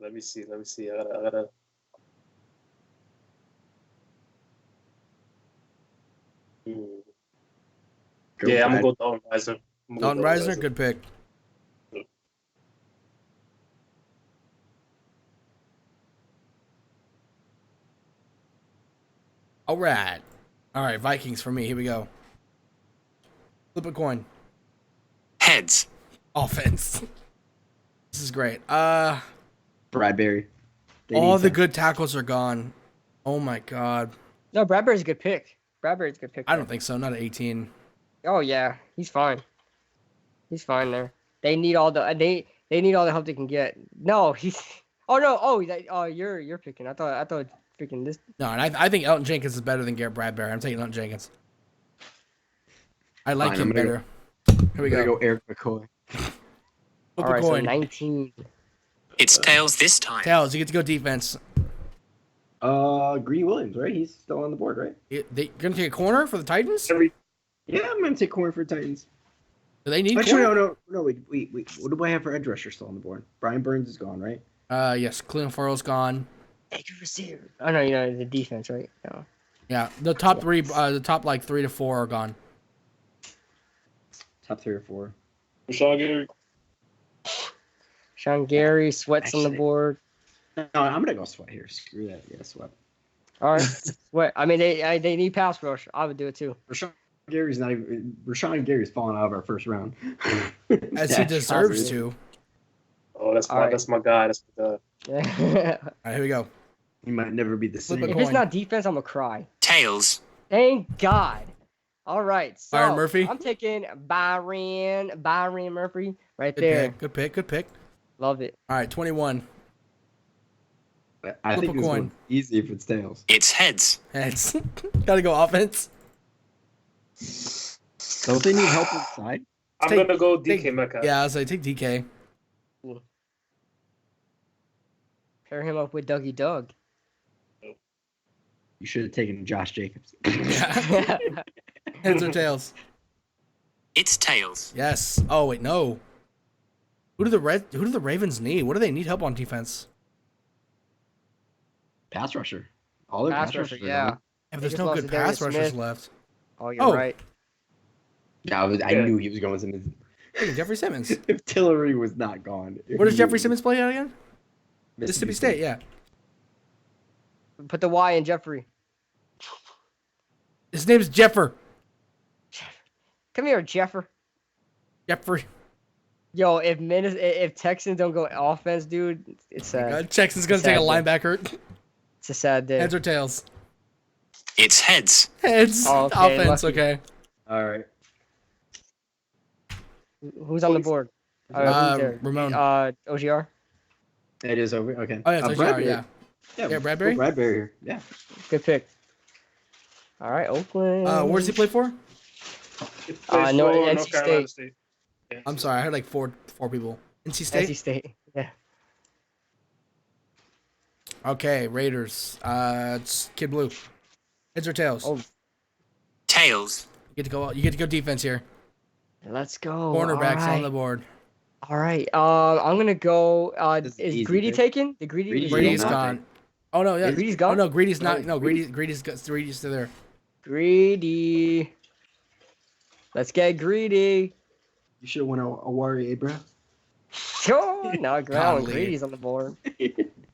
Let me see. I gotta. Hmm. Yeah, I'm gonna go Dalton Reisner. Dalton Reisner, good pick. All right. All right, Vikings for me. Here we go. Flip a coin. Heads. Offense. This is great. Bradbury. They All need the to- good tackles are gone. Oh my God. No, Bradbury's a good pick. Bradbury's a good pick. I don't think so. Not at 18. Oh yeah, he's fine. He's fine there. They need all the they need all the help they can get. No, he's. Oh no. Oh, you're picking. I thought freaking this. No, and I think Elton Jenkins is better than Garrett Bradbury. I'm taking Elton Jenkins. I like Fine, him I'm gonna better. Here we I'm gonna go. go Eric McCoy. Flip All a right, so coin. 19. It's tails this time. Tails, you get to go defense. Green Williams, right? He's still on the board, right? They gonna take a corner for the Titans? Yeah, I'm gonna take corner for Titans. Do they need Actually, corner? no. Wait. What do I have for edge rusher still on the board? Brian Burns is gone, right? Yes, Cleveland Farrell's gone. Edge receiver. Oh no, you know the defense, right? No. Yeah, the top three, the top like 3 to 4 are gone. Top 3 or 4. Rashawn Gary. Sean Gary, Sweat's on the Actually- board. No, I'm gonna go Sweat here. Screw that. Yeah, Sweat. All right, Sweat. I mean, they need pass rush. I would do it too. Rashawn Gary's not even. Rashawn Gary's falling out of our first round. As he deserves to. Oh, that's All my right. that's my guy. That's my guy. if All right, here we go. He might never be the Flip same. a it's coin. not defense, I'm gonna cry. Tails. Thank God. All right, so Byron Murphy? I'm taking Byron Murphy right Good there. pick. Good pick. Good pick. Love it. All right, 21. I Flip think a this coin. one's easy if it's tails. It's heads. Heads. Gotta go offense. Don't they need help inside? I'm Take- gonna go DK take- Metcalf. Yeah, I was like, take DK. Pair him up with Dougie Doug. You should have taken Josh Jacobs. Yeah. Heads or tails? It's tails. Yes. Oh wait, no. Who do the Ravens need? What do they need help on defense? Pass rusher. All their Pass pass, rusher, rushers. yeah. If They there's just no lost good to Darius pass rushers Smith. left. Oh, you're Oh. right. Yeah, I Yeah. knew he was going Simmons. Hey, Jeffrey Simmons. If Tillery was not gone. Where does Jeffrey Simmons play at again? Mississippi State, yeah. Put the Y in Jeffrey. His name's Jeffer. Come here, Jeffer. Jeffrey. Yo, if Texans don't go offense, dude, it's sad. Texans gonna take a linebacker. It's a sad day. Heads or tails? It's heads. Heads. Oh, okay, Offense, lucky. okay. All right. Who's on the board? Who's there? Ramon. OGR. It is over. Okay. Oh, yeah, it's OGR, Bradbury. yeah. Yeah, Bradbury? Bradbury here. Yeah. Good pick. All right, Oakland. Where's he play for? He plays no, for NC North Carolina State. State. Yeah. I'm sorry, I had like four people. NC State? NC State. Yeah. Okay, Raiders. It's Kid Blue. Heads or tails? Oh. Tails. You get to go defense here. Let's go. Cornerbacks All right. on the board. All right. I'm gonna go. This is Is easy Greedy pick. taken? The Greedy. Greedy's Brady's not gone. Oh no, yeah. Greedy's gone? Oh no, Greedy's not. Oh, No, Greedy's still there. Greedy. Let's get greedy. You should have won a Warrior, bro. Sure. No, ground. Golly. Greedy's on the board.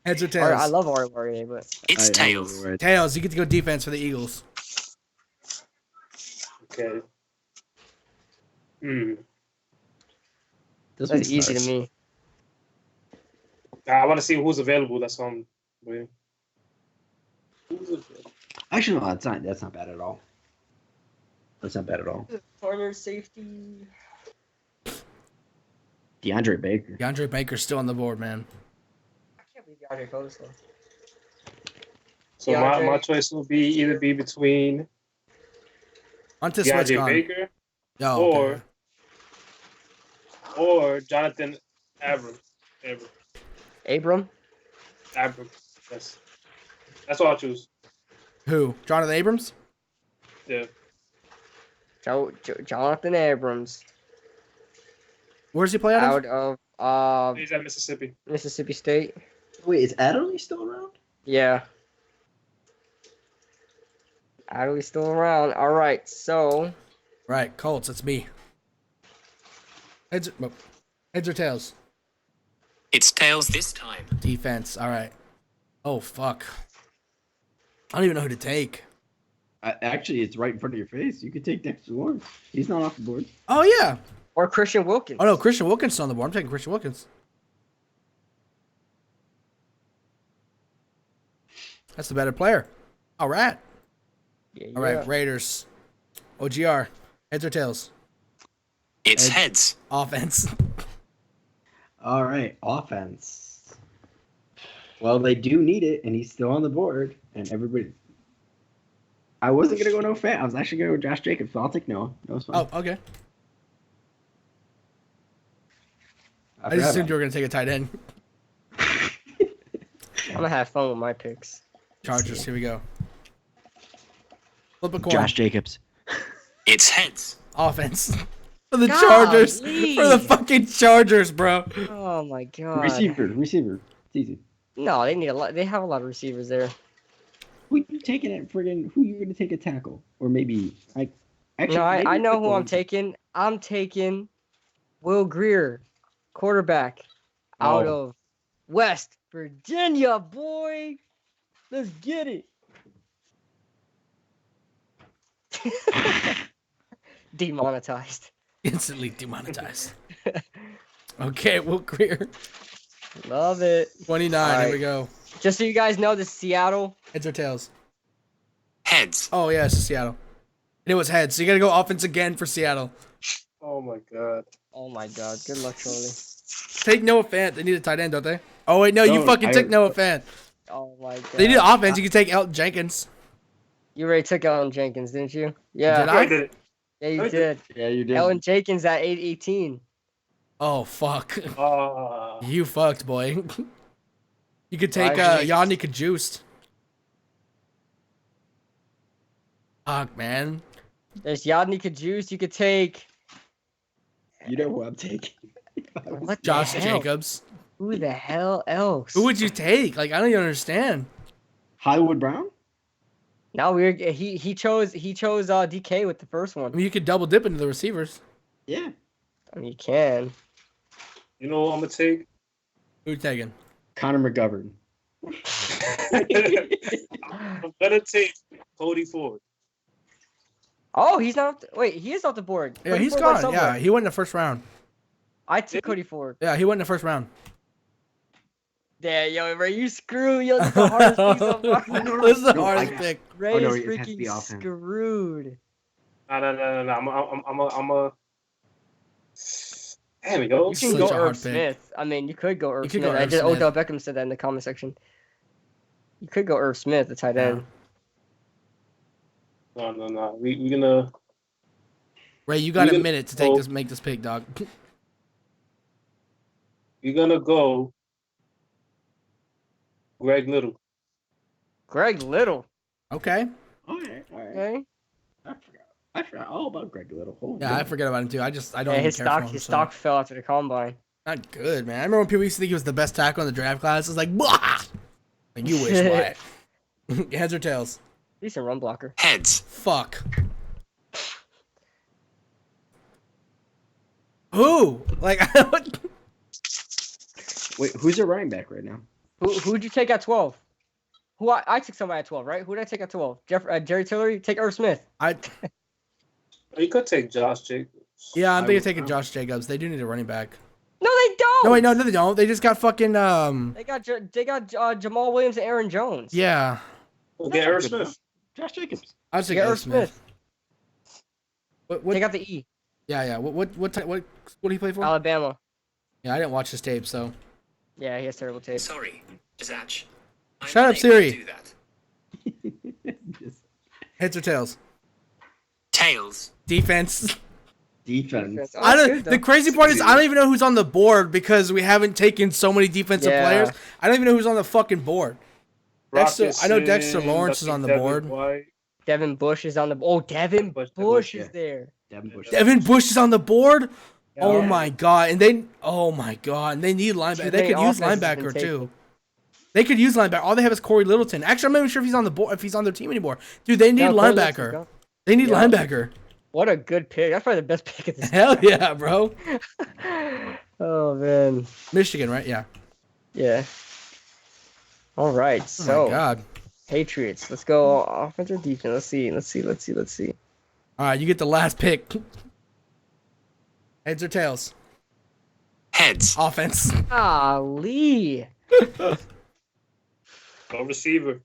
Heads or All tails? right, I love Warrior, but It's tails. Tails. You get to go defense for the Eagles. Okay. This that's one's easy hard. to me. I want to see who's available. That's all I'm waiting. Who's available? Actually, no, that's not bad at all. That's not bad at all. Corner safety. DeAndre Baker. DeAndre Baker's still on the board, man. I can't believe DeAndre goes though. So DeAndre. my choice will be either be between Onto switch DeAndre gone. Baker Oh, okay. or Jonathan Abram. Abram. Yes. That's what I'll choose. Who? Jonathan Abrams? Yeah. Jonathan Abrams. Where's he play out of? Out of He's at Mississippi. Mississippi State. Wait, is Adderley still around? Yeah. Adderley's still around. All right, so Right, Colts. That's me. Heads or tails? It's tails this time. Defense. All right. Oh fuck. I don't even know who to take. Actually, it's right in front of your face. You could take Dexter Lawrence. He's not off the board. Oh yeah. or Christian Wilkins. Oh no, Christian Wilkins is on the board. I'm taking Christian Wilkins. That's the better player. All right. Yeah, All right, Raiders. OGR. Heads or tails? It's heads. Offense. All right, offense. Well, they do need it, and he's still on the board, and everybody. I wasn't gonna go no Fant. I was actually gonna go Josh Jacobs, so I'll take Noah. Noah's fine. Oh, okay. I just assumed you were gonna take a tight end. I'm gonna have fun with my picks. Chargers. Here we go. Flip a coin. Josh Jacobs. It's heads. Offense. For the Golly. Chargers. For the fucking Chargers, bro. Oh my god. Receiver. It's easy. No, they need a lot. They have a lot of receivers there. Who you taking at friggin'? Who you gonna take a tackle? Or maybe like. Actually, No, maybe I know who football. I'm taking. I'm taking Will Greer, quarterback, out Oh. of West Virginia, boy. Let's get it. Demonetized. Instantly demonetized. Okay, Will Greer. Love it. 29. All Here right. we go. Just so you guys know, this is Seattle. Heads or tails? Heads. Oh, yeah, it's Seattle. And it was heads. So you got to go offense again for Seattle. Oh my god. Oh my god. Good luck, Charlie. Take Noah Fant. They need a tight end, don't they? Oh, wait, no, you No, fucking I- took Noah Fant. Oh my god. They need offense. You can take Elton Jenkins. You already took Ellen Jenkins, didn't you? Yeah. Did I I? did it. Yeah, you I did. Yeah, you did. Ellen Jenkins at 818. Oh, fuck. Uh, You fucked, boy. You could take Why? Yanni Kajust. Fuck, man. There's Yadni Kajus. You could take. You know who I'm taking. What Josh the hell? Jacobs. Who the hell else? Who would you take? Like, I don't even understand. Hollywood Brown? No, he chose DK with the first I one. mean, you could double dip into the receivers. Yeah. I mean, you can. you know what I'm gonna take? Who you taking? Connor McGovern. I'm gonna take Cody Ford. Oh, he's not. Wait, he is off the board. Yeah, Cody he's Ford went gone. Yeah, somewhere. he went in the first round. I took Cody Ford. Yeah, he went in the first round. Yeah, yo, Ray, you screw. Yo, this is the hardest pick so far. This is the No, hardest I- pick. Ray Oh, no, is it has to be freaking offense. screwed. No. I'm a. Damn it, yo. You can Such go a hard Irv pick. Smith. I mean, you could go Irv You could Smith. go I Irv just Smith. Odell Beckham said that in the comment section. You could go Irv Smith, the tight end. No. We gonna. Ray, you got You a can- minute to make this pick, dog. We're gonna go. Greg Little. Greg Little. Okay. All right. Okay. I forgot all about Greg Little. Holy Yeah, I God. forget about him too. I don't Yeah, even his care for him. his so. stock fell after the combine. Not good, man. I remember when people used to think he was the best tackle in the draft class. It's like, blah! Like, you wish, Wyatt. Heads or tails? Decent run blocker. Heads. Fuck. Who? Like, Wait, who's your running back right now? Who'd you take at 12? I took somebody at 12, right? Who did I take at 12? Jerry Tillery? Take Irv Smith. You could take Josh Jacobs. Yeah, I'm I thinking would- of taking Josh Jacobs. They do need a running back. No, they don't. No, wait, no, they don't. They just got fucking, They got Jamal Williams and Aaron Jones. yeah. We'll get Irv Smith. Josh Jacobs. I was They thinking got Irv Irv Smith. What, They got the E. yeah. What school did he play for? Alabama. Yeah, I didn't watch his tape, so. Yeah, he has terrible tape. Sorry, Jzach. I'm Shut up, unable to Siri. do that. Heads or tails? Tails. Defense. Defense. Oh, I that's don't. good, The though. crazy part is I don't even know who's on the board because we haven't taken so many defensive Yeah. players. I don't even know who's on the fucking board. Dexter, I know Dexter Rocketson, Lawrence is on the Devin board. White. Devin Bush is on the. Oh, Devin Bush, Bush yeah. is there. Devin Bush. Devin Bush is on the board. Oh Yeah. my god! And they, oh my god! And they need linebacker. Too They many could use offenses have been linebacker taken. too. They could use linebacker. All they have is Corey Littleton. Actually, I'm not even sure if he's on the board. If he's on their team anymore, dude, they need No, Corey Littleton's linebacker. gone. They need Yeah. linebacker. What a good pick. That's probably the best pick of this. Hell yeah, bro. Oh man. Michigan, right? Yeah. Yeah. All right. Oh So my god. Patriots. Let's go offense or defense. Let's see. All right, you get the last pick. Heads or tails? Heads. Offense. Ali. No receiver.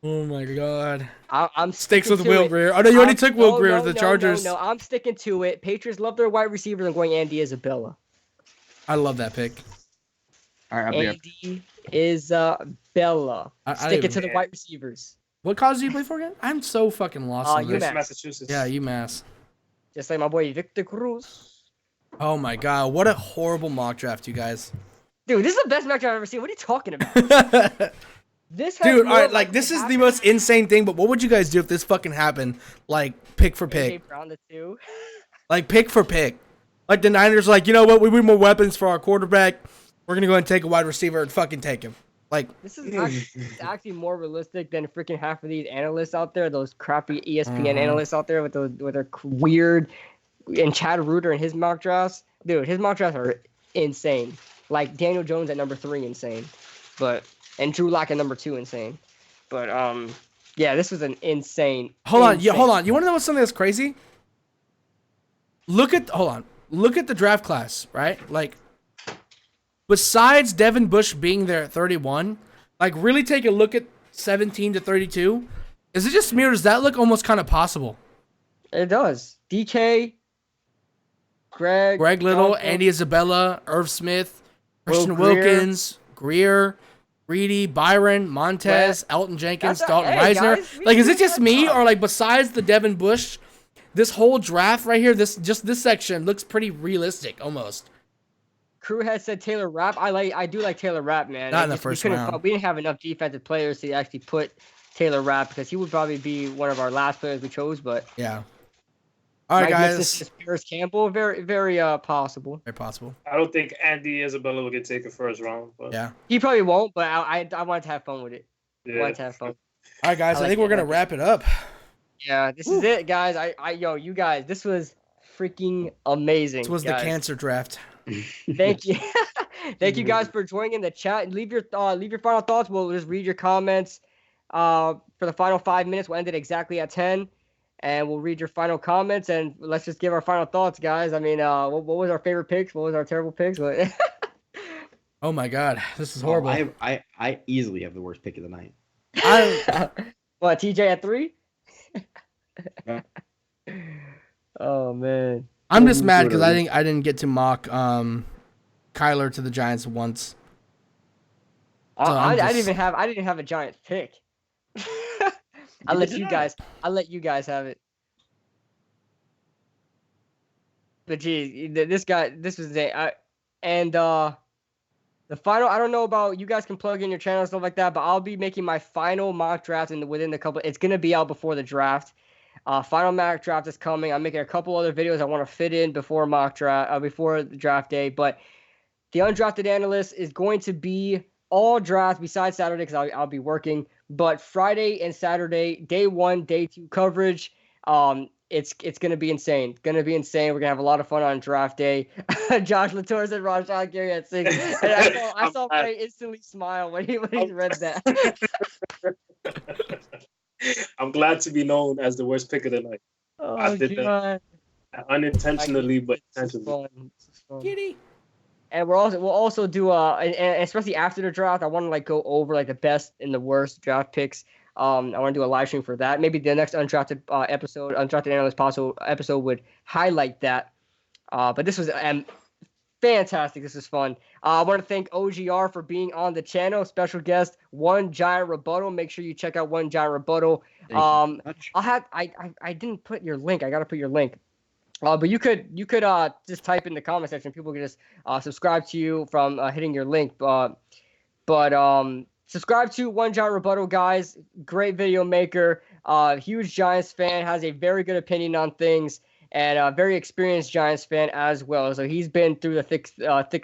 Oh my god. I'm Sticks sticking with to Will it. Greer. Oh no, you already I'm- took Will no, Greer no, with the no, Chargers. No, I'm sticking to it. Patriots love their wide receivers. I'm going Andy Isabella. I love that pick. All right, I'll be up. Andy Isabella. I Sticking didn't- to the wide receivers. What college do you play for again? I'm so fucking lost on UMass. this. Massachusetts. Yeah, UMass. Just like my boy Victor Cruz. Oh my god, what a horrible mock draft, you guys. Dude, this is the best match I've ever seen. What are you talking about? This has Dude, more alright, like likely this is the happened- most insane thing, but what would you guys do if this fucking happened? Like, pick for AJ pick. Brown the 2. Like, pick for pick. Like, the Niners are like, you know what, we need more weapons for our quarterback. We're gonna go ahead and take a wide receiver and fucking take him. Like, This is actually more realistic than freaking half of these analysts out there, those crappy ESPN analysts out there with their weird, and Chad Reuter and his mock drafts. Dude, his mock drafts are insane. Like Daniel Jones at number 3, insane. And Drew Lock at number 2, insane. But yeah, this was an insane. hold on, insane- hold on. You wanna know what's something that's crazy? Look at the draft class, right? Like, besides Devin Bush being there at 31, like really take a look at 17 to 32. Is it just me or does that look almost kind of possible? It does. DK, Greg Little, Johnson, Andy Isabella, Irv Smith, Will Christian Grier. Wilkins, Greer, Reedy, Byron, Montez, Elton Jenkins, That's Dalton hey, Reisner. guys, we Like, is did it just that me job. or like besides the Devin Bush, this whole draft right here, this section looks pretty realistic almost. Crew had said Taylor Rapp. I do like Taylor Rapp, man. Not in the We first couldn't round. we didn't have enough defensive players to actually put Taylor Rapp because he would probably be one of our last players we chose. But Yeah. All right, Mike Nixon guys. to Paris Campbell, very very possible. Very possible. I don't think Andy Isabella will get taken first round. But Yeah. He probably won't, but I wanted to have fun with it. I yeah. wanted to have fun. All right, guys. I like think we're it. gonna wrap it up. Yeah, this is it, guys. You guys, this was freaking amazing. This was the guys. cancer draft. Thank you. Thank you guys for joining in the chat. Leave your final thoughts. We'll just read your comments for the final 5 minutes. We'll end it exactly at 10, and we'll read your final comments. And let's just give our final thoughts, guys. I mean, what was our favorite picks? What was our terrible picks? Oh my God, this is horrible. I easily have the worst pick of the night. What, TJ at 3? Yeah. Oh man. I'm just mad because I didn't get to mock Kyler to the Giants once. So I didn't have a Giants pick. I'll let you guys have it. But geez, this was the final. I don't know about you guys can plug in your channel and stuff like that, but I'll be making my final mock draft within the couple. It's gonna be out before the draft. Final mock draft is coming. I'm making a couple other videos I want to fit in before before the draft day. But the Undrafted Analyst is going to be all draft besides Saturday because I'll be working. But Friday and Saturday, day 1, day 2 coverage. It's gonna be insane. We're gonna have a lot of fun on draft day. Josh Latour said Rashad Gary at 6. And I saw Ray instantly smile when he read that. I'm glad to be known as the worst pick of the night. Oh, I did God. that unintentionally, but intentionally. This is fun. Kitty. And we'll also do and especially after the draft, I want to go over the best and the worst draft picks. I want to do a live stream for that. Maybe the next Undrafted Analyst episode would highlight that. But this was fantastic. This is fun. I want to thank OGR for being on the channel. Special guest, OneGiant Rebuttal. Make sure you check out OneGiant Rebuttal. I didn't put your link. I got to put your link. But you could just type in the comment section. People can just subscribe to you from hitting your link. But subscribe to OneGiant Rebuttal, guys. Great video maker. Huge Giants fan. Has a very good opinion on things. And a very experienced Giants fan as well. So he's been through the thick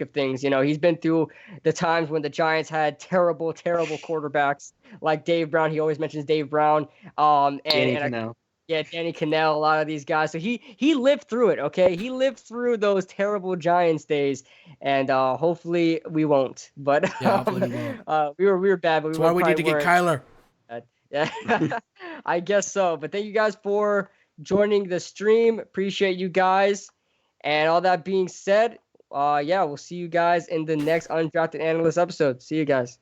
of things. He's been through the times when the Giants had terrible, terrible quarterbacks like Dave Brown. He always mentions Dave Brown. Danny Cannell, a lot of these guys. So he lived through it, okay? He lived through those terrible Giants days, and hopefully we won't. But Yeah, hopefully we won't. we were bad, but That's why we need to get Kyler. Yeah, I guess so. But thank you guys for joining the stream. Appreciate you guys. And all that being said, we'll see you guys in the next Undrafted Analyst episode. See you guys.